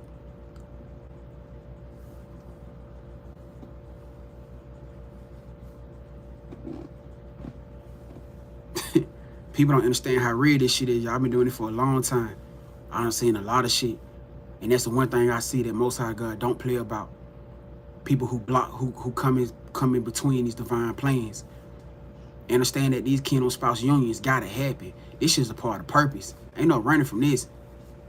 People don't understand how real this shit is. Y'all been doing it for a long time. I done seen a lot of shit. And that's the one thing I see that Most High God don't play about. People who come in between these divine plans. Understand that these kin on spouse unions gotta happen. This shit's a part of purpose. Ain't no running from this.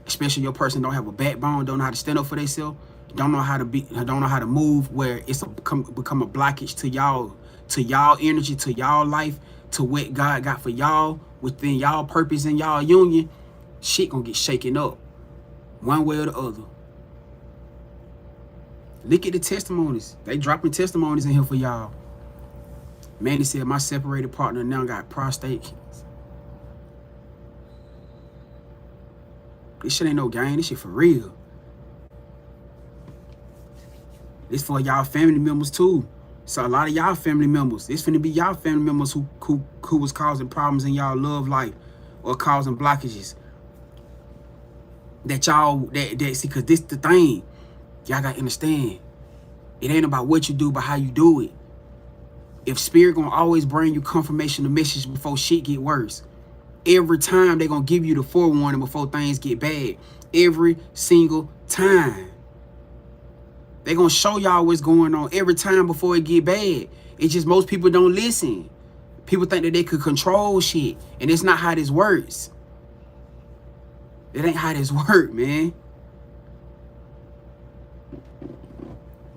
Especially your person don't have a backbone, don't know how to stand up for themselves, don't know how to move where it's become a blockage to y'all energy, to y'all life, to what God got for y'all within y'all purpose and y'all union. Shit gonna get shaken up one way or the other. Look at the testimonies. They dropping testimonies in here for y'all. Manny said my separated partner now got prostate cancer. This shit ain't no game. This shit for real. This for y'all family members too. So a lot of y'all family members, this finna be y'all family members who was causing problems in y'all love life or causing blockages. That see, cause this the thing. Y'all gotta understand. It ain't about what you do, but how you do it. If spirit gonna always bring you confirmation of message before shit get worse. Every time they gonna give you the forewarning before things get bad. Every single time. They gonna show y'all what's going on every time before it get bad. It's just most people don't listen. People think that they could control shit. And it's not how this works. It ain't how this work, man.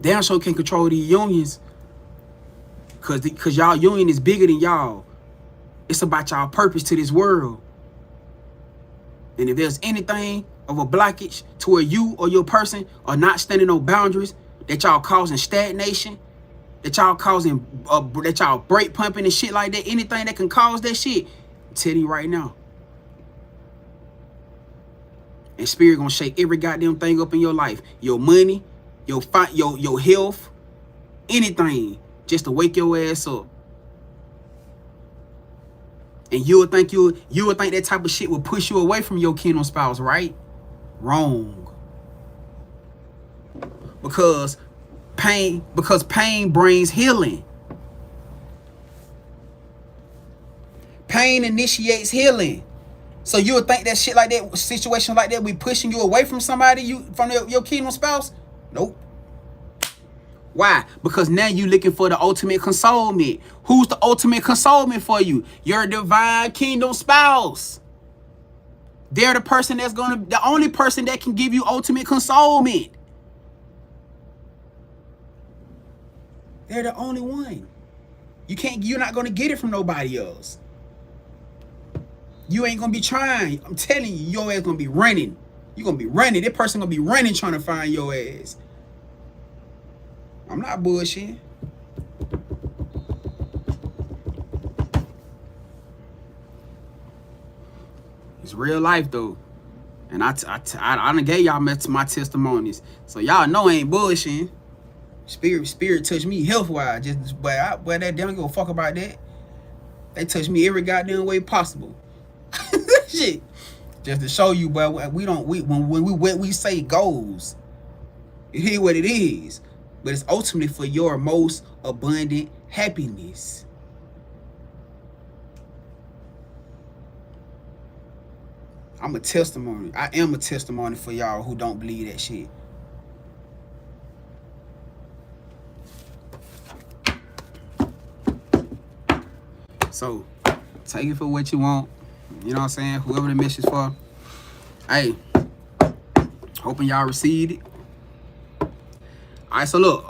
Damn sure can't control these unions. Cause y'all union is bigger than y'all. It's about y'all purpose to this world. And if there's anything of a blockage to where you or your person are not standing on boundaries, that y'all causing stagnation, that y'all causing, that y'all brake pumping and shit like that, anything that can cause that shit, I'm telling you right now. And spirit gonna shake every goddamn thing up in your life. Your money, your health, anything, just to wake your ass up. And you would think that type of shit would push you away from your kin or spouse, right? Wrong. Because pain brings healing. Pain initiates healing. So you would think that shit like that, situation like that, be pushing you away from somebody, from your kin or spouse? Nope. Why? Because now you looking for the ultimate consolement. Who's the ultimate consolement for you? Your divine kingdom spouse. They're the person the only person that can give you ultimate consolement. They're the only one. You're not gonna get it from nobody else. You ain't gonna be trying. I'm telling you, your ass gonna be running. You're gonna be running. That person gonna be running trying to find your ass. I'm not bullshitting. It's real life though. And I done gave y'all my testimonies. So y'all know I ain't bullshitting. Spirit touched me health wise. But they don't give a fuck about that. They touch me every goddamn way possible. Shit. Just to show you, but when we say goals, it is what it is. But it's ultimately for your most abundant happiness. I'm a testimony. I am a testimony for y'all who don't believe that shit. So, take it for what you want. You know what I'm saying? Whoever the message for. Hey, hoping y'all received it. Alright, so look,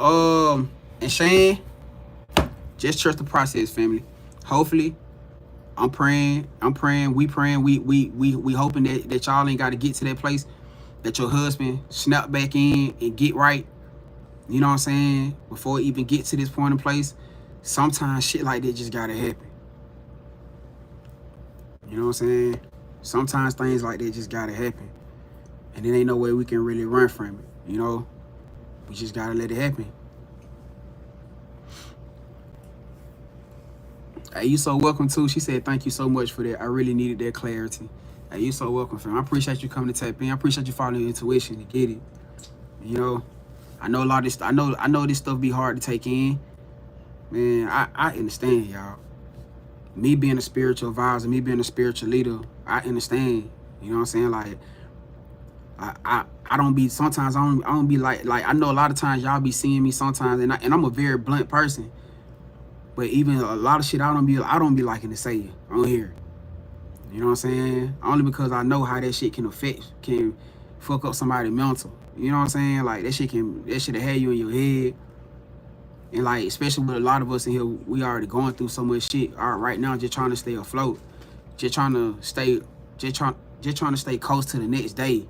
and Shane, just trust the process, family. Hopefully, we praying, we hoping that y'all ain't got to get to that place, that your husband snap back in and get right. You know what I'm saying? Before it even get to this point in place, sometimes shit like that just gotta happen. You know what I'm saying? Sometimes things like that just gotta happen. And there ain't no way we can really run from it, you know? We just gotta let it happen. Hey, you so welcome too. She said thank you so much for that. I really needed that clarity. Hey, you so welcome, fam. I appreciate you coming to tap in. I appreciate you following your intuition to get it. You know, I know a lot of this. I know this stuff be hard to take in. Man, I understand, y'all. Me being a spiritual advisor, me being a spiritual leader, I understand. You know what I'm saying? Like, I don't be, sometimes I don't be like I know a lot of times y'all be seeing me sometimes, and I'm a very blunt person. But even a lot of shit I don't be liking to say on here. You know what I'm saying? Only because I know how that shit can fuck up somebody's mental. You know what I'm saying? Like that shit have had you in your head. And like, especially with a lot of us in here, we already going through so much shit. All right now, just trying to stay afloat. Just trying to stay close to the next day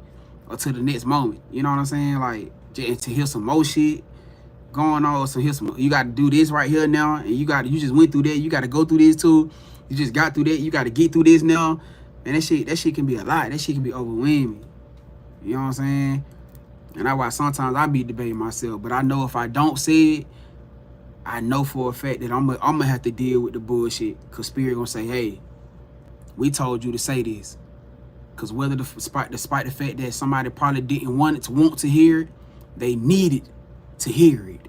or to the next moment. You know what I'm saying? Like, just to hear some more shit going on. So you got to do this right here now, and you just went through that. You got to go through this too. You just got through that. You got to get through this now. And that shit can be a lot. That shit can be overwhelming. You know what I'm saying? And that's why sometimes I be debating myself. But I know if I don't say it, I know for a fact that I'm gonna have to deal with the bullshit. Cause Spirit gonna say, hey, we told you to say this. Cause whether despite the fact that somebody probably didn't want to hear it, they needed to hear it.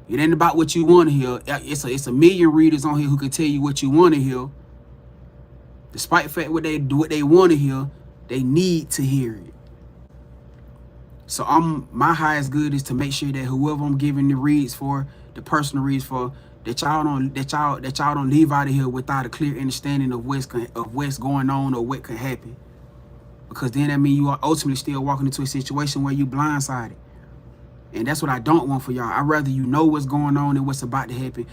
It ain't about what you want to hear. It's a million readers on here who can tell you what you want to hear. Despite the fact what they want to hear, they need to hear it. So my highest good is to make sure that whoever I'm giving the reads for, the personal reads for, that y'all don't leave out of here without a clear understanding of what's going on or what could happen. Because then that means you are ultimately still walking into a situation where you blindsided. And that's what I don't want for y'all. I'd rather you know what's going on and what's about to happen,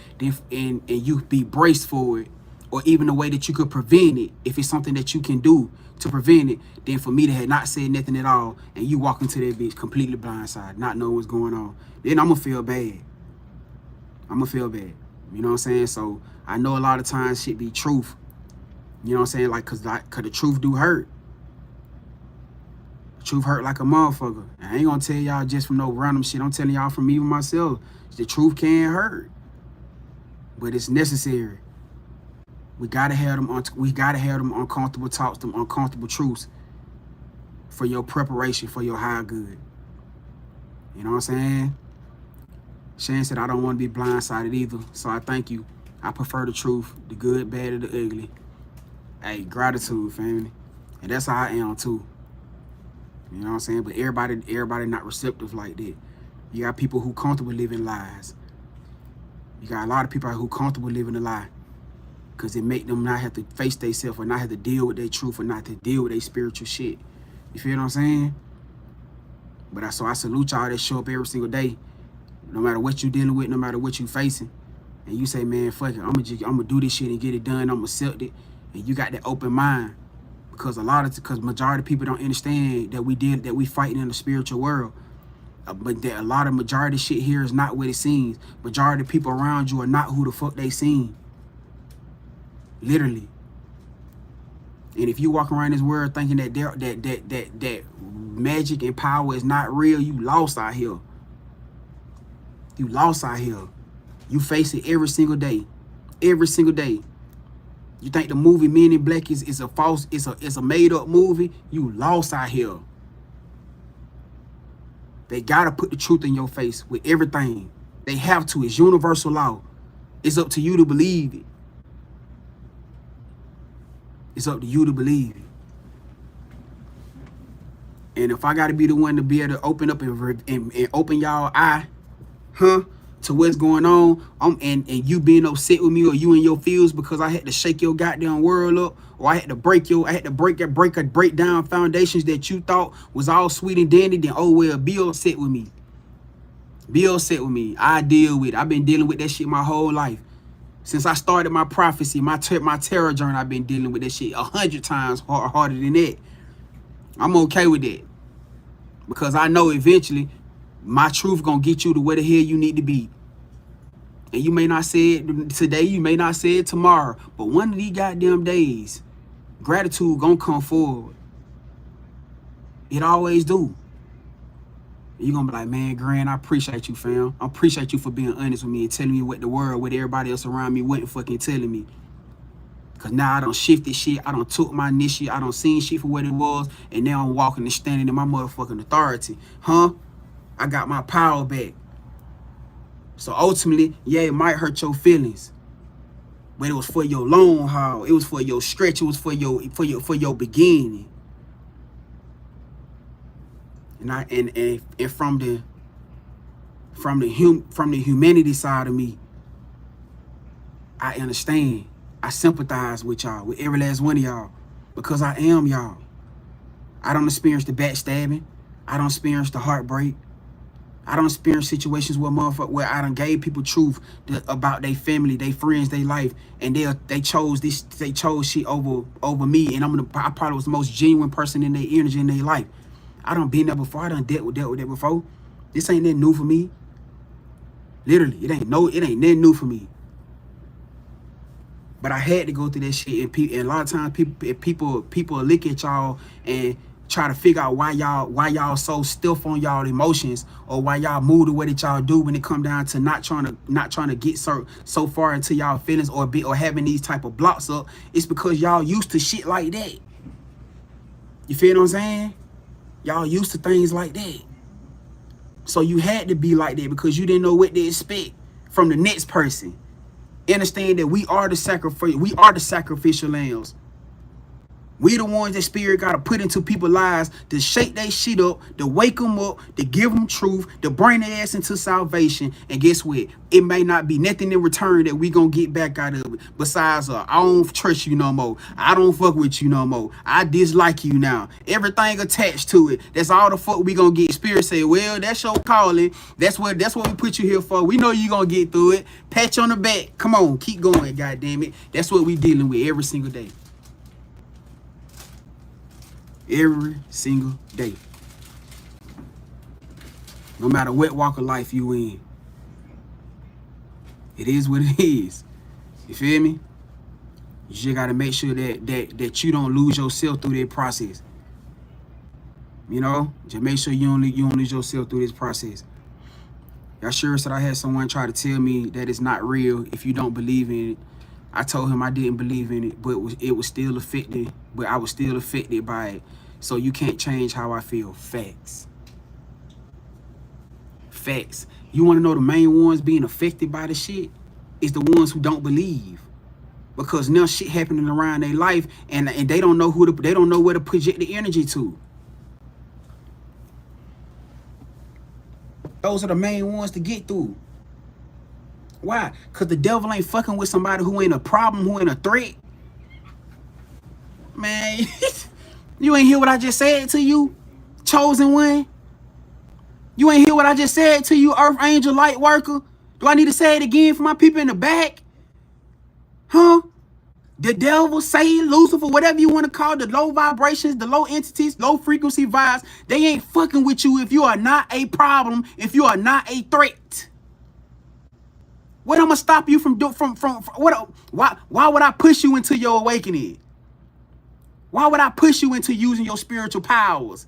and you be braced for it, or even the way that you could prevent it, if it's something that you can do to prevent it, than for me to have not said nothing at all, and you walk into that bitch completely blindsided, not knowing what's going on. Then I'm going to feel bad. I'm going to feel bad. You know what I'm saying? So I know a lot of times shit be truth. You know what I'm saying? Like, cause the truth do hurt. The truth hurt like a motherfucker. And I ain't gonna tell y'all just from no random shit. I'm telling y'all from even myself. The truth can hurt, but it's necessary. We gotta have them uncomfortable talks, them uncomfortable truths for your preparation, for your higher good. You know what I'm saying? Shane said, I don't want to be blindsided either. So I thank you. I prefer the truth, the good, bad, and the ugly. Hey, gratitude, family. And that's how I am too. You know what I'm saying? But everybody not receptive like that. You got people who comfortable living lies. You got a lot of people who comfortable living a lie. Because it make them not have to face themselves, or not have to deal with their truth, or not to deal with their spiritual shit. You feel what I'm saying? But I salute y'all that show up every single day. No matter what you dealing with, no matter what you facing. And you say, man, fuck it. I'm gonna do this shit and get it done. I'm gonna accept it. And you got that open mind. Because majority of people don't understand that we fighting in the spiritual world. But that a lot of majority shit here is not what it seems. Majority of people around you are not who the fuck they seem. Literally. And if you walk around this world thinking that magic and power is not real, you lost out here. You lost out here. You face it every single day. Every single day. You think the movie Men in Black is a false, it's a made up movie? You lost out here. They gotta put the truth in your face with everything. They have to. It's universal law. It's up to you to believe it. It's up to you to believe it. And if I gotta be the one to be able to open up and open y'all eye, to what's going on, and you being upset with me, or you in your feels because I had to shake your goddamn world up, or I had to break down foundations that you thought was all sweet and dandy, then oh well, be upset with me. Be upset with me. I deal with it. I've been dealing with that shit my whole life. Since I started my prophecy, my terror journey, I've been dealing with that shit 100 times harder than that. I'm okay with that. Because I know eventually my truth gonna get you to where the hell you need to be. And you may not say it today, you may not say it tomorrow, but one of these goddamn days, gratitude gonna come forward. It always do. You're gonna be like, man, Grand, I appreciate you, fam. I appreciate you for being honest with me and telling me what the world, what everybody else around me wasn't fucking telling me. Cause now I done shifted shit, I done took my initiative, I done seen shit for what it was, and now I'm walking and standing in my motherfucking authority. I got my power back. So ultimately, yeah, it might hurt your feelings, but it was for your long haul. It was for your stretch. It was for your beginning. And from the humanity side of me, I understand. I sympathize with y'all, with every last one of y'all, because I am y'all. I don't experience the backstabbing. I don't experience the heartbreak. I don't experience situations where I done gave people truth about their family, their friends, their life, and they chose shit over me, and I probably was the most genuine person in their energy in their life. I done been there before. I done dealt with that before. This ain't nothing new for me. Literally, it ain't nothing new for me. But I had to go through that shit, and a lot of times people look at y'all and try to figure out why y'all so stiff on y'all emotions, or why y'all move the way that y'all do when it come down to not trying to get so far into y'all feelings, or having these type of blocks up. It's because y'all used to shit like that. You feel what I'm saying? Y'all used to things like that. So you had to be like that because you didn't know what to expect from the next person. Understand that we are the sacrificial lambs. We the ones that spirit got to put into people's lives to shake their shit up, to wake them up, to give them truth, to bring their ass into salvation. And guess what? It may not be nothing in return that we gonna get back out of it. Besides, I don't trust you no more. I don't fuck with you no more. I dislike you now. Everything attached to it. That's all the fuck we gonna get. Spirit say, well, that's your calling. That's what we put you here for. We know you gonna get through it. Pat you on the back. Come on, keep going, goddammit. That's what we dealing with every single day. Every single day. No matter what walk of life you in. It is what it is. You feel me? You just gotta make sure that you don't lose yourself through that process. You know? Just make sure you don't lose yourself through this process. Y'all sure said I had someone try to tell me that it's not real if you don't believe in it. I told him I didn't believe in it, but it was still affected. But I was still affected by it. So you can't change how I feel. Facts. Facts. You want to know the main ones being affected by the shit? It's the ones who don't believe. Because now shit happening around their life, and they don't know they don't know where to project the energy to. Those are the main ones to get through. Why? Because the devil ain't fucking with somebody who ain't a problem, who ain't a threat. Man, you ain't hear what I just said to you, chosen one? You ain't hear what I just said to you, earth angel light worker? Do I need to say it again for my people in the back? Huh? The devil, Satan, Lucifer, whatever you want to call the low vibrations, the low entities, low frequency vibes, they ain't fucking with you if you are not a problem, if you are not a threat. What I'm gonna stop you from what? Why would I push you into your awakening? Why would I push you into using your spiritual powers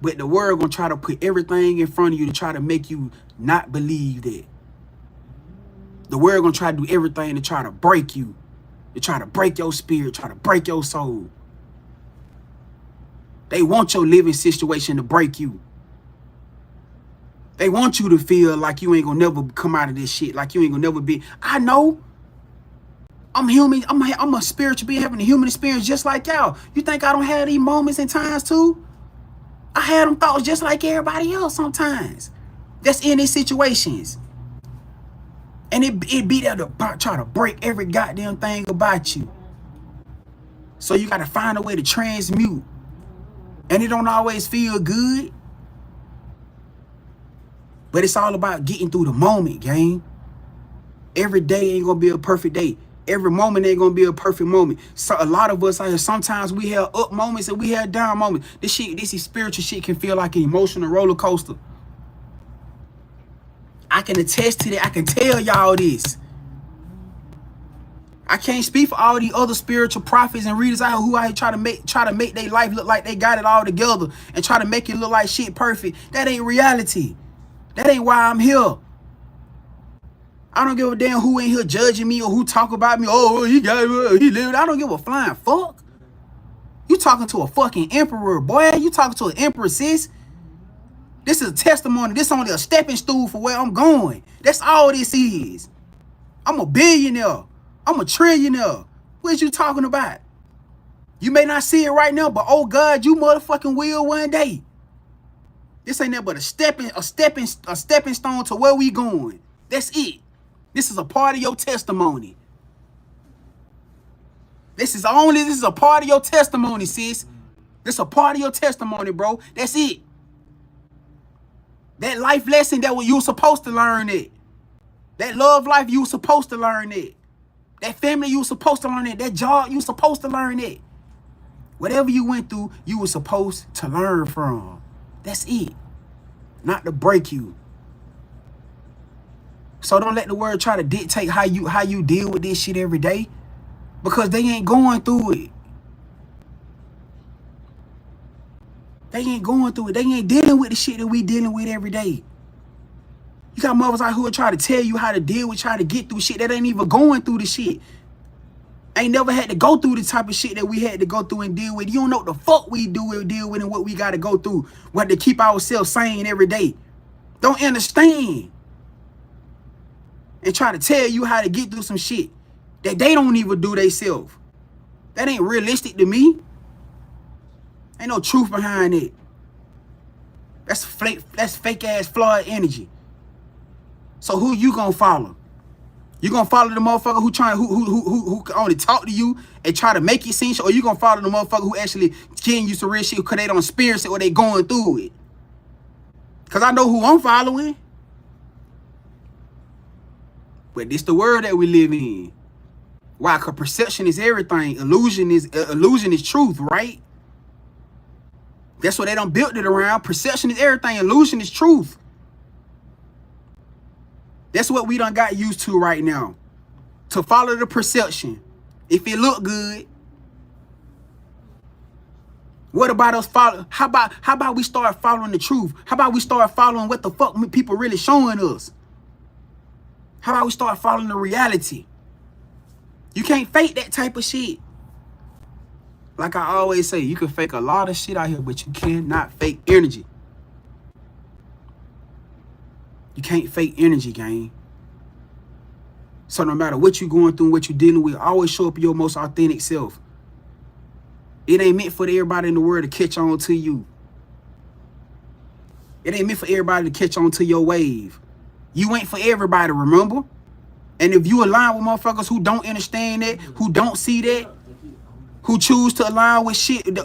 But the world gonna try to put everything in front of you to try to make you not believe that. The world gonna try to do everything to try to break you, to try to break your spirit, try to break your soul. They want your living situation to break you. They want you to feel like you ain't gonna never come out of this shit, like you ain't gonna never be. I know. I'm human. I'm a spiritual being having a human experience just like y'all. You think I don't have these moments and times too? I had them thoughts just like everybody else sometimes. That's in these situations. And it be there to try to break every goddamn thing about you. So you got to find a way to transmute. And it don't always feel good. But it's all about getting through the moment, gang. Every day ain't going to be a perfect day. Every moment ain't going to be a perfect moment. So a lot of us out here, sometimes we have up moments and we have down moments. This is spiritual shit can feel like an emotional roller coaster. I can attest to that. I can tell y'all this. I can't speak for all the other spiritual prophets and readers out who I try to make their life look like they got it all together and try to make it look like shit perfect. That ain't reality. That ain't why I'm here. I don't give a damn who in here judging me or who talk about me. Oh, he lived. I don't give a flying fuck. You talking to a fucking emperor, boy. You talking to an emperor, sis. This is a testimony. This is only a stepping stool for where I'm going. That's all this is. I'm a billionaire. I'm a trillionaire. What you talking about? You may not see it right now, but oh God, you motherfucking will one day. This ain't nothing but a stepping stone to where we going. That's it. This is a part of your testimony. This is a part of your testimony, sis. This is a part of your testimony, bro. That's it. That life lesson that you were supposed to learn it. That love life you were supposed to learn it. That family you were supposed to learn it. That job you were supposed to learn it. Whatever you went through, you were supposed to learn from. That's it. Not to break you. So don't let the world try to dictate how you deal with this shit every day. Because they ain't going through it. They ain't going through it. They ain't dealing with the shit that we dealing with every day. You got mothers out who will try to tell you how to deal with, try to get through shit that ain't even going through the shit. Ain't never had to go through the type of shit that we had to go through and deal with. You don't know what the fuck we do and deal with and what we got to go through. What to keep ourselves sane every day. Don't understand. And try to tell you how to get through some shit that they don't even do themselves. That ain't realistic to me. Ain't no truth behind it. That's fake ass flawed energy. So who you gonna follow? You gonna follow the motherfucker who can only talk to you and try to make it seem, or you gonna follow the motherfucker who actually getting you some real shit because they don't experience it or they going through it? Cause I know who I'm following. But this the world that we live in. Why? Cause perception is everything. Illusion is truth, right? That's what they done built it around. Perception is everything. Illusion is truth. That's what we done got used to right now. To follow the perception. If it look good. What about us follow? How about we start following the truth? How about we start following what the fuck people really showing us? How about we start following the reality? You can't fake that type of shit. Like I always say, you can fake a lot of shit out here, but you cannot fake energy. You can't fake energy, gang. So no matter what you're going through and what you're dealing with, always show up your most authentic self. It ain't meant for everybody in the world to catch on to you. It ain't meant for everybody to catch on to your wave. You ain't for everybody, remember? And if you align with motherfuckers who don't understand that, who don't see that, who choose to align with shit, the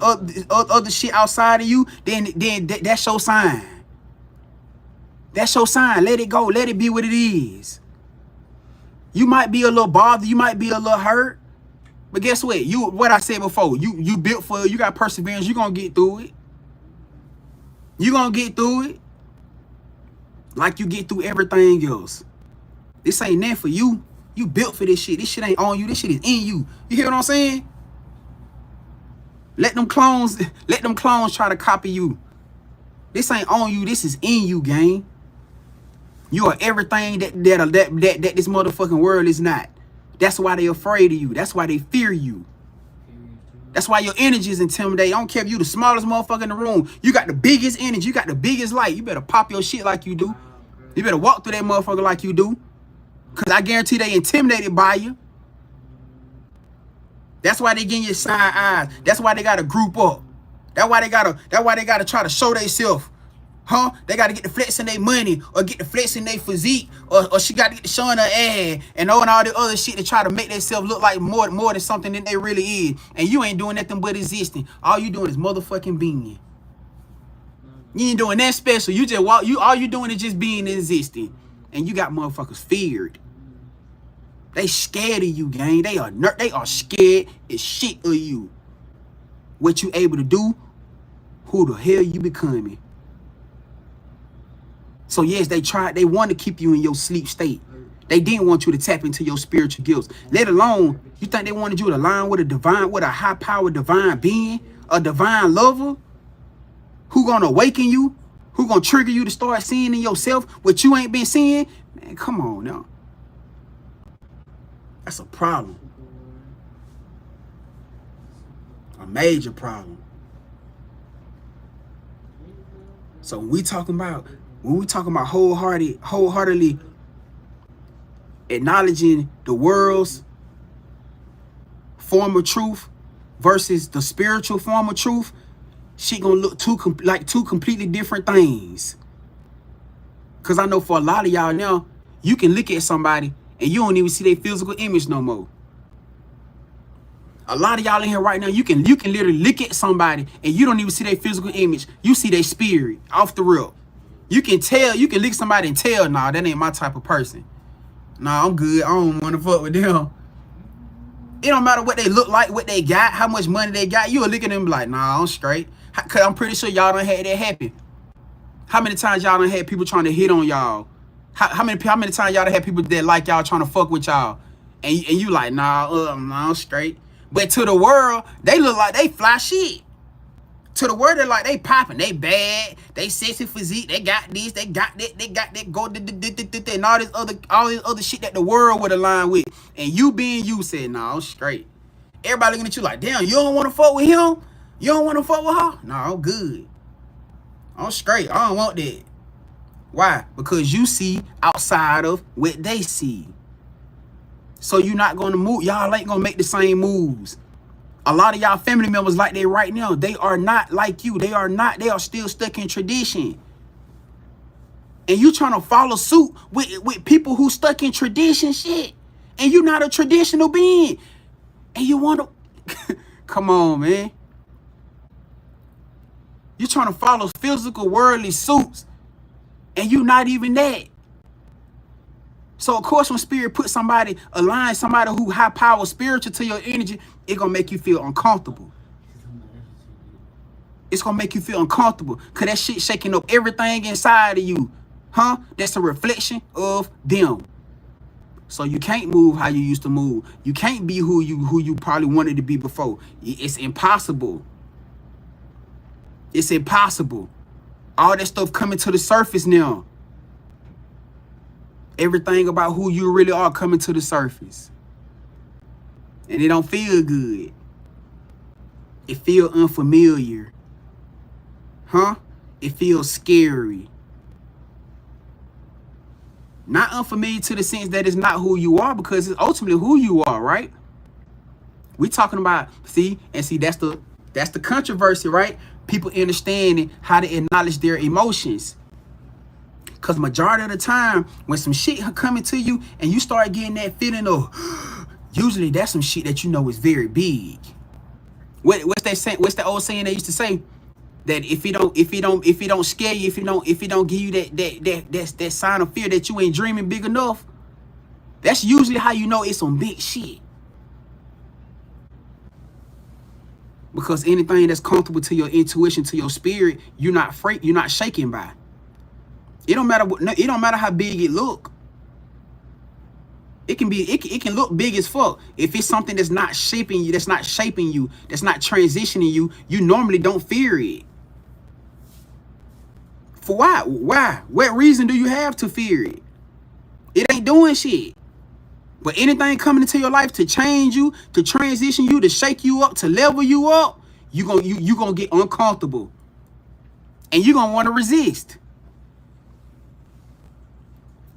other shit outside of you, then that's your sign. That's your sign. Let it go. Let it be what it is. You might be a little bothered. You might be a little hurt. But guess what? What I said before, you built for it. You got perseverance. You're going to get through it. You're going to get through it. Like you get through everything else. This ain't nothing for you. You built for this shit. This shit ain't on you. This shit is in you. You hear what I'm saying? Let them clones try to copy you. This ain't on you. This is in you, gang. You are everything that this motherfucking world is not. That's why they afraid of you. That's why they fear you. That's why your energy is intimidating. I don't care if you the smallest motherfucker in the room. You got the biggest energy. You got the biggest light. You better pop your shit like you do. You better walk through that motherfucker like you do. Because I guarantee they intimidated by you. That's why they getting your side eyes. That's why they got to group up. That's why they gotta try to show themselves. Huh? They gotta get the flex in their money or get the flex in their physique or she gotta get the showing her ass and all the other shit to try to make themselves look like more than something than they really is. And you ain't doing nothing but existing. All you doing is motherfucking being. You ain't doing that special. You just walk. All you doing is just being existing. And you got motherfuckers feared. They scared of you, gang. They are scared as shit of you. What you able to do? Who the hell you becoming? So yes, they want to keep you in your sleep state. They didn't want you to tap into your spiritual gifts. Let alone, you think they wanted you to align with a high-powered divine being, a divine lover, who gonna awaken you, who gonna trigger you to start seeing in yourself what you ain't been seeing? Man, come on now. That's a problem. A major problem. So when we talking about wholeheartedly acknowledging the world's form of truth versus the spiritual form of truth, she gonna look like two completely different things. Cause I know for a lot of y'all now, you can look at somebody and you don't even see their physical image no more. A lot of y'all in here right now, you can literally look at somebody and you don't even see their physical image. You see their spirit off the rip. You can tell, you can look at somebody and tell, nah, that ain't my type of person. Nah, I'm good. I don't want to fuck with them. It don't matter what they look like, what they got, how much money they got. You'll look at them and be like, nah, I'm straight. Cause I'm pretty sure y'all done had that happen. How many times y'all done had people trying to hit on y'all? How many times y'all done had people that like y'all trying to fuck with y'all? And you like, nah, I'm straight. But to the world, they look like they fly shit. To the world, they're like they popping, they bad, they sexy physique, they got this, they got that, go and all this other shit that the world would align with. And you being you said, nah, I'm straight. Everybody looking at you like, damn, you don't want to fuck with him? You don't want to fuck with her? Nah, I'm good. I'm straight. I don't want that. Why? Because you see outside of what they see. So you're not going to move. Y'all ain't going to make the same moves. A lot of y'all family members like they right now, they are not like you. They are still stuck in tradition. And you trying to follow suit with people who stuck in tradition shit. And you're not a traditional being. And you want to... Come on, man. You're trying to follow physical, worldly suits. And you not even that. So, of course, when spirit put somebody, align somebody who high power spiritual to your energy, it's going to make you feel uncomfortable. It's going to make you feel uncomfortable because that shit shaking up everything inside of you. Huh? That's a reflection of them. So you can't move how you used to move. You can't be who you probably wanted to be before. It's impossible. It's impossible. All that stuff coming to the surface now. Everything about who you really are coming to the surface. And it don't feel good. It feels unfamiliar. Huh? It feels scary. Not unfamiliar to the sense that it's not who you are, because it's ultimately who you are, right? We talking about, see, that's the controversy, right? People understanding how to acknowledge their emotions. Because majority of the time, when some shit coming to you and you start getting that feeling of, usually that's some shit that you know is very big. What's that old saying they used to say? That if it don't scare you, if it don't give you that sign of fear that you ain't dreaming big enough, that's usually how you know it's some big shit. Because anything that's comfortable to your intuition, to your spirit, you're not afraid, you're not shaken by. It don't matter how big it look. It can look big as fuck. If it's something that's not shaping you, that's not transitioning you, you normally don't fear it. For why? Why? What reason do you have to fear it? It ain't doing shit. But anything coming into your life to change you, to transition you, to shake you up, to level you up, you gonna get uncomfortable. And you're gonna want to resist.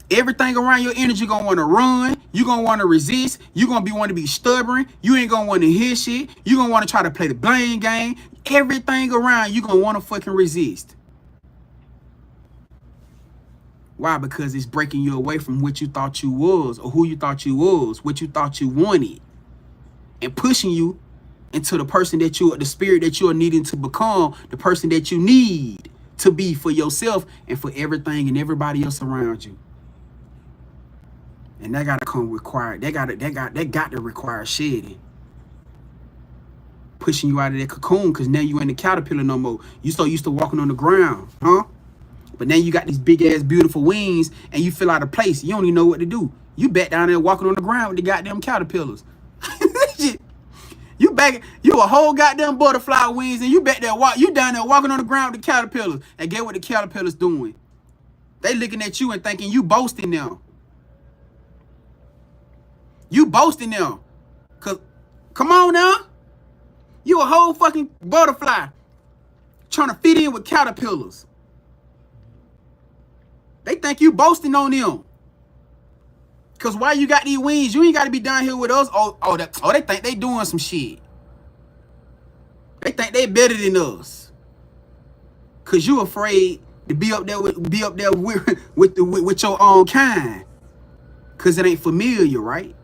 Everything around your energy gonna want to run. You're gonna want to resist. You're gonna want to be stubborn. You ain't gonna want to hear shit. You're gonna want to try to play the blame game. Everything around you gonna want to fucking resist. Why? Because it's breaking you away from what you thought you was, or who you thought you was, what you thought you wanted, and pushing you into the person that you are, the spirit that you are needing to become, the person that you need to be for yourself and for everything and everybody else around you. And that gotta come required. That got to require shedding. Pushing you out of that cocoon, because now you ain't a caterpillar no more. You so used to walking on the ground, huh? But now you got these big ass beautiful wings and you feel out of place. You don't even know what to do. You back down there walking on the ground with the goddamn caterpillars. You a whole goddamn butterfly wings and you back there you down there walking on the ground with the caterpillars. And get what the caterpillars doing? They looking at you and thinking you boasting now. You boasting now. Cause come on now. You a whole fucking butterfly trying to fit in with caterpillars. They think you boasting on them. Cause why you got these wings? You ain't got to be down here with us. They think they doing some shit. They think they better than us. Cause you afraid to be up there with your own kind. Cause it ain't familiar, right?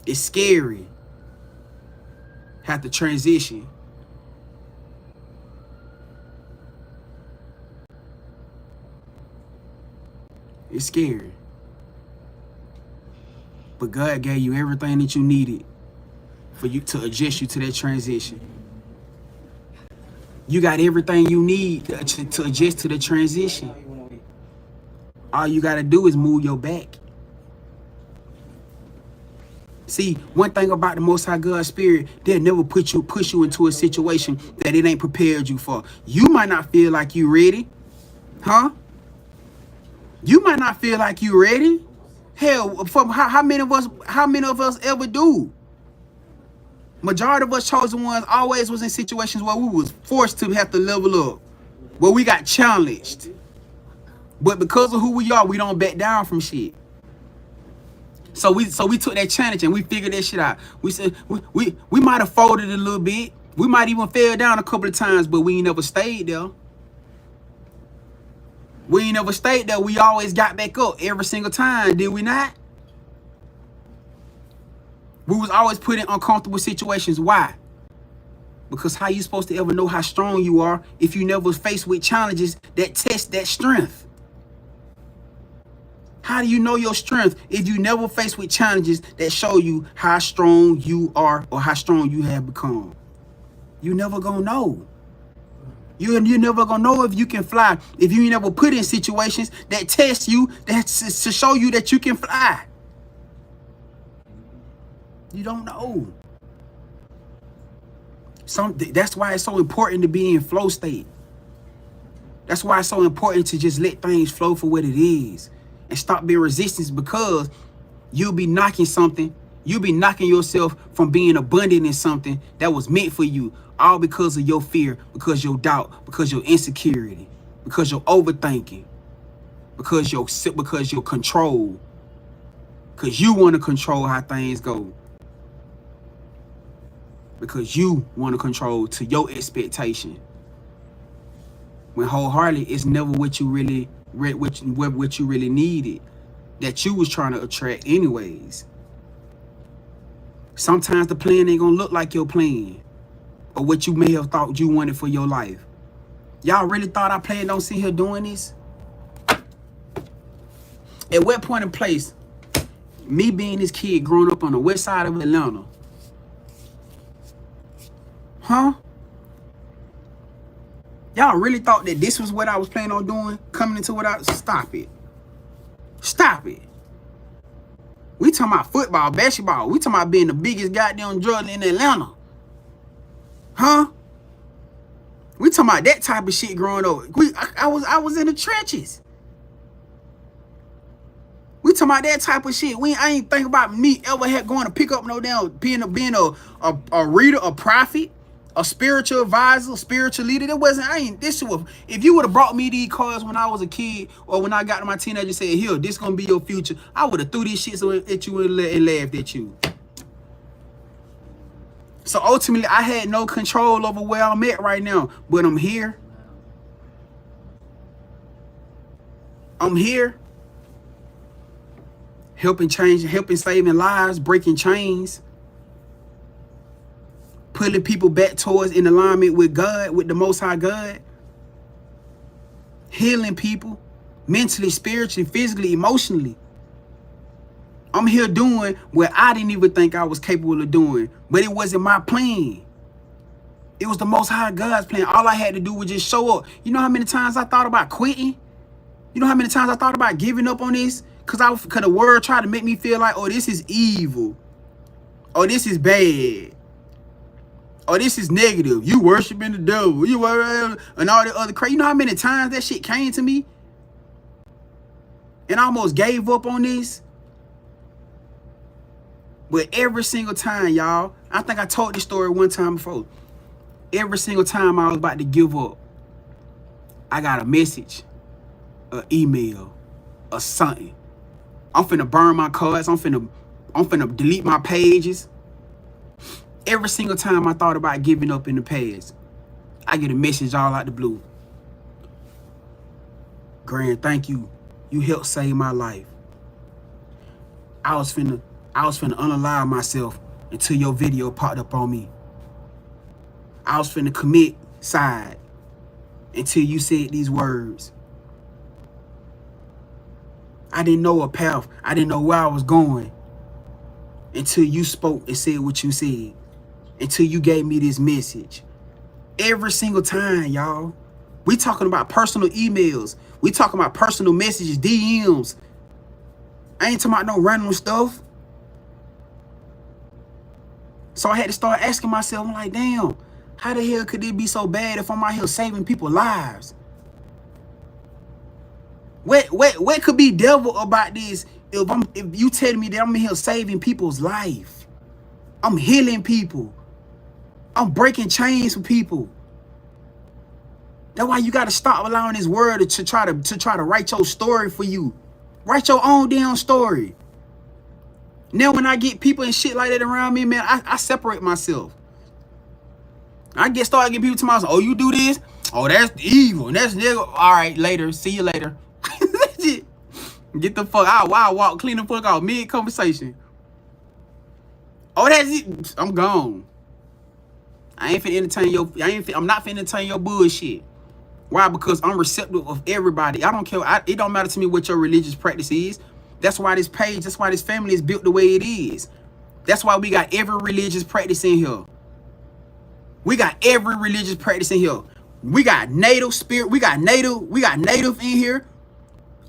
It's scary. Have to transition. It's scary. But God gave you everything that you needed for you to adjust you to that transition. You got everything you need to adjust to the transition. All you got to do is move your back. See, one thing about the Most High God Spirit, they'll never push you into a situation that it ain't prepared you for. You might not feel like you ready, huh? You might not feel like you ready. Hell, from how many of us ever do? Majority of us chosen ones always was in situations where we was forced to have to level up, where we got challenged. But because of who we are, we don't back down from shit. So we took that challenge and we figured that shit out. We said we might have folded a little bit. We might even fell down a couple of times, but we ain't never stayed there. We ain't never stayed there. We always got back up every single time, did we not? We was always put in uncomfortable situations. Why? Because how you supposed to ever know how strong you are if you never faced with challenges that test that strength? How do you know your strength if you never faced with challenges that show you how strong you are or how strong you have become? You never gonna know. You're never gonna know if you can fly if you ain't never put in situations that test you, that's to show you that you can fly. You don't know. That's why it's so important to be in flow state. That's why it's so important to just let things flow for what it is and stop being resistance, because you'll be knocking something. You'll be knocking yourself from being abundant in something that was meant for you, all because of your fear, because your doubt, because your insecurity, because your overthinking, because your control, because you want to control how things go, because you want to control to your expectation. When wholeheartedly, it's never what you really needed, that you was trying to attract anyways. Sometimes the plan ain't gonna look like your plan or what you may have thought you wanted for your life. Y'all really thought I planned on sitting here doing this? At what point in place, me being this kid growing up on the west side of Atlanta, huh? Y'all really thought that this was what I was planning on doing? Coming into what I... Stop it. Stop it. We talking about football, basketball. We talking about being the biggest goddamn drug in Atlanta. Huh? We talking about that type of shit growing up. I was in the trenches. We talking about that type of shit. I ain't think about me ever going to pick up no damn being a reader, a prophet, a spiritual advisor, a spiritual leader. This shit was, if you would have brought me these cards when I was a kid or when I got to my teenager and said, here, this gonna be your future, I would have threw these shits at you and laughed at you. So ultimately, I had no control over where I'm at right now, but I'm here. I'm here. Helping change, helping saving lives, breaking chains, pulling people back towards in alignment with God, with the Most High God, healing people mentally, spiritually, physically, emotionally. I'm here doing what I didn't even think I was capable of doing, but it wasn't my plan. It was the Most High God's plan. All I had to do was just show up. You know how many times I thought about quitting? You know how many times I thought about giving up on this? Because the world tried to make me feel like, oh, this is evil. Oh, this is bad. Oh, this is negative. You worshiping the devil. You and all the other crazy. You know how many times that shit came to me? And I almost gave up on this. But every single time, y'all, I think I told this story one time before. Every single time I was about to give up, I got a message, an email, or something. I'm finna burn my cards. I'm finna delete my pages. Every single time I thought about giving up in the past, I get a message all out the blue. Grand, thank you. You helped save my life. I was finna unalive myself until your video popped up on me. I was finna commit suicide until you said these words. I didn't know a path. I didn't know where I was going until you spoke and said what you said. Until you gave me this message. Every single time, y'all. We talking about personal emails. We talking about personal messages, DMs. I ain't talking about no random stuff. So I had to start asking myself, I'm like, damn, how the hell could it be so bad if I'm out here saving people's lives? What could be devil about this if you tell me that I'm in here saving people's life? I'm healing people. I'm breaking chains for people. That's why you gotta stop allowing this world to try to write your story for you. Write your own damn story. Now when I get people and shit like that around me, man, I separate myself. I start getting people to myself, oh, you do this? Oh, that's evil. That's nigga. All right, later. See you later. Get the fuck out. Wow, walk, clean the fuck out. Mid-conversation. Oh, that's it. I'm gone. I ain't finna entertain I'm not finna entertain your bullshit. Why? Because I'm receptive of everybody. I don't care. It don't matter to me what your religious practice is. That's why this page, that's why this family is built the way it is. That's why we got every religious practice in here. We got every religious practice in here. We got native spirit. We got native in here.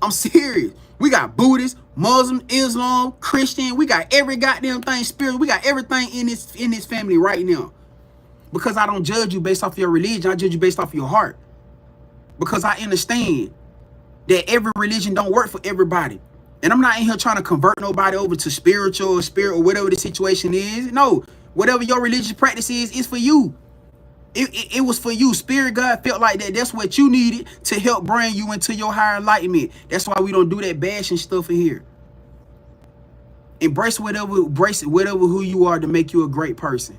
I'm serious. We got Buddhist, Muslim, Islam, Christian. We got every goddamn thing spirit. We got everything in this family right now. Because I don't judge you based off your religion. I judge you based off your heart. Because I understand that every religion don't work for everybody. And I'm not in here trying to convert nobody over to spiritual or spirit or whatever the situation is. No, whatever your religious practice is for you. It was for you. Spirit God felt like that. That's what you needed to help bring you into your higher enlightenment. That's why we don't do that bashing stuff in here. Embrace whatever who you are to make you a great person.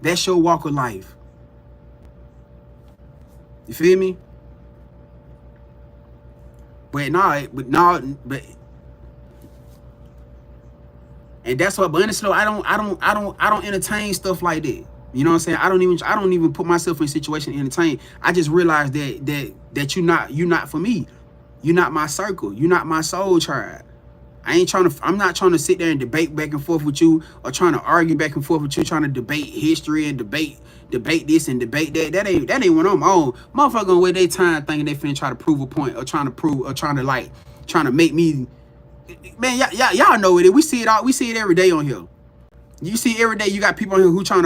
That's your walk of life. You feel me? And that's what. But honestly, I don't entertain stuff like that. You know what I'm saying? I don't even put myself in a situation to entertain. I just realized that you're not for me. You're not my circle. You're not my soul tribe. I'm not trying to sit there and debate back and forth with you or trying to argue back and forth with you, trying to debate history and debate this and debate that. That ain't what I'm on. Motherfucker gonna waste their time thinking they finna try to prove a point or trying to make me. Man, y'all know it. We see it every day on here. You see every day you got people here who trying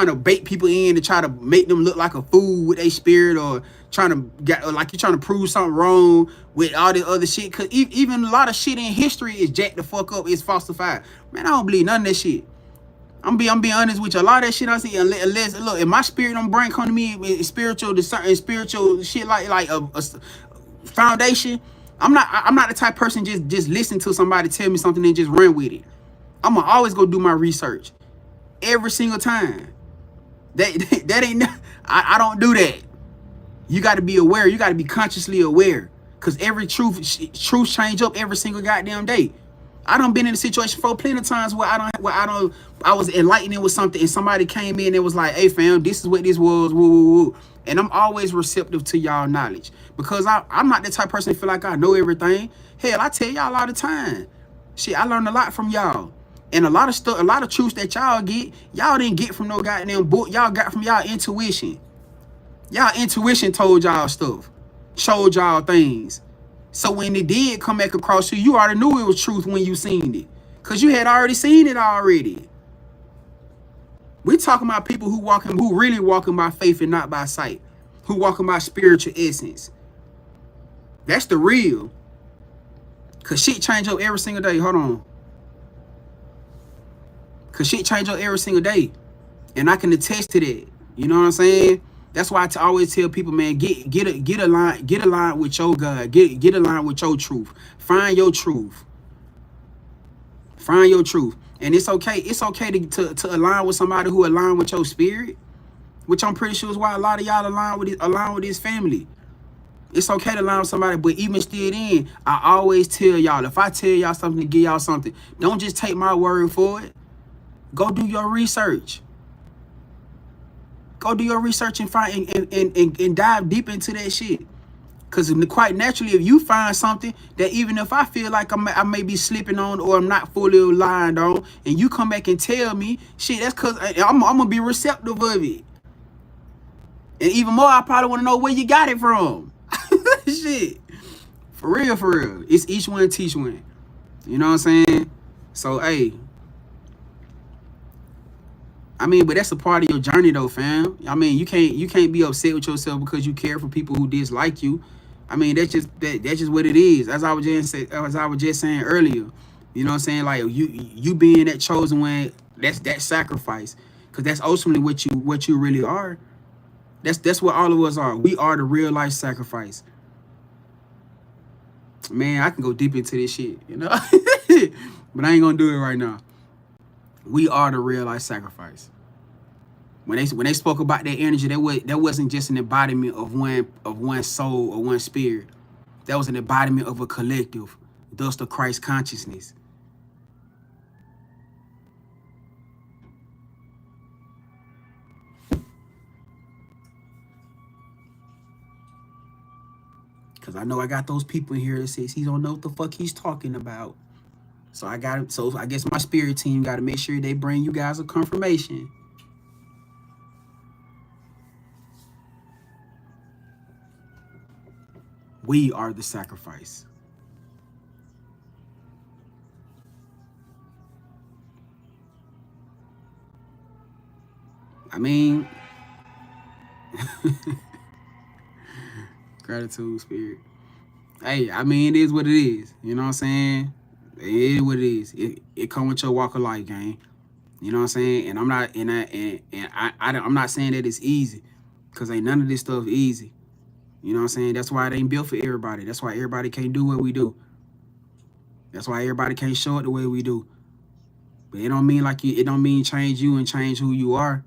to bait people in to try to make them look like a fool with their spirit, or trying to get, or like you trying to prove something wrong with all this other shit. Cause even a lot of shit in history is jacked the fuck up, is falsified. Man, I don't believe none of that shit. I'm being honest with you. A lot of that shit I see, unless look, if my spirit don't bring come to me with spiritual discernment, spiritual shit like a foundation, I'm not the type of person just listen to somebody tell me something and just run with it. I'm gonna always go do my research every single time. That ain't, I don't do that. You got to be aware. You got to be consciously aware, because every truth change up every single goddamn day. I done been in a situation for plenty of times where I was enlightening with something and somebody came in and was like, hey fam, this is what this was, woo, woo, woo. And I'm always receptive to y'all knowledge, because I'm not the type of person that feel like I know everything. Hell, I tell y'all all the time. Shit, I learned a lot from y'all. And a lot of stuff, a lot of truths that y'all get, y'all didn't get from no goddamn book. Y'all got from y'all intuition. Y'all intuition told y'all stuff, showed y'all things. So when it did come back across you, you already knew it was truth when you seen it, because you had already seen it already. We talking about people who really walking by faith and not by sight, who walking by spiritual essence. That's the real. Cause shit change up every single day. Hold on. Cause shit change up every single day, and I can attest to that. You know what I'm saying? That's why I always tell people, man, get aligned with your God, get aligned with your truth. Find your truth. Find your truth, and it's okay. It's okay to align with somebody who align with your spirit, which I'm pretty sure is why a lot of y'all align with this family. It's okay to align with somebody, but even still then, I always tell y'all, if I tell y'all something to give y'all something, don't just take my word for it. Go do your research. Go do your research and find and dive deep into that shit. Because quite naturally, if you find something that even if I feel like I may be slipping on or I'm not fully aligned on, and you come back and tell me, shit, that's because I'm going to be receptive of it. And even more, I probably want to know where you got it from. Shit. For real. It's each one teach one. You know what I'm saying? So, hey. I mean, but that's a part of your journey though, fam. I mean, you can't be upset with yourself because you care for people who dislike you. I mean, that's just what it is. As I was just saying earlier. You know what I'm saying? Like you being that chosen one, that's that sacrifice. Cause that's ultimately what you really are. That's what all of us are. We are the real life sacrifice. Man, I can go deep into this shit, you know? But I ain't gonna do it right now. We are the real life sacrifice. When they spoke about that energy, that wasn't just an embodiment of one soul or one spirit. That was an embodiment of a collective, thus the Christ consciousness. Cause I know I got those people in here that says he don't know what the fuck he's talking about. So I guess my spirit team got to make sure they bring you guys a confirmation. We are the sacrifice. I mean, gratitude, spirit. Hey, I mean, it is what it is. You know what I'm saying? It is what it is. It come with your walk of life, gang. You know what I'm saying? And I'm not, I'm not saying that it's easy, because ain't none of this stuff easy. You know what I'm saying? That's why it ain't built for everybody. That's why everybody can't do what we do. That's why everybody can't show it the way we do. But it don't mean it don't mean change you and change who you are.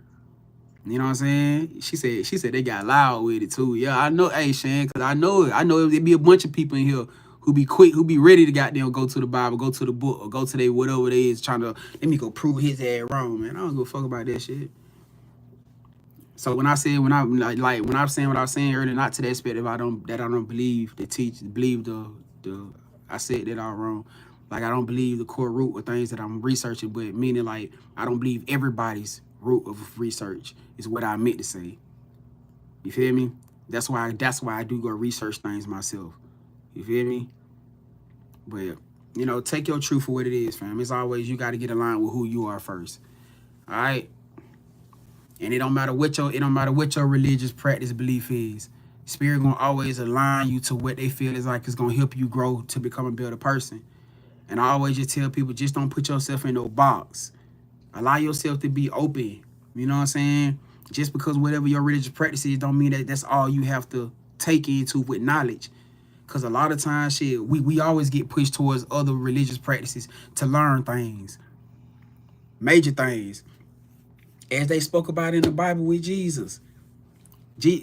You know what I'm saying? She said they got loud with it too. Yeah, I know, hey Shan, because I know there'd be a bunch of people in here who be quick, who be ready to goddamn go to the Bible, go to the book, or go to their whatever it is, trying to let me go prove his ass wrong, man. I don't give a fuck about that shit. So when I'm saying what I was saying earlier, not to the aspect of I don't believe I said that all wrong. Like, I don't believe the core root of things that I'm researching, but meaning like I don't believe everybody's root of research is what I meant to say. You feel me? That's why I do go research things myself. You feel me? But You know, take your truth for what it is, fam. It's always you got to get aligned with who you are first. All right. And it don't matter what your religious practice belief is. Spirit gonna always align you to what they feel is like it's gonna help you grow to become a better person. And I always just tell people, just don't put yourself in no box. Allow yourself to be open. You know what I'm saying? Just because whatever your religious practice is don't mean that that's all you have to take into with knowledge. Because a lot of times, shit, we always get pushed towards other religious practices to learn things. Major things. As they spoke about in the Bible with Jesus. That's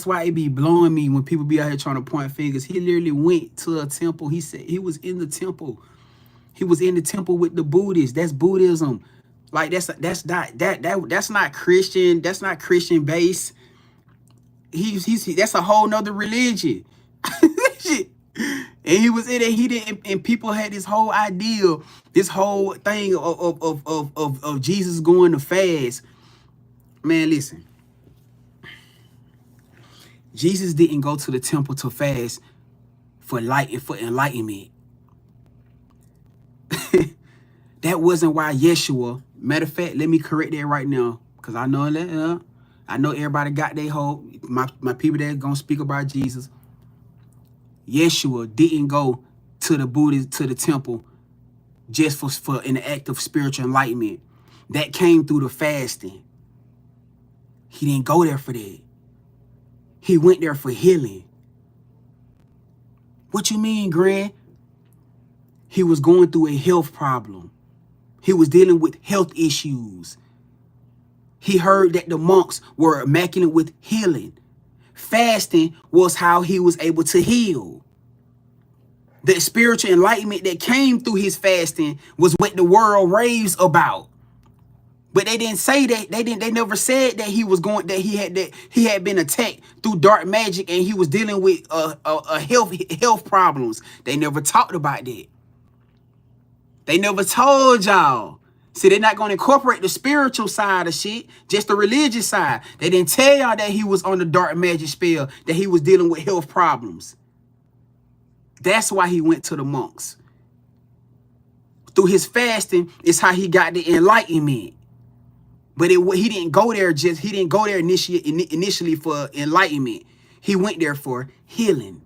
why it be blowing me when people be out here trying to point fingers. He literally went to a temple. He said he was in the temple. He was in the temple with the Buddhists. That's Buddhism. Like that's not Christian. That's not Christian based. That's a whole nother religion. And he was in it. He didn't. And people had this whole idea, this whole thing of Jesus going to fast. Man, listen. Jesus didn't go to the temple to fast for enlightenment. That wasn't why Yeshua. Matter of fact, let me correct that right now, because I know that I know everybody got their hope. My people that gonna speak about Jesus. Yeshua didn't go to the Buddhist, to the temple just for an act of spiritual enlightenment. That came through the fasting. He didn't go there for that. He went there for healing. What you mean, Grand? He was going through a health problem. He was dealing with health issues. He heard that the monks were immaculate with healing. Fasting was how he was able to heal. The spiritual enlightenment that came through his fasting was what the world raves about. But they didn't say that. They never said that he had been attacked through dark magic and he was dealing with health problems. They never talked about that. They never told y'all. See, they're not going to incorporate the spiritual side of shit, just the religious side. They didn't tell y'all that he was on the dark magic spell, that he was dealing with health problems. That's why he went to the monks. Through his fasting is how he got the enlightenment. But he didn't go there initially for enlightenment. He went there for healing.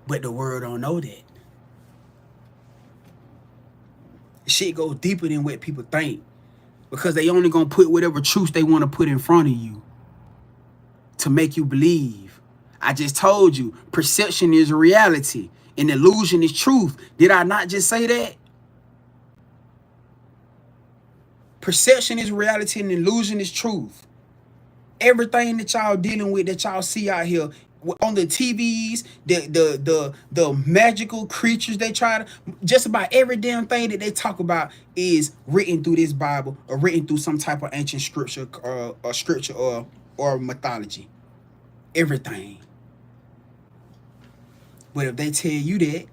But the world don't know that. Shit goes deeper than what people think, because they only gonna put whatever truth they want to put in front of you to make you believe. I just told you, perception is reality and illusion is truth. Did I not just say that? Perception is reality and illusion is truth. Everything that y'all dealing with, that y'all see out here on the TVs, the magical creatures they try to, just about every damn thing that they talk about is written through this Bible or written through some type of ancient scripture or mythology. Everything. But if they tell you that,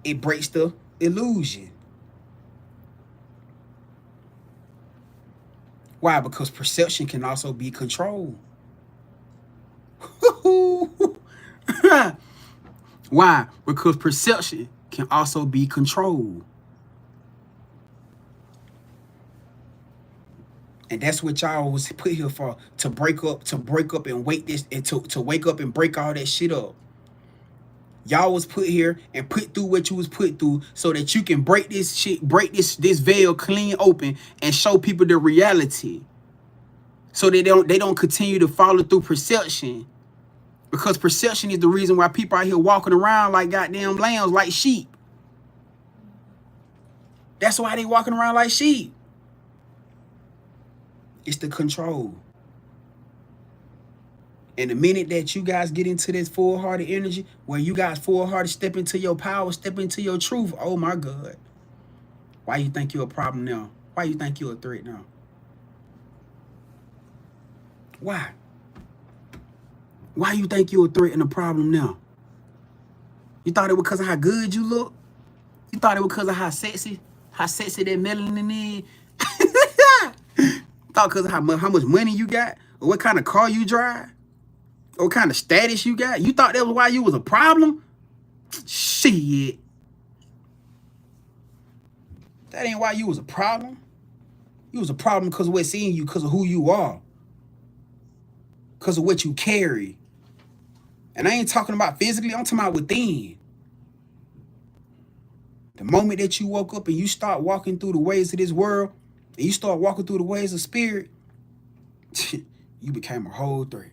it breaks the illusion. Why? Because perception can also be controlled. Why? Because perception can also be controlled. And that's what y'all was put here for, to break up and wake this, and to wake up and break all that shit up. Y'all was put here and put through what you was put through so that you can break this shit, break this veil clean open and show people the reality. So they don't continue to follow through perception. Because perception is the reason why people out here walking around like goddamn lambs, like sheep. That's why they walking around like sheep. It's the control. And the minute that you guys get into this full-hearted energy, where you guys full-hearted step into your power, step into your truth, oh my God. Why you think you're a problem now? Why you think you're a threat now? Why? Why you think you're a threat and a problem now? You thought it was because of how good you look? You thought it was because of how sexy that melanin is? Thought because of how much money you got? Or what kind of car you drive? What kind of status you got? You thought that was why you was a problem? Shit. That ain't why you was a problem. You was a problem because we're seeing you, because of who you are. Because of what you carry. And I ain't talking about physically, I'm talking about within. The moment that you woke up and you start walking through the ways of this world, and you start walking through the ways of spirit, you became a whole threat.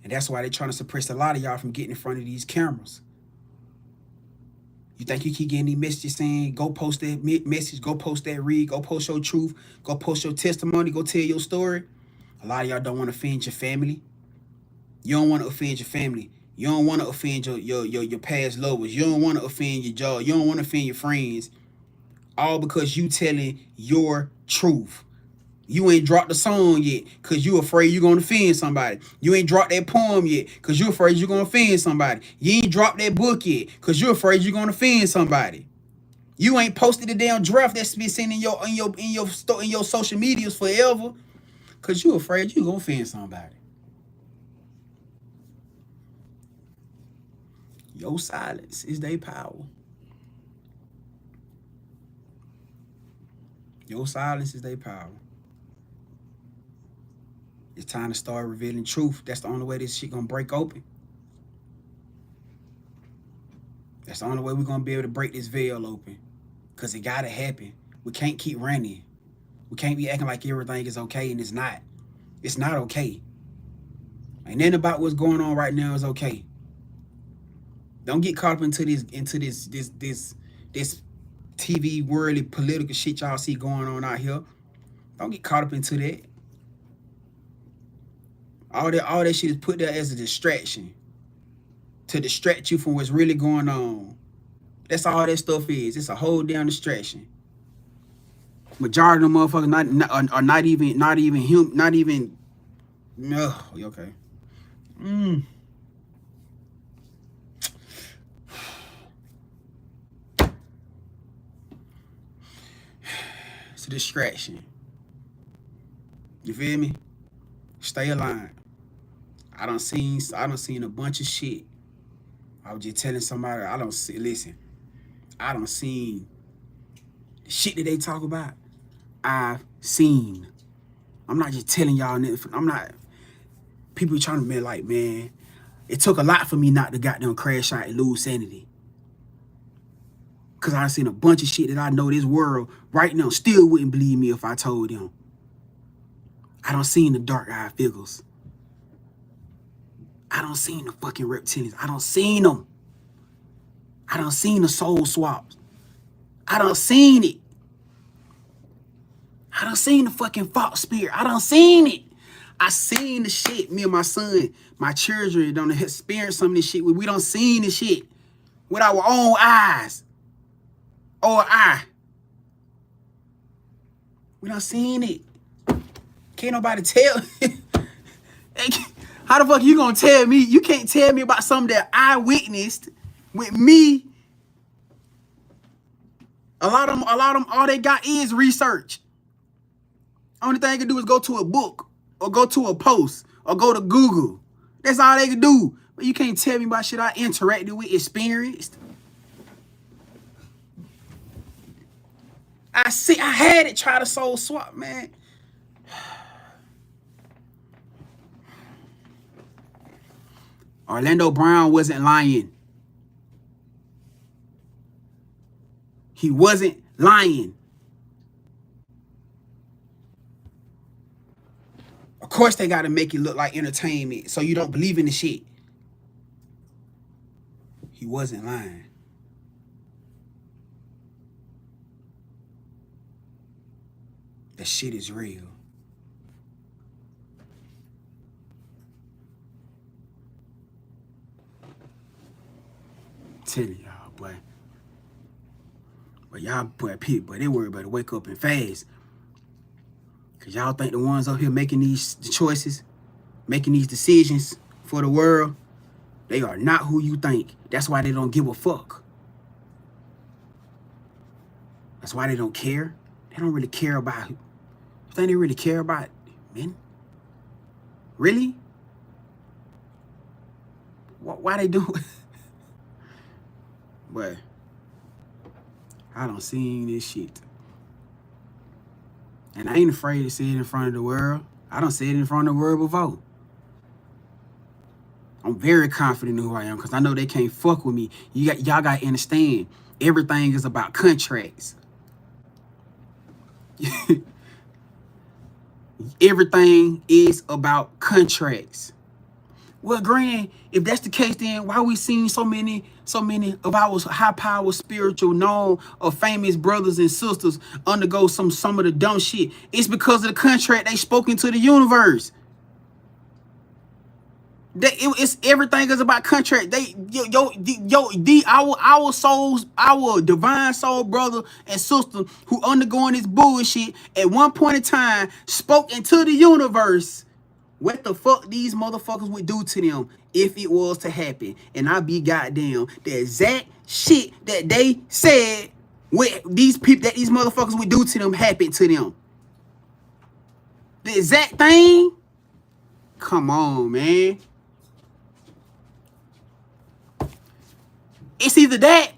And that's why they're trying to suppress a lot of y'all from getting in front of these cameras. You think you keep getting these messages saying, go post that message, go post that read, go post your truth, go post your testimony, go tell your story. A lot of y'all don't want to offend your family. You don't want to offend your family. You don't want to offend your past lovers. You don't want to offend your job. You don't want to offend your friends. All because you telling your truth. You ain't dropped the song yet because you afraid you're going to offend somebody. You ain't dropped that poem yet because you afraid you're going to offend somebody. You ain't dropped that book yet because you afraid you're going to offend somebody. You ain't posted the damn draft that's been sitting in your social medias forever because you afraid you're going to offend somebody. Your silence is their power. Your silence is their power. It's time to start revealing truth. That's the only way this shit gonna break open. That's the only way we're gonna be able to break this veil open. Cause it gotta happen. We can't keep running. We can't be acting like everything is okay and it's not. It's not okay. Ain't nothing about what's going on right now is okay. Don't get caught up into this TV worldly political shit y'all see going on out here. Don't get caught up into that. All that shit is put there as a distraction. To distract you from what's really going on. That's all that stuff is. It's a whole damn distraction. Majority of them motherfuckers are not even human, no, okay. It's a distraction. You feel me? Stay aligned. I done seen a bunch of shit. I was just telling somebody, I done seen the shit that they talk about. I've seen. I'm not just telling y'all nothing. I'm not. People trying to be like, man, it took a lot for me not to goddamn crash out and lose sanity. Because I seen a bunch of shit that I know this world right now still wouldn't believe me if I told them. I done seen the dark-eyed figures. I done seen the fucking reptilians. I done seen them. I done seen the soul swaps. I done seen it. I done seen the fucking false spirit. I done seen it. I seen the shit. Me and my son, my children done experienced some of this shit. We done seen this shit with our own eyes. Or eye. We done seen it. Can't nobody tell. How the fuck you gonna tell me? You can't tell me about something that I witnessed with me. A lot of them, all they got is research. Only thing they can do is go to a book or go to a post or go to Google. That's all they can do. But you can't tell me about shit I interacted with, experienced. I had it try to soul swap, man. Orlando Brown wasn't lying. He wasn't lying. Of course they got to make it look like entertainment so you don't believe in the shit. He wasn't lying. That shit is real. I'm telling y'all, boy. But y'all, boy, they worry about to wake up and fast. Cause y'all think the ones up here making these choices, making these decisions for the world, they are not who you think. That's why they don't give a fuck. That's why they don't care. They don't really care about who. You think they really care about man. Really? Why they do it? But I don't see this shit. And I ain't afraid to say it in front of the world. I don't say it in front of the world before. I'm very confident in who I am because I know they can't fuck with me. Y'all got to understand, everything is about contracts. Everything is about contracts. Well, Grand, if that's the case, then why we seeing so many of our high-power, spiritual, known, or famous brothers and sisters undergo some of the dumb shit? It's because of the contract they spoke into the universe. It's everything is about contract. Our souls, our divine soul brother and sister who undergoing this bullshit at one point in time spoke into the universe what the fuck these motherfuckers would do to them if it was to happen. And I be goddamn the exact shit that they said what these people that these motherfuckers would do to them happened to them. The exact thing. Come on, man. It's either that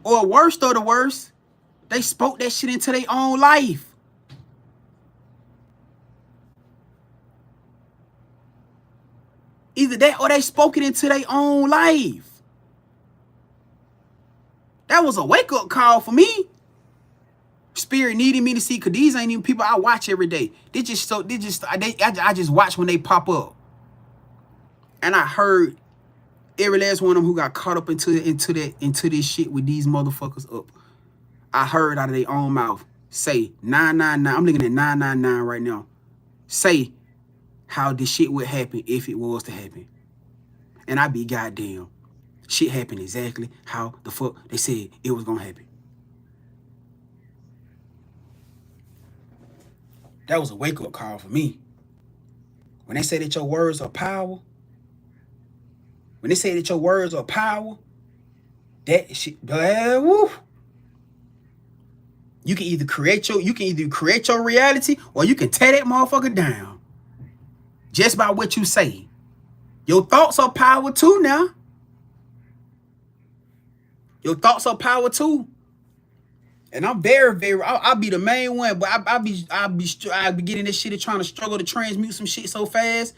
or worse or the worst. They spoke that shit into their own life. Either that or they spoke it into their own life. That was a wake-up call for me. Spirit needed me to see, because these ain't even people I watch every day. I just watch when they pop up. And I heard every last one of them who got caught up into this shit with these motherfuckers up. I heard out of their own mouth say 999. I'm looking at 999 right now. Say how this shit would happen if it was to happen. And I be goddamn. Shit happened exactly how the fuck they said it was gonna happen. That was a wake-up call for me. When they say that your words are power, when they say that your words are power, that shit, woo. You can either create your reality or you can tear that motherfucker down. Just by what you say. Your thoughts are power too now. Your thoughts are power too. And I'm very, I'll be the main one, but I'll be getting this shit and trying to struggle to transmute some shit so fast.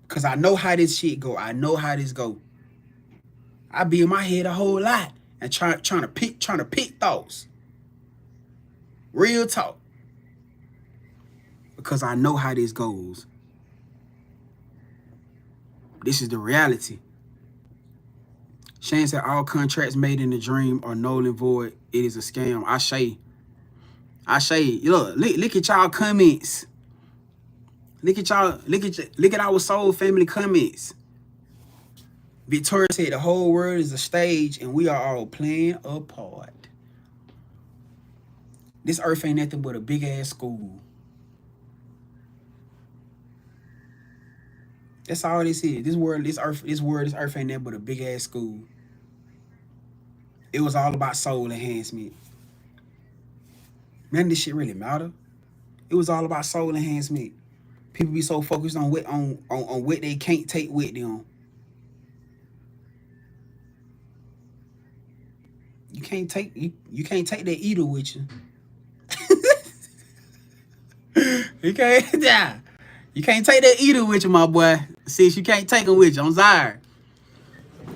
Cause I know how this shit go. I know how this go. I be in my head a whole lot and trying to pick thoughts. Real talk. Because I know how this goes. This is the reality. Shane said all contracts made in the dream are null and void. It is a scam. I say, look at y'all comments. Look at our soul family comments. Victoria said the whole world is a stage and we are all playing a part. This earth ain't nothing but a big ass school. That's all this is. This earth ain't nothing but a big ass school. It was all about soul enhancement. Man, this shit really matter. It was all about soul enhancement. People be so focused on what they can't take with them. You can't take that eater with you. You can't take that eater with you, my boy. Sis, you can't take him with you. I'm sorry.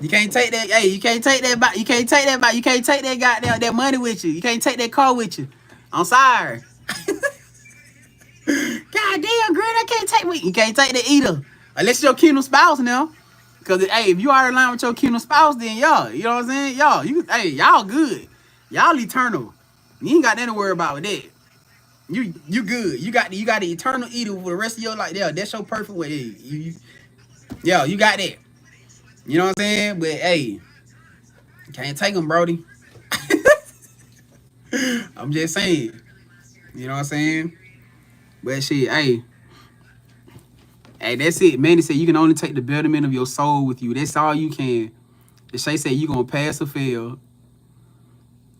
You can't take that. Hey, you can't take that. You can't take that. You can't take that goddamn that money with you. You can't take that car with you. I'm sorry. Goddamn, girl, I can't take with you. You can't take that eater unless your kingdom spouse now. Cause hey, if you already aligned with your kingdom spouse, then y'all, you know what I'm saying? Y'all good. Y'all eternal. You ain't got nothing to worry about with that. You good. You got the eternal eater for the rest of your life. Yeah, that's your perfect way. You got that. You know what I'm saying? But hey, you can't take them, Brody. I'm just saying. You know what I'm saying? But shit, hey, that's it. Manny said you can only take the betterment of your soul with you. That's all you can. The Shay said you gonna pass or fail.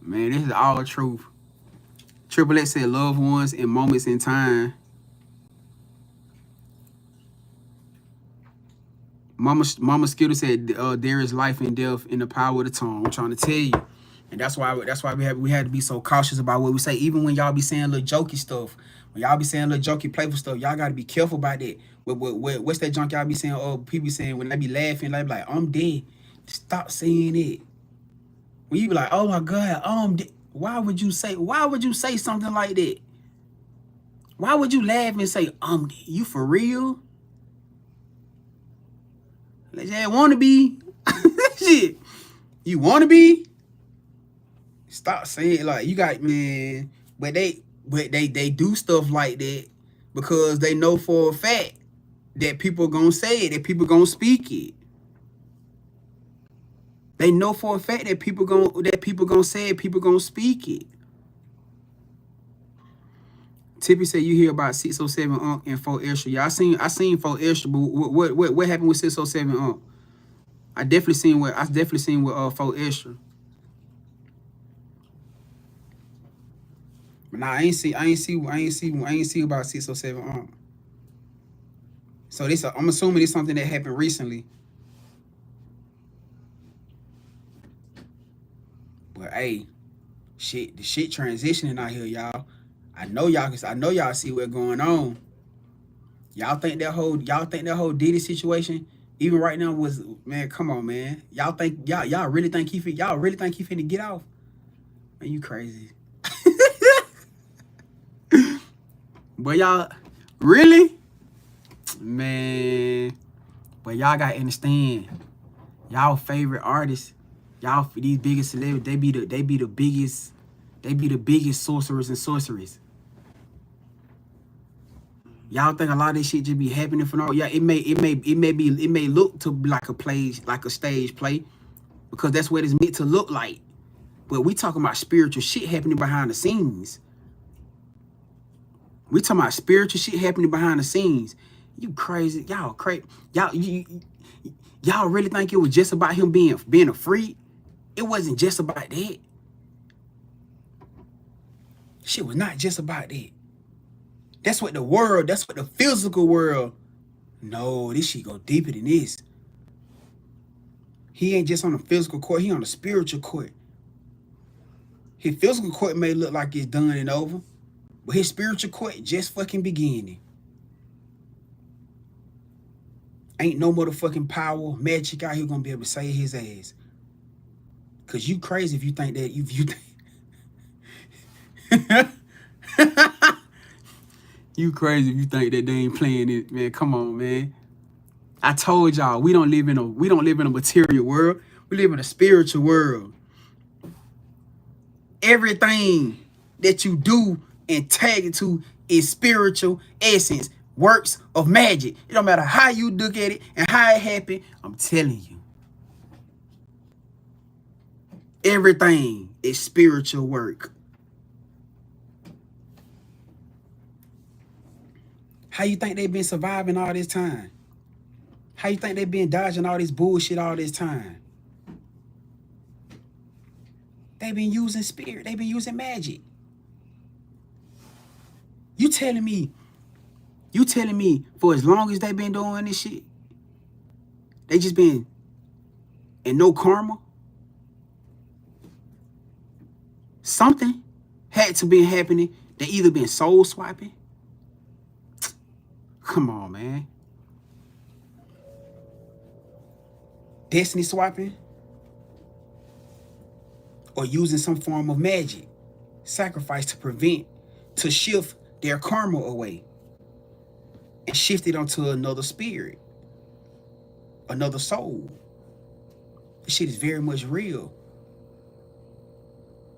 Man, this is all truth. Triple X said loved ones in moments in time. Mama Skittle said, there is life and death in the power of the tongue. I'm trying to tell you. And that's why we had to be so cautious about what we say. Even when y'all be saying little jokey stuff, when y'all be saying little jokey, playful stuff, y'all got to be careful about that. What's that junk y'all be saying? Oh, people be saying when they be laughing, they be like, I'm dead. Stop saying it. When you be like, oh my God, I'm dead. Why would you say something like that? Why would you laugh and say, you for real? Like, yeah, wanna be. Shit. You wanna be? Stop saying like you got, man. But they do stuff like that because they know for a fact that people gonna say it, that people gonna speak it. They know for a fact that people gonna say it, people gonna speak it. Tippy said you hear about 607 and 4 extra. Yeah, I seen 4 extra, but what happened with 607 I definitely seen with 4 extra. But nah, I ain't see about 607 So this I'm assuming it's something that happened recently. But hey, the shit transitioning out here, y'all. I know y'all see what's going on. Y'all think that whole Diddy situation, even right now, was, man, come on, man. Y'all really think he finna get off? Man, you crazy. But y'all really? Man. But y'all gotta understand, y'all favorite artists, y'all these biggest celebrities, they be the biggest sorcerers and sorceries. Y'all think a lot of this shit just be happening for no? Yeah, it may look to like a stage play, because that's what it's meant to look like. But we talking about spiritual shit happening behind the scenes. We talking about spiritual shit happening behind the scenes. You crazy? Y'all crazy? Y'all really think it was just about him being a freak? It wasn't just about that. Shit was not just about that. That's what the physical world. No, this shit go deeper than this. He ain't just on the physical court, he on the spiritual court. His physical court may look like it's done and over, but his spiritual court just fucking beginning. Ain't no motherfucking power, magic out here gonna be able to save his ass. Cause you crazy if you think that you crazy if you think that they ain't playing it, man. Come on, man. I told y'all we don't live in a material world. We live in a spiritual world. Everything that you do and tag it to is spiritual essence, works of magic. It don't matter how you look at it and how it happened. I'm telling you, everything is spiritual work. How you think they've been surviving all this time? How you think they've been dodging all this bullshit all this time? They've been using spirit. They've been using magic. You telling me for as long as they've been doing this shit, they just been in no karma? Something had to be happening. They either been soul swiping. Come on, man. Destiny swiping. Or using some form of magic, sacrifice to shift their karma away and shift it onto another spirit, another soul. This shit is very much real.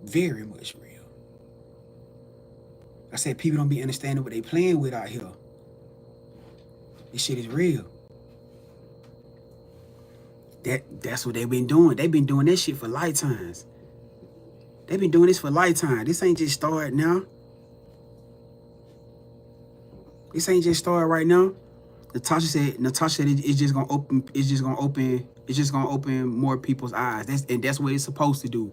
Very much real. I said people don't be understanding what they playing with out here. This shit is real. That's what they've been doing. They've been doing that shit for lifetimes. They've been doing this for lifetime. This ain't just started now. This ain't just started right now. Natasha said it's just gonna open more people's eyes. That's what it's supposed to do.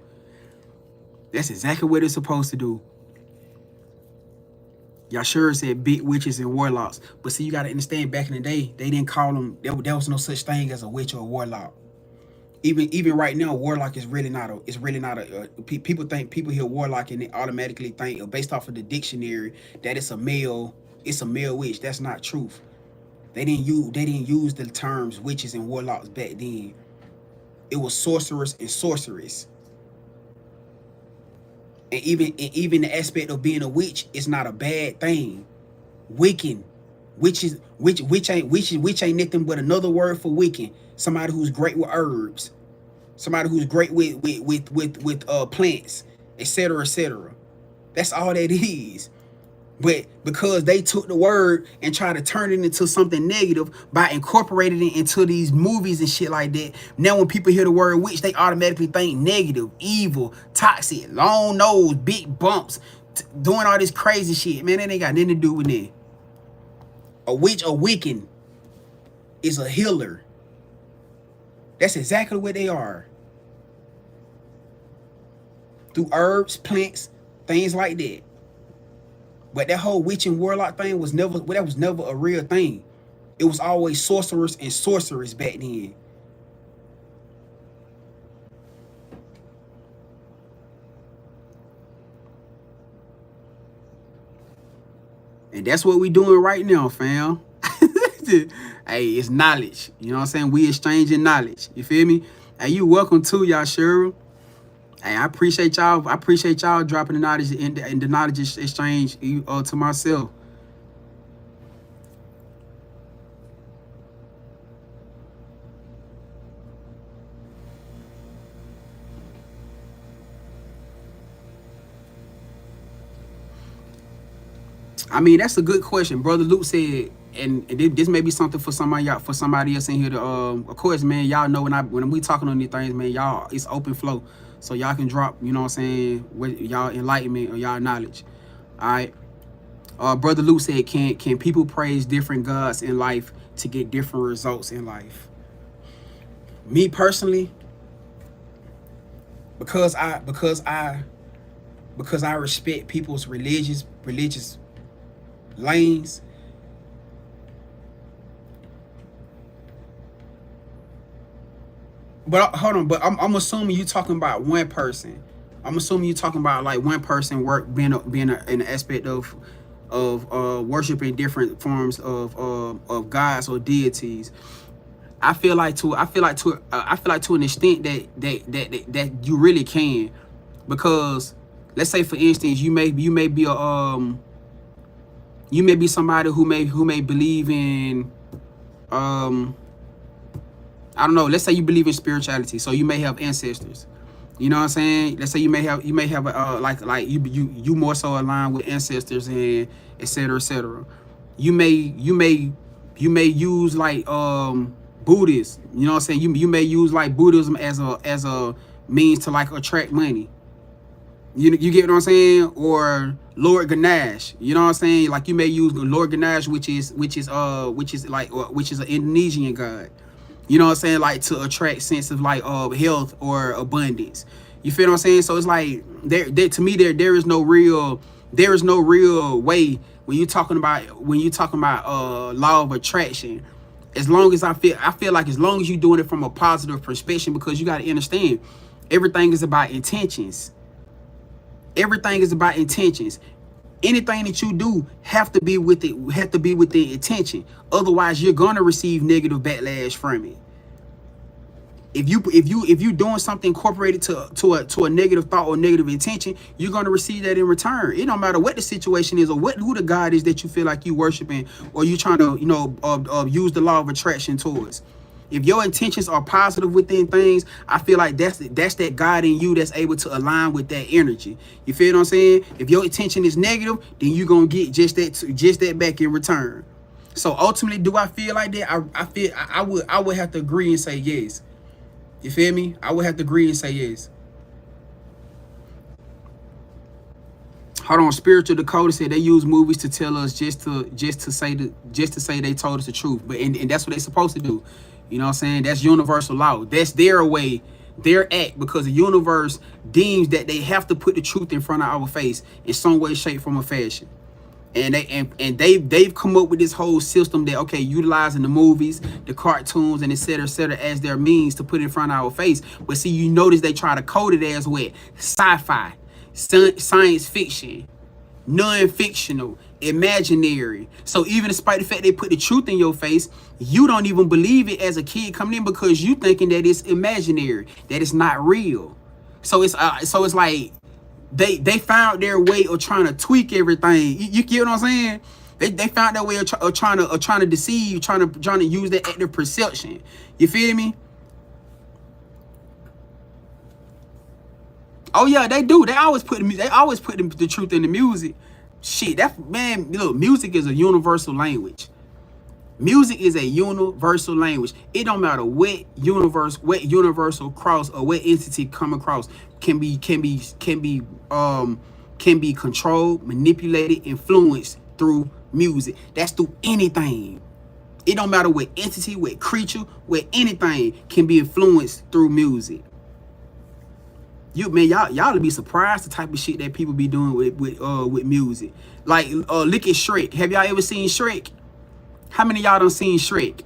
That's exactly what it's supposed to do. Yashura said big witches and warlocks. But see, you got to understand, back in the day, they didn't call them, there was no such thing as a witch or a warlock. Even right now, warlock is really not a people hear warlock and they automatically think, based off of the dictionary, that it's a male witch. That's not truth. They didn't use the terms witches and warlocks back then. It was sorcerers and sorceress. And even the aspect of being a witch is not a bad thing. Wiccan, which ain't nothing but another word for Wiccan. Somebody who's great with herbs, somebody who's great with plants, etc., etc. That's all that is. But because they took the word and tried to turn it into something negative by incorporating it into these movies and shit like that, now when people hear the word witch, they automatically think negative, evil, toxic, long nose, big bumps, doing all this crazy shit. Man, that ain't got nothing to do with that. A witch, a Wiccan, is a healer. That's exactly what they are. Through herbs, plants, things like that. But that whole witch and warlock thing was never a real thing. It was always sorcerers and sorcerers back then. And that's what we doing right now, fam. Hey, it's knowledge. You know what I'm saying? We exchanging knowledge. You feel me? Hey, you welcome to Yashura. Hey, I appreciate y'all. I appreciate y'all dropping the knowledge in the knowledge exchange to myself. I mean, that's a good question. Brother Luke said, and this may be something for somebody else in here to of course, man, y'all know when we talking on these things, man, y'all, it's open flow. So y'all can drop, you know what I'm saying, what y'all enlightenment or y'all knowledge. All right. Brother Luke said, can people praise different gods in life to get different results in life? Me personally, because I respect people's religious lanes, but hold on, but I'm assuming you talking about one person. I'm assuming you talking about like one person being in the aspect of worshiping different forms of gods or deities. I feel like to an extent that you really can, because let's say for instance you may be somebody who may believe in I don't know, let's say you believe in spirituality, so you may have ancestors. You know what I'm saying? Let's say you may have like you more so aligned with ancestors and etc., etc. You may use like Buddhists. You know what I'm saying? You may use like Buddhism as a means to like attract money. You get what I'm saying? Or Lord Ganesh. You know what I'm saying? Like you may use Lord Ganesh, which is an Indonesian god. You know what I'm saying? Like to attract sense of like health or abundance. You feel what I'm saying? So it's like to me there is no real way when you're talking about law of attraction. As long as I feel like as long as you're doing it from a positive perspective, because you got to understand everything is about intentions. Everything is about intentions. Anything that you do have to be with the intention. Otherwise, you're gonna receive negative backlash from it. If you doing something incorporated to a negative thought or negative intention, you're gonna receive that in return. It don't matter what the situation is or who the God is that you feel like you worshiping or you trying to use the law of attraction towards. If your intentions are positive within things, I feel like that's that God in you that's able to align with that energy. You feel what I'm saying? If your intention is negative, then you're gonna get just that back in return. So ultimately, do I feel like that? I would have to agree and say yes. You feel me? I would have to agree and say yes. Hold on, Spiritual Dakota said they use movies to tell us just to say they told us the truth, but and that's what they're supposed to do. You know what I'm saying? That's universal law. That's their way, their act, because the universe deems that they have to put the truth in front of our face in some way, shape, form, or fashion. And they've come up with this whole system that, okay, utilizing the movies, the cartoons, and et cetera, as their means to put in front of our face. But see, you notice they try to code it as what? Sci-fi, science fiction, non-fictional, imaginary. So even despite the fact they put the truth in your face, you don't even believe it as a kid coming in because you thinking that it's imaginary, that it's not real. So it's like they found their way of trying to tweak everything. You get what I'm saying? They found their way of trying to deceive, trying to use that active perception. You feel me? Oh yeah, they do. They always put the truth in the music. Shit, that man, look, music is a universal language. Music is a universal language. It don't matter what universal cross or what entity come across can be controlled, manipulated, influenced through music. That's through anything. It don't matter what entity, what creature, what anything can be influenced through music. Y'all would be surprised the type of shit that people be doing with music. Like look at Shrek. Have y'all ever seen Shrek? How many of y'all done seen Shrek?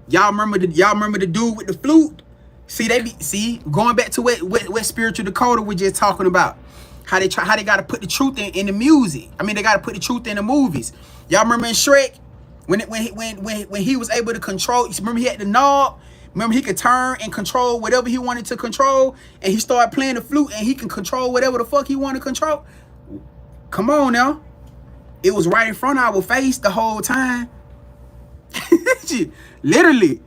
Y'all remember the dude with the flute? See, going back to what spiritual Dakota was just talking about. How they gotta put the truth in the music. I mean, they gotta put the truth in the movies. Y'all remember in Shrek when he was able to control, remember he had the knob? Remember he could turn and control whatever he wanted to control, and he started playing the flute and he can control whatever the fuck he wanted to control. Come on now. It was right in front of our face the whole time. Literally.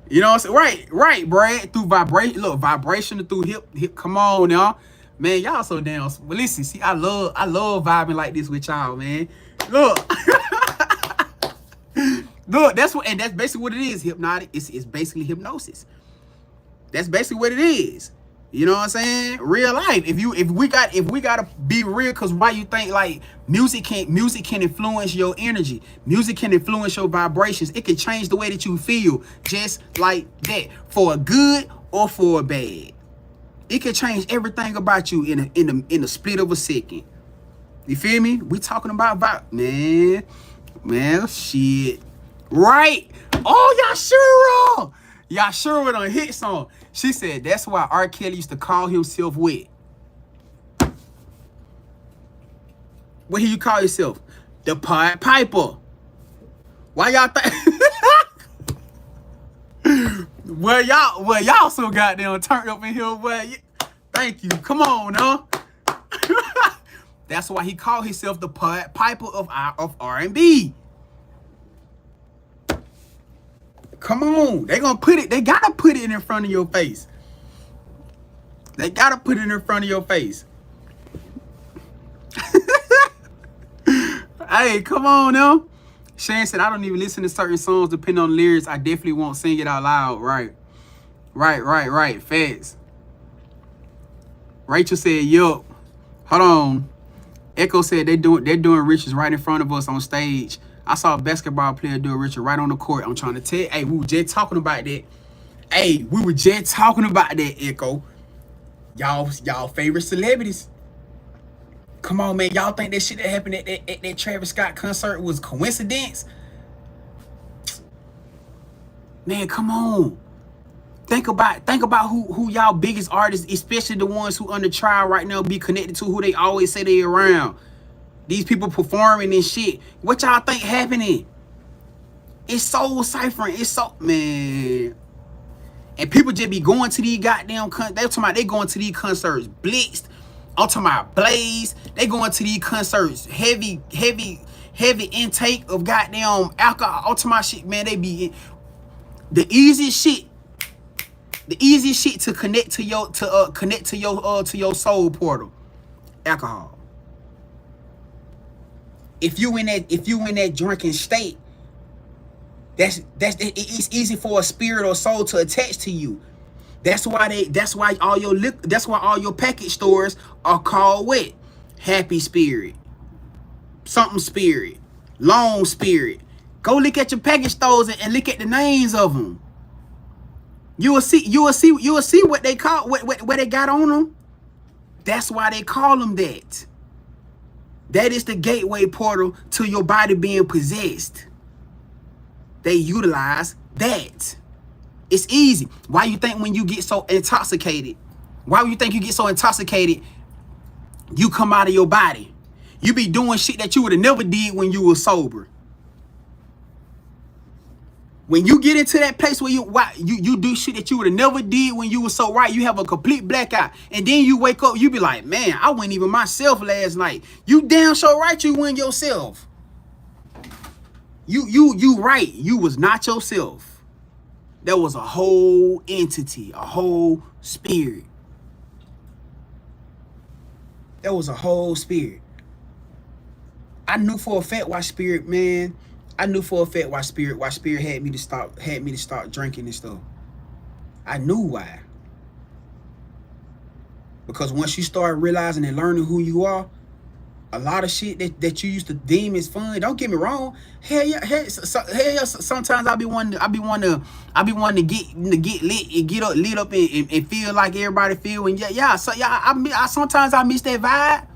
You know what I'm saying? Right, Brad. Through vibration, look, vibration through hip. Come on now. Man, y'all so damn. Well, listen, see, I love vibing like this with y'all, man. Look. Look, that's basically what it is. Hypnotic. It's basically hypnosis. That's basically what it is. You know what I'm saying? Real life. If we gotta be real, cause why you think like music can influence your energy. Music can influence your vibrations. It can change the way that you feel, just like that, for a good or for a bad. It can change everything about you in a split of a second. You feel me? We talking about man, shit. Right? Oh, y'all sure are. Y'all sure with a hit song. She said that's why R. Kelly used to call himself what? What do you call yourself? The Pied Piper. Why y'all think? Well, y'all so goddamn turned up in here. Well, thank you. Come on, huh? That's why he called himself the Pied Piper of R&B. Come on, they gotta put it in front of your face. They gotta put it in front of your face. Hey, come on now. Shane said, I don't even listen to certain songs depending on the lyrics. I definitely won't sing it out loud. Right. Facts. Rachel said, yup. Hold on. Echo said they're doing riches right in front of us on stage. I saw a basketball player do a ritual right on the court. I'm trying to tell you, hey, we were just talking about that. Echo. Y'all favorite celebrities. Come on, man. Y'all think that shit that happened at that Travis Scott concert was coincidence? Man, come on. Think about who y'all biggest artists, especially the ones who under trial right now, be connected to, who they always say they around. These people performing and shit. What y'all think happening? It's soul ciphering. It's so, man. And people just be going to these goddamn they going to these concerts blitzed. I'm talking about Blaze. They going to these concerts heavy intake of goddamn alcohol. I'm talking about shit, man. They be the easiest shit to connect to your soul portal. Alcohol. If you in that drinking state, it's easy for a spirit or soul to attach to you. That's why all your package stores are called what? Happy Spirit, something spirit, long spirit. Go look at your package stores and look at the names of them. You will see what they call what they got on them. That's why they call them that. That is the gateway portal to your body being possessed. They utilize that. It's easy. Why you think when you get so intoxicated, why you think you get so intoxicated, you come out of your body? You be doing shit that you would have never did when you were sober. When you get into that place where you do shit that you would have never did when you were so right, you have a complete blackout, and then you wake up, you be like, man, I wasn't even myself last night. You damn sure right you weren't yourself. You right, you was not yourself. There was a whole entity, a whole spirit. There was a whole spirit. I knew for a fact why spirit, man. I knew for a fact why spirit had me to start drinking and stuff. I knew why. Because once you start realizing and learning who you are, a lot of shit that you used to deem as fun. Don't get me wrong. Hell yeah. Sometimes I be wanting to get lit and get lit up and feel like everybody feel. And sometimes I miss that vibe.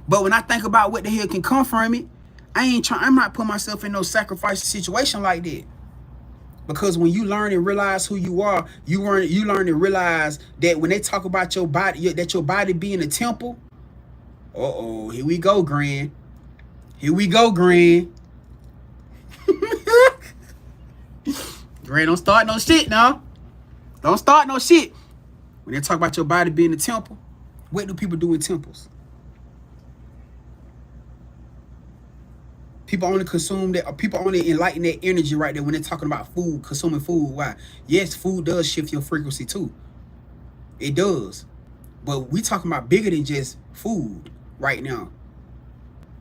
But when I think about what the hell can come from it, I'm not putting myself in no sacrifice situation like that. Because when you learn and realize who you are, you learn and realize that when they talk about your body, that your body being a temple. Uh-oh, here we go, Grand. Here we go, Grand. Grand, don't start no shit now. Don't start no shit. When they talk about your body being a temple, what do people do in temples? People only consume that, or people only enlighten that energy right there when they're talking about food, consuming food. Why? Yes, food does shift your frequency too. It does. But we talking about bigger than just food right now.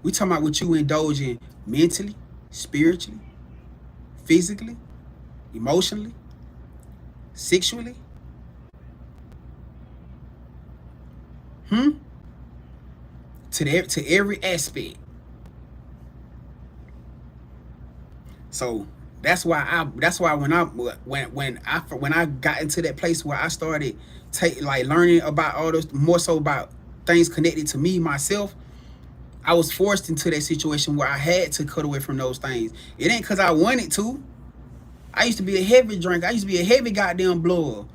We talking about what you indulge in mentally, spiritually, physically, emotionally, sexually. To every aspect. So that's why when I got into that place where I started learning about all this, more so about things connected to me, myself, I was forced into that situation where I had to cut away from those things. It ain't because I wanted to. I used to be a heavy drinker. I used to be a heavy goddamn blower.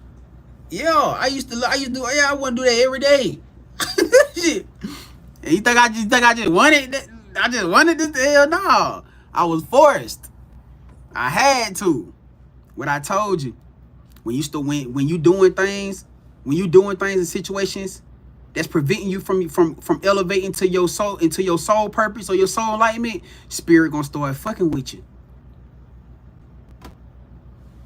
Yeah, I wouldn't do that every day. Shit. And you think I just wanted that? I just wanted this? Hell no. I was forced. I had to. What I told you, when you doing things in situations that's preventing you from elevating to your soul, into your soul purpose or your soul enlightenment, spirit gonna start fucking with you.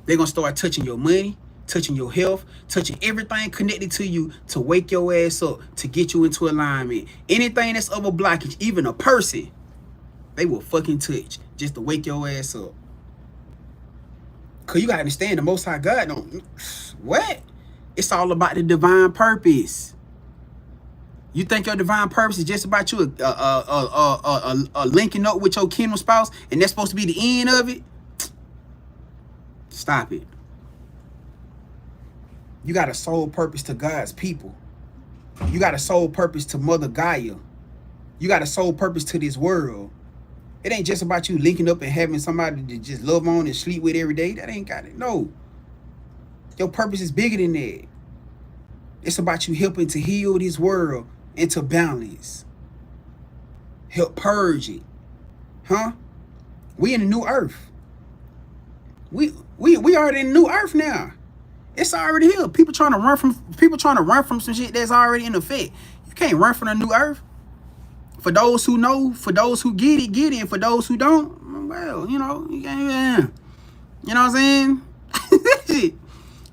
They're gonna start touching your money, touching your health, touching everything connected to you to wake your ass up, to get you into alignment. Anything that's of a blockage, even a person, they will fucking touch just to wake your ass up. Cause you gotta understand, the Most High God don't. What? It's all about the divine purpose. You think your divine purpose is just about you linking up with your kingdom spouse, and that's supposed to be the end of it? Stop it. You got a soul purpose to God's people. You got a soul purpose to Mother Gaia. You got a soul purpose to this world. It ain't just about you linking up and having somebody to just love on and sleep with every day. That ain't got it. No. Your purpose is bigger than that. It's about you helping to heal this world into balance. Help purge it. Huh? We in a new earth. We already in a new earth now. It's already here. People trying to run from some shit that's already in effect. You can't run from the new earth. For those who know, for those who get it, and for those who don't, well, you know what I'm saying?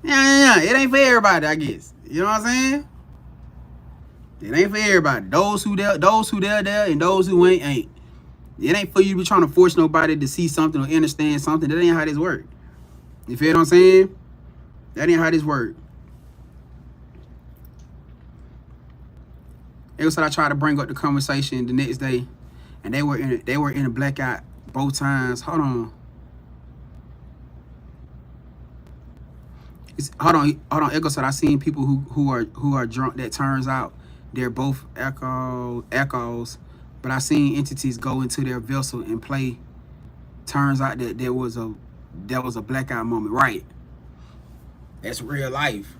yeah, it ain't for everybody, I guess. You know what I'm saying? It ain't for everybody. Those who there, and those who ain't. It ain't for you to be trying to force nobody to see something or understand something. That ain't how this work. You feel what I'm saying? That ain't how this work. It was that I tried to bring up the conversation the next day, and they were in a blackout both times. Hold on. Hold on. Echo said I seen people who are drunk. That turns out they're both echoes, But I seen entities go into their vessel and play. Turns out that there was a blackout moment. Right. That's real life.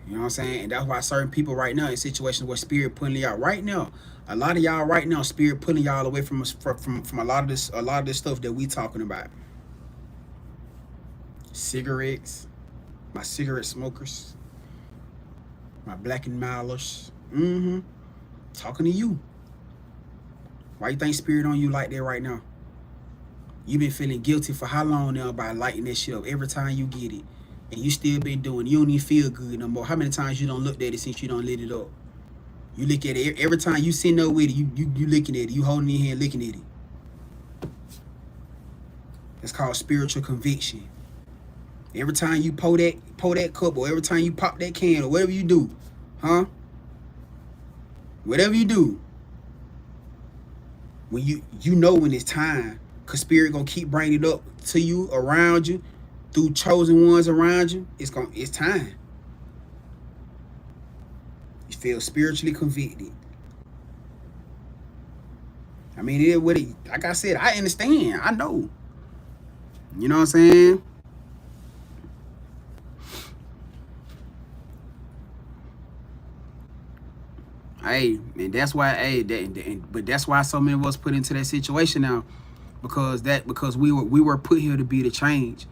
You know what I'm saying? And that's why certain people right now in situations where spirit pulling y'all right now. A lot of y'all right now, spirit pulling y'all away from a lot of this stuff that we talking about. Cigarettes, my cigarette smokers, my black and milers. Talking to you. Why you think spirit on you like that right now? You been feeling guilty for how long now by lighting that shit up every time you get it? And you still been doing it. You don't even feel good no more. How many times you don't look at it since you don't lit it up? You look at it every time you sitting there with it, you looking at it. You holding it in your hand looking at it. It's called spiritual conviction. Every time you pour that cup, or every time you pop that can, or whatever you do, whatever you do, when you know when it's time, cause spirit gonna keep bringing it up to you, around you, through chosen ones around you. It's time. You feel spiritually convicted. I mean, it is what it. Like I said, I understand. I know. You know what I'm saying? Hey, and that's why. But that's why so many of us put into that situation now, because we were put here to be the change,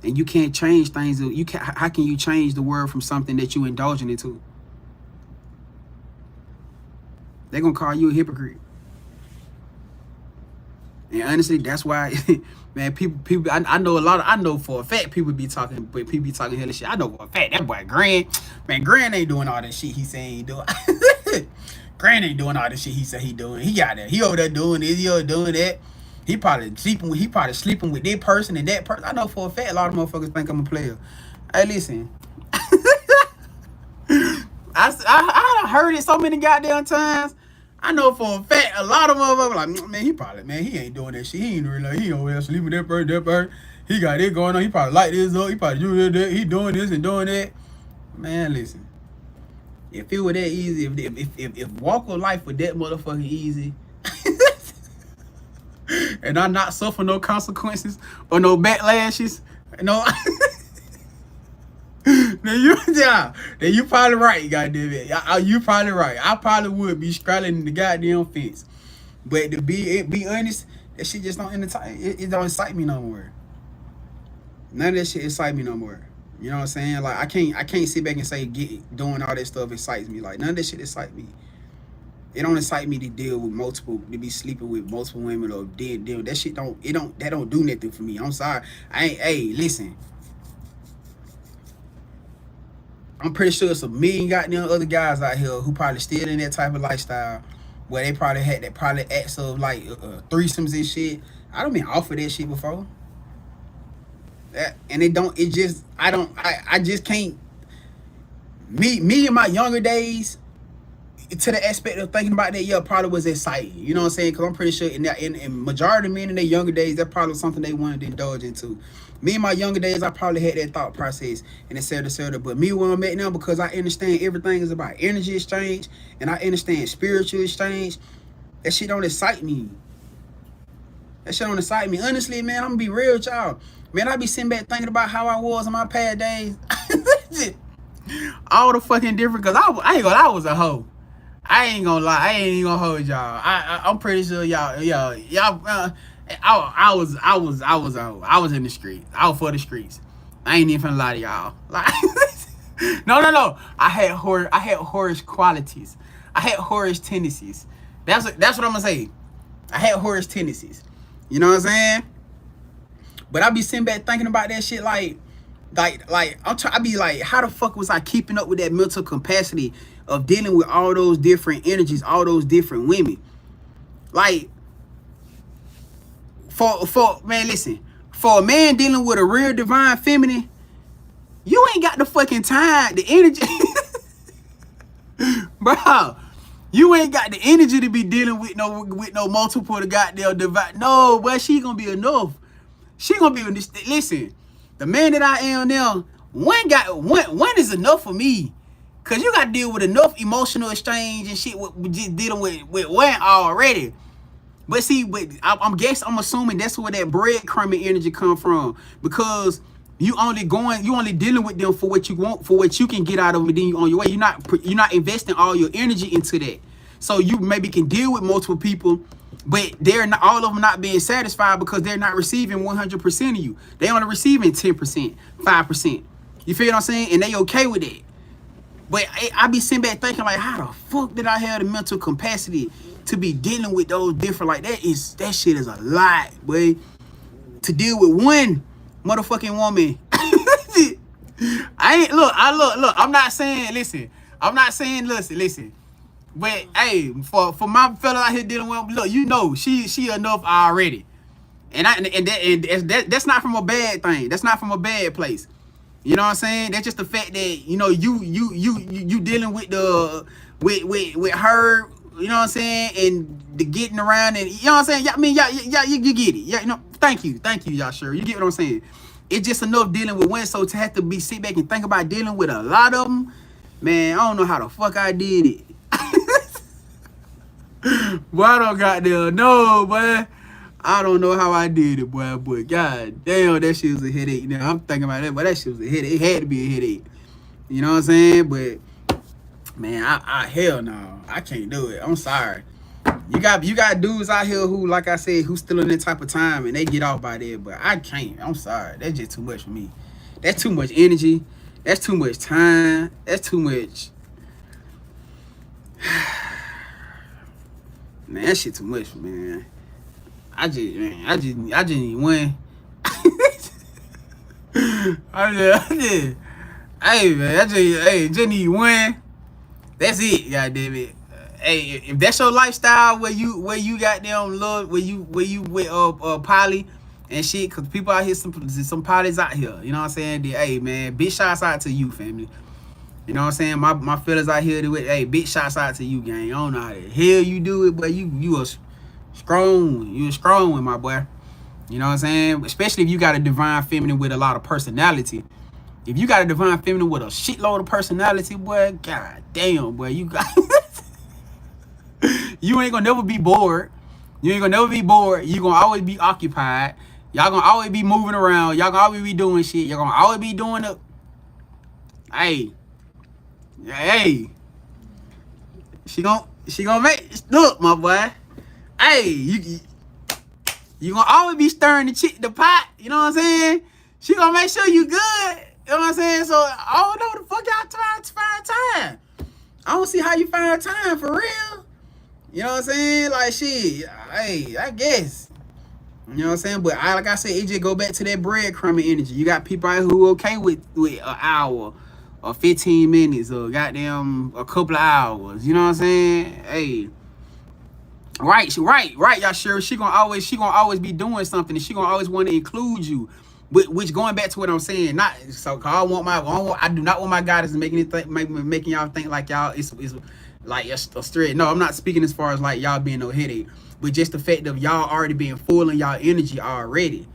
and you can't change things. How can you change the world from something that you indulging into? They're gonna call you a hypocrite. And honestly, that's why, man, people. I know for a fact people be talking hella shit. I know for a fact that boy Grand ain't doing all that shit he saying he doing. Grand ain't doing all the shit he said he doing. He got that. He over there doing this. He over doing that. He probably sleeping with this person and that person. I know for a fact a lot of motherfuckers think I'm a player. Hey, listen. I heard it so many goddamn times. I know for a fact a lot of motherfuckers like, man, he ain't doing that shit. He ain't really, he over there sleeping with that person. He got it going on. He probably light this up. He probably do that. He doing this and doing that. Man, listen. If it were that easy, if walk of life were that motherfucking easy, and I not suffer no consequences or no backlashes, no. Then you probably right, goddamn it. You probably right. I probably would be scrolling the goddamn fence, but to be honest, that shit just don't entertain. It don't excite me no more. None of that shit excite me no more. You know what I'm saying? Like I can't sit back and say doing all that stuff excites me. Like none of that shit excites me. It don't excite me to deal with to be sleeping with multiple women or deal. That shit don't do nothing for me. I'm sorry. Hey, listen. I'm pretty sure it's a million goddamn other guys out here who probably still in that type of lifestyle where they probably had that acts of like threesomes and shit. I don't been offered that shit before. I just can't. Me in my younger days, to the aspect of thinking about that, yeah, probably was exciting. You know what I'm saying? Because I'm pretty sure in majority of men in their younger days, that probably was something they wanted to indulge into. Me in my younger days, I probably had that thought process and et cetera. But me where I'm at now, because I understand everything is about energy exchange and I understand spiritual exchange, that shit don't excite me. Honestly, man, I'm gonna be real with y'all. Man, I be sitting back thinking about how I was in my past days. All the fucking different, because I was a hoe. I ain't gonna lie. I ain't even gonna hold y'all. I'm pretty sure y'all. I was a hoe. I was in the streets. I was for the streets. I ain't even finna lie to y'all. Like, no. I had whorish qualities. I had whorish tendencies. That's what I'm gonna say. I had whorish tendencies. You know what I'm saying? But I be sitting back thinking about that shit like I be like, how the fuck was I keeping up with that mental capacity of dealing with all those different energies, all those different women? Like, man, listen, for a man dealing with a real divine feminine, you ain't got the fucking time, the energy. Bro, you ain't got the energy to be dealing with no multiple to goddamn divine. No, but she gonna be enough. She gonna be, listen, the man that I am now, one is enough for me. Cause you gotta deal with enough emotional exchange and shit with just dealing with one already. But see, I'm assuming that's where that breadcrumbing energy come from, because you only dealing with them for what you want, for what you can get out of them, and then you on your way. You're not investing all your energy into that. So you maybe can deal with multiple people, but they're not, all of them not being satisfied because they're not receiving 100% of you. They only receiving 10%, 5%. You feel what I'm saying? And they okay with it. But I be sitting back thinking like, how the fuck did I have the mental capacity to be dealing with those different, like that shit is a lot, boy. To deal with one motherfucking woman. I'm not saying, listen. But hey, for my fella out here dealing with, look, you know, she enough already. And that's not from a bad thing. That's not from a bad place. You know what I'm saying? That's just the fact that, you know, you dealing with with her, you know what I'm saying, and the getting around, and you know what I'm saying? Yeah, I mean, you get it. Yeah, you know, thank you, y'all. Sure, you get what I'm saying? It's just enough dealing with one, so to have to sit back and think about dealing with a lot of them, man, I don't know how the fuck I did it. Boy, I don't goddamn know, boy. I don't know how I did it, boy, but god damn, that shit was a headache. Now I'm thinking about that, but that shit was a headache. It had to be a headache. You know what I'm saying? But man, I hell no, I can't do it. I'm sorry. You got dudes out here who, like I said, who still in that type of time and they get off by there, but I can't. I'm sorry. That's just too much for me. That's too much energy. That's too much time. That's too much. Man, that shit too much, man. I just need one. Hey man, just need one. That's it, goddamn it. Hey, if that's your lifestyle, where you goddamn love, where you with poly and shit, cause people out here, some polys out here, you know what I'm saying? Hey man, big shouts out to you, family. You know what I'm saying? My fellas out here do it. Hey, big shouts out to you, gang. I don't know how the hell you do it, but you a strong. You a strong one, my boy. You know what I'm saying? Especially if you got a divine feminine with a lot of personality. If you got a divine feminine with a shitload of personality, boy, god damn, boy, you got you ain't gonna never be bored. You ain't gonna never be bored. You gonna always be occupied. Y'all gonna always be moving around. Y'all gonna always be doing shit. Y'all gonna always be doing the. Hey, she gonna make, look, my boy. Hey, you gonna always be stirring the pot. You know what I'm saying? She gonna make sure you good. You know what I'm saying? So I don't know the fuck y'all trying to find time. I don't see how you find time for real. You know what I'm saying? Like shit. Hey, I guess. You know what I'm saying? But like I said, it just go back to that breadcrumbing energy. You got people out who okay with an hour or 15 minutes or goddamn a couple of hours. You know what I'm saying? Hey. Right, y'all sure. She gonna always be doing something, and she gonna always want to include you. Which going back to what I'm saying, not so. I do not want my guidance making y'all think like y'all it's like a straight. No, I'm not speaking as far as like y'all being no headache, but just the fact of y'all already being full in y'all energy already.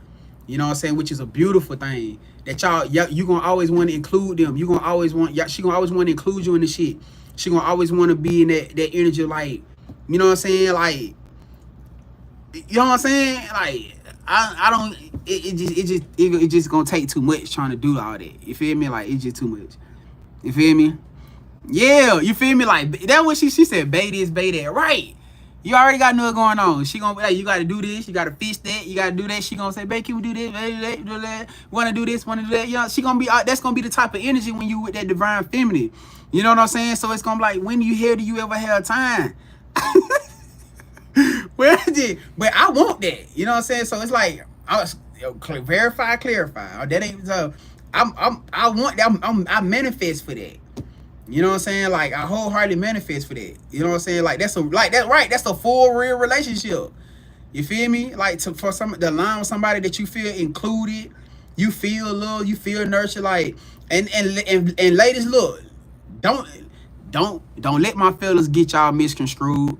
You know what I'm saying? Which is a beautiful thing. That you gonna always want to include them. You gonna always want she gonna always want to include you in the shit. She gonna always want to be in that energy, like, you know what I'm saying? Like, you know what I'm saying? Like, I don't. It just gonna take too much trying to do all that. You feel me? Like, it's just too much. You feel me? Yeah, you feel me? Like, that what she said, bait this, bait that. Right. You already got nothing going on. She gonna be like, you gotta do this, you gotta fix that, you gotta do that. She gonna say, babe, can we do this, do that, wanna do this, wanna do that. You know, she gonna be, that's gonna be the type of energy when you with that divine feminine. You know what I'm saying? So it's gonna be like, when do you ever have time? But I want that. You know what I'm saying? So it's like, verify, clarify. That ain't so. I want that. I manifest for that. You know what I'm saying? Like, I wholeheartedly manifest for that. You know what I'm saying? Like, that's right. That's a full real relationship. You feel me? Like, to align with somebody that you feel included, you feel loved, you feel nurtured. Like, and ladies, look, don't let my fellas get y'all misconstrued.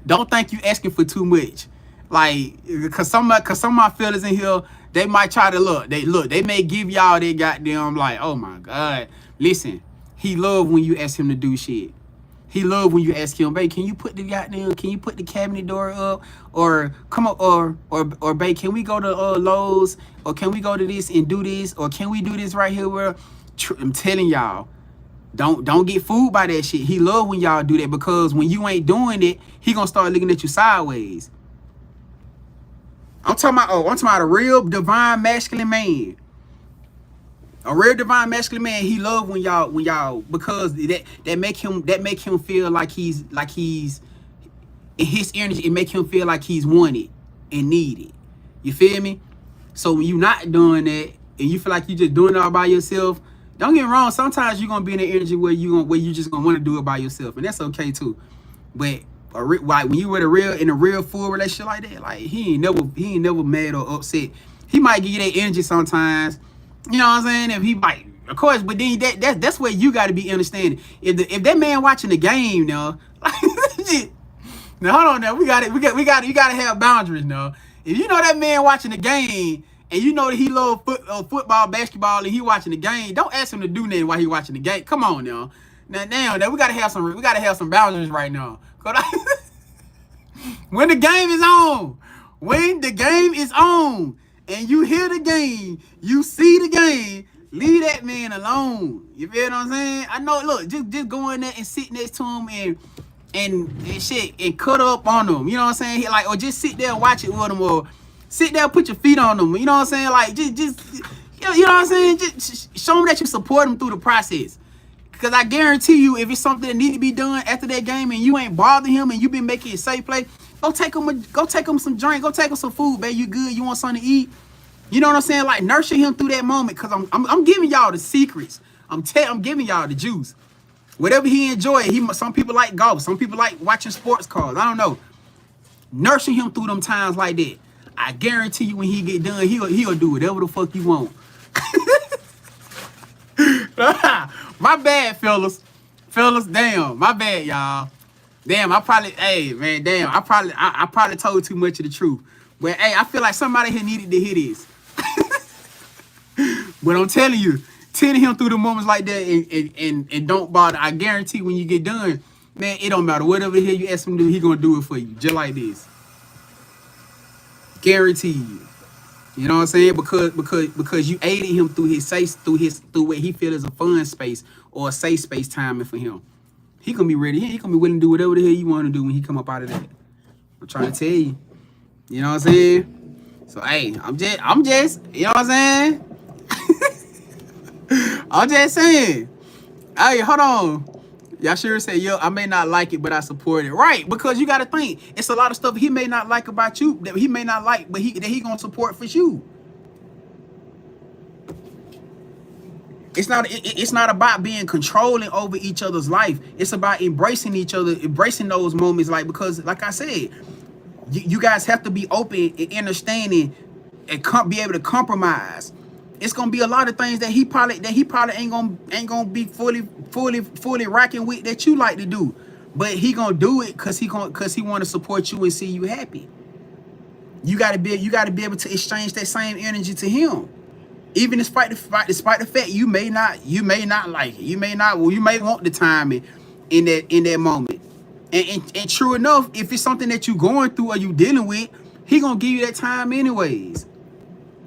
Don't think you asking for too much. Like, cause some of my fellas in here, they might try to they may give y'all that goddamn, like, oh my God. Listen, he love when you ask him to do shit. He love when you ask him, babe, can you put the cabinet door up, or come up, or babe, can we go to Lowe's, or can we go to this and do this, or can we do this right here? Where I'm telling y'all, don't get fooled by that shit. He love when y'all do that, because when you ain't doing it, he gonna start looking at you sideways. I'm talking about a real divine masculine man. A real divine masculine man, he love when y'all, because that make him feel like he's in his energy. It make him feel like he's wanted and needed. You feel me? So when you not doing that and you feel like you just doing it all by yourself, don't get me wrong. Sometimes you're gonna be in an energy where you just gonna want to do it by yourself, and that's okay too. But like when you in a real full relationship like that, like he ain't never mad or upset. He might give you that energy sometimes. You know what I'm saying? If he might, of course, but then that's where you got to be understanding. If that man watching the game now, now hold on now, you got to have boundaries now. If you know that man watching the game and you know that he love football, basketball, and he watching the game, don't ask him to do nothing while he watching the game. Come on now, now we got to have some boundaries right now. When the game is on. And you hear the game, you see the game, leave that man alone. You feel what I'm saying? I know, look, just go in there and sit next to him and shit and cut up on him. You know what I'm saying? Like, or just sit there and watch it with him, or sit there and put your feet on him. You know what I'm saying? Like, just you know what I'm saying? Just show him that you support him through the process. Because I guarantee you, if it's something that need to be done after that game and you ain't bothering him and you been making it safe play, go take him some drink, go take him some food, babe. You good? You want something to eat? You know what I'm saying? Like, nurture him through that moment, because I'm giving y'all the secrets. I'm giving y'all the juice. Whatever he enjoy, some people like golf, some people like watching sports cars. I don't know. Nurture him through them times like that. I guarantee you, when he get done, he'll do whatever the fuck you want. My bad, fellas. Damn, my bad, y'all. Damn, I probably told too much of the truth. But hey, I feel like somebody here needed to hear this. But I'm telling you, tending him through the moments like that and don't bother. I guarantee when you get done, man, it don't matter. Whatever the hell you ask him to do, he gonna do it for you. Just like this. Guarantee you. You know what I'm saying? Because you aided him through through what he feels is a fun space or a safe space timing for him. He gonna be ready. He gonna be willing to do whatever the hell you want to do when he come up out of that. I'm trying to tell you. You know what I'm saying? So hey, I'm just, you know what I'm saying? I'm just saying. Hey, hold on. Y'all sure say, yo, I may not like it, but I support it. Right, because you got to think, it's a lot of stuff he may not like about you, that he may not like, but that he going to support for you. It's not about being controlling over each other's life. It's about embracing each other, embracing those moments, like, because like I said, you guys have to be open and understanding and be able to compromise. It's gonna be a lot of things that he probably ain't gonna be fully rocking with that you like to do, but he gonna do it because he want to support you and see you happy. You gotta be able to exchange that same energy to him, even despite the fact you may not like it. You may want the time in that moment. And true enough, if it's something that you going through or you dealing with, he gonna give you that time anyways.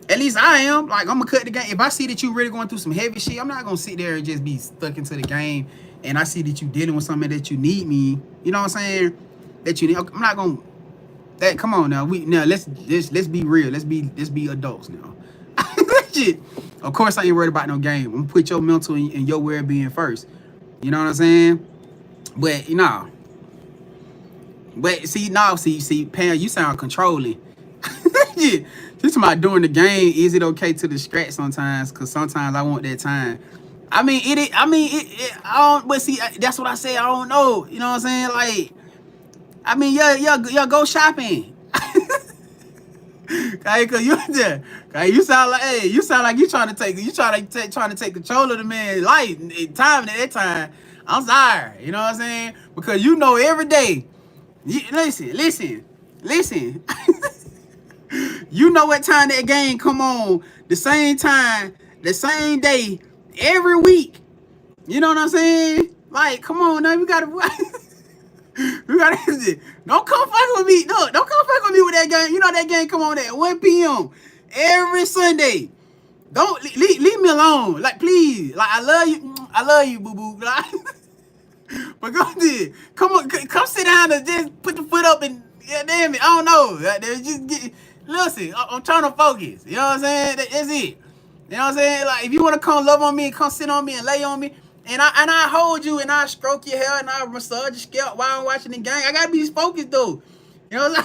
At least I am. Like, I'm gonna cut the game. If I see that you really going through some heavy shit, I'm not gonna sit there and just be stuck into the game. And I see that you dealing with something that you need me. You know what I'm saying? That you need. I'm not gonna. That come on now. Let's be real. Let's be adults now. Shit. Of course I ain't worried about no game. I'm gonna put your mental and your well-being first. You know what I'm saying? But you know. But see, Pam, you sound controlling. Yeah. Just about during the game, is it okay to distract sometimes? Because sometimes I want that time. I don't, but see, that's what I say. I don't know. You know what I'm saying? Like, I mean, yeah, go shopping. Cause you sound like you trying to take control of the man's life and time at that time. I'm sorry. You know what I'm saying? Because you know every day. Listen. You know what time that game come on, the same time, the same day, every week. You know what I'm saying? Like, come on now, we gotta don't come fuck with me. No, don't come fuck with me with that game. You know that game come on at 1 p.m. every Sunday. Don't leave me alone. Like, please. Like, I love you, boo boo. Like, but go ahead. Come sit down and just put the foot up and damn it. I don't know. Just listen, I'm trying to focus. You know what I'm saying? That's it. You know what I'm saying? Like, if you want to come love on me and come sit on me and lay on me, and I hold you and I stroke your hair and I massage your scalp while I'm watching the game. I gotta be focused though. You know what I'm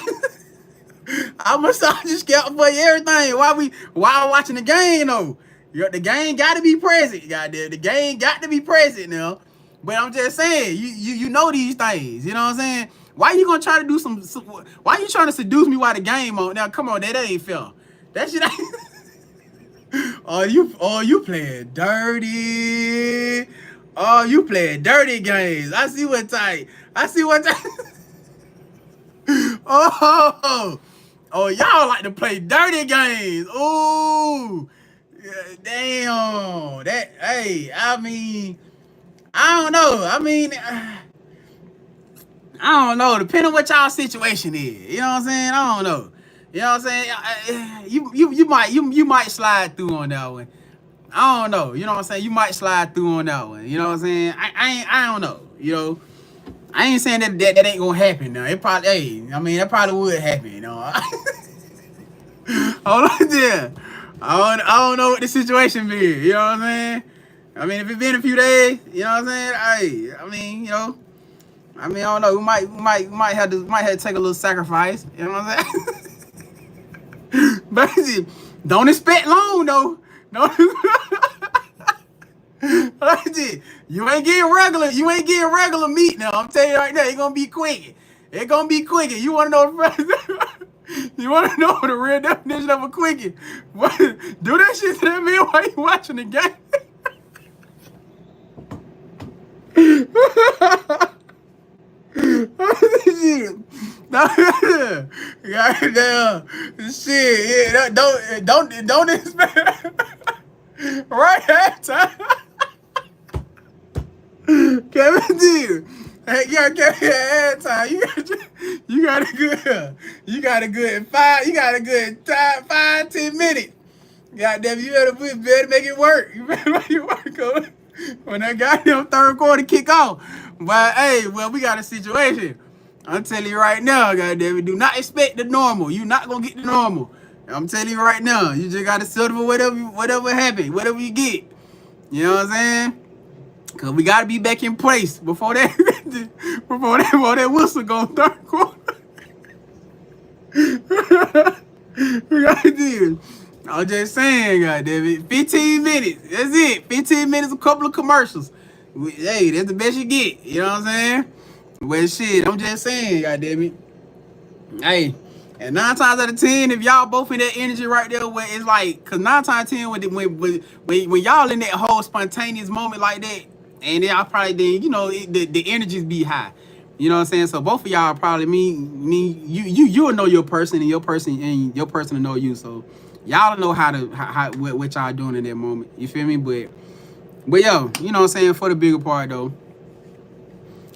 saying? I massage your scalp for you, everything while I'm watching the game though. The game gotta be present, goddamn. The game got to be present now. But I'm just saying, you know these things. You know what I'm saying? Why you gonna try to do some why you trying to seduce me while the game on? Now come on, that ain't fair. That shit ain't Oh, you playing dirty. Oh, you playing dirty games. I see what type. Oh, y'all like to play dirty games. Oh, damn. Hey, I mean, I don't know. I don't know. Depending on what y'all situation is. You know what I'm saying? I don't know. You know what I'm saying? You might slide through on that one. I don't know. You know what I'm saying? You might slide through on that one. You know what I'm saying? I don't know. You know, I ain't saying that ain't gonna happen now. It probably, hey, I mean, that probably would happen. You know. Hold on there. I don't know what the situation be. You know what I'm saying? I mean, if it's been a few days, you know what I'm saying? Hey, I mean, you know, I don't know. We might have to take a little sacrifice. You know what I'm saying? But don't expect long though. No, you ain't getting regular meat now. I'm telling you right now, it's gonna be quick. You wanna know the real definition of a quickie? What? Do that shit to that man while you watching the game. Goddamn shit, yeah, don't expect right halftime. Kevin D, hey, yeah, Kevin halftime. You got a good 5-10 minutes. Goddamn, you better make it work. You better make it work when that goddamn third quarter kick off. But hey, well, we got a situation. I'm telling you right now, goddamn it, do not expect the normal. You're not gonna get the normal. I'm telling you right now, you just gotta settle for whatever happens, whatever you get. You know what I'm saying? Cause we gotta be back in place before that whistle goes third quarter. We gotta do it. I'm just saying, goddamn it, 15 minutes. That's it. 15 minutes, a couple of commercials. Hey, that's the best you get. You know what I'm saying? Well, shit, I'm just saying, goddamn it. Hey, and 9 times out of 10, if y'all both in that energy right there, where it's like, cause 9 times out of 10, when y'all in that whole spontaneous moment like that, and y'all probably then, you know, the energies be high. You know what I'm saying? So both of y'all probably you'll know your person, and your person will know you. So y'all know what y'all doing in that moment. You feel me? But yo, you know what I'm saying? For the bigger part though.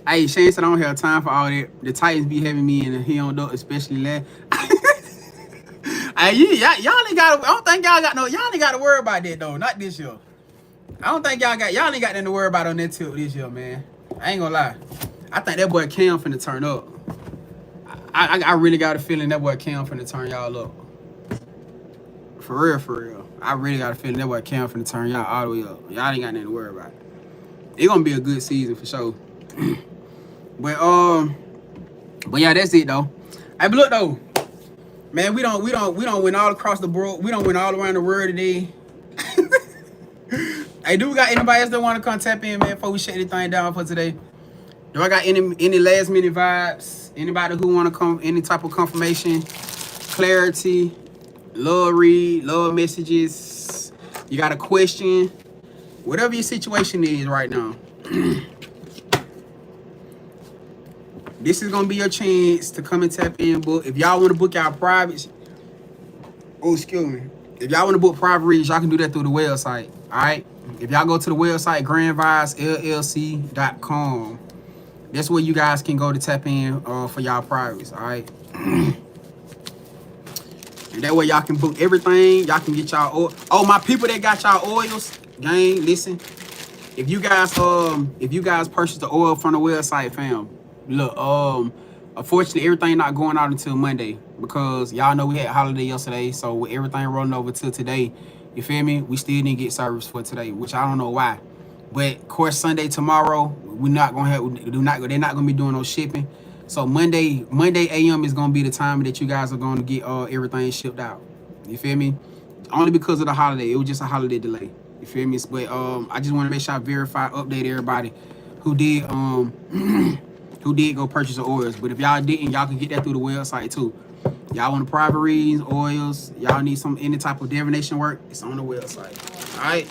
Hey, Shane said I don't have time for all that. The Titans be having me in the hill, though, especially last. Hey, y'all ain't got. I don't think y'all ain't got to worry about that though. Not this year. I don't think y'all ain't got nothing to worry about on that tilt this year, man. I ain't gonna lie. I think that boy Cam finna turn up. I really got a feeling that boy Cam finna turn y'all up. For real. I really got a feeling that boy Cam finna turn y'all all the way up. Y'all ain't got nothing to worry about. It's gonna be a good season for sure. But yeah, that's it though. Hey, but look though, man, we don't win all across the board. We don't win all around the world today. Hey, do we got anybody else that want to come tap in, man, before we shut anything down for today? Do I got any last minute vibes? Anybody who want to come, any type of confirmation, clarity, love read, love messages? You got a question? Whatever your situation is right now. This is gonna be your chance to come and tap in, book. If y'all want to book y'all privates, oh excuse me. If y'all want to book private reads, y'all can do that through the website. All right. If y'all go to the website, GrandvibesLLC.com, that's where you guys can go to tap in for y'all privates. All right. And that way y'all can book everything. Y'all can get y'all oil. Oh, my people that got y'all oils, gang, listen. If you guys purchase the oil from the website, fam, look, unfortunately everything not going out until Monday because y'all know we had a holiday yesterday, so with everything rolling over till today, you feel me? We still didn't get service for today, which I don't know why. But of course Sunday tomorrow, they're not gonna be doing no shipping. So Monday AM is gonna be the time that you guys are gonna get everything shipped out. You feel me? Only because of the holiday. It was just a holiday delay. You feel me? But I just want to make sure I verify, update everybody who did go purchase the oils. But if y'all didn't, y'all can get that through the website too. Y'all want the private readings, oils, y'all need any type of divination work, it's on the website. Alright.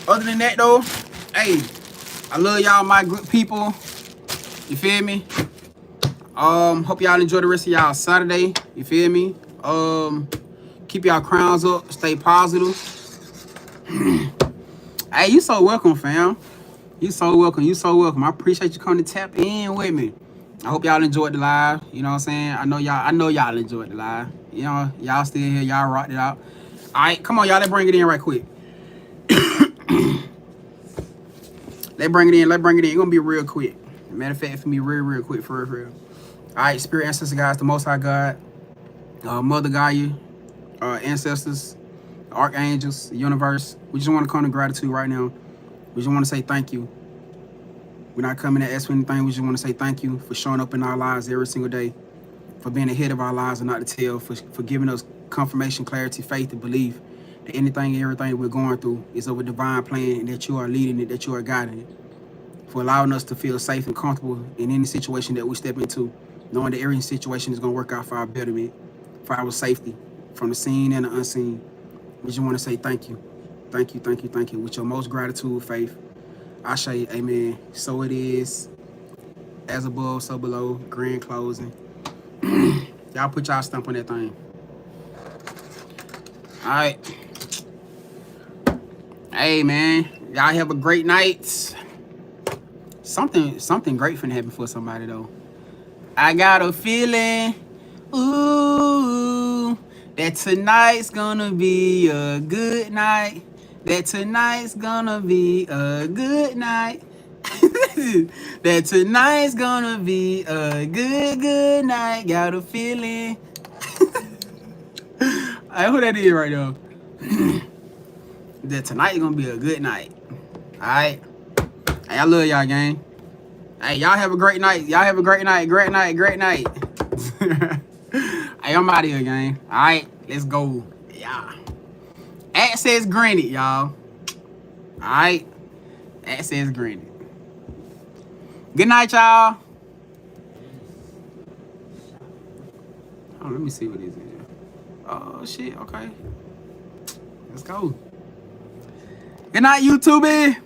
Other than that though, hey, I love y'all, my good people. You feel me? Hope y'all enjoy the rest of y'all Saturday. You feel me? Keep y'all crowns up. Stay positive. Hey, you so welcome, fam. You so welcome. You so welcome. I appreciate you coming to tap in with me. I hope y'all enjoyed the live. You know what I'm saying? I know y'all enjoyed the live. You know, y'all still here. Y'all rocked it out. All right, come on, y'all. Let's bring it in right quick. Let's bring it in. It's gonna be real quick. Matter of fact, for me, real quick, for real. All right, spirit ancestors, guys, the Most High God, Mother Gaia, ancestors, archangels, the universe. We just want to come to gratitude right now. We just want to say thank you. We're not coming to ask for anything. We just want to say thank you for showing up in our lives every single day, for being ahead of our lives and not to tell, for giving us confirmation, clarity, faith, and belief that anything and everything we're going through is of a divine plan and that you are leading it, that you are guiding it, for allowing us to feel safe and comfortable in any situation that we step into, knowing that every situation is going to work out for our betterment, for our safety, from the seen and the unseen. We just want to say thank you. Thank you, thank you, thank you. With your most gratitude, faith, Ashe, amen. So it is. As above, so below. Grand closing. Y'all put y'all stamp on that thing. All right. Hey, man. Y'all have a great night. Something great finna happen for somebody, though. I got a feeling, ooh, that tonight's gonna be a good night. That tonight's gonna be a good night. That tonight's gonna be a good night. Got a feeling. I who that is right now. That tonight's gonna be a good night. Alright. Hey, I love y'all, gang. Hey, y'all have a great night. Y'all have a great night. Great night. Great night. Hey, I'm out of here, gang. Alright, let's go. Yeah. Access granted, y'all. Alright. Access granted. Good night, y'all. Oh, let me see what this is. Oh, shit. Okay. Let's go. Good night, YouTube.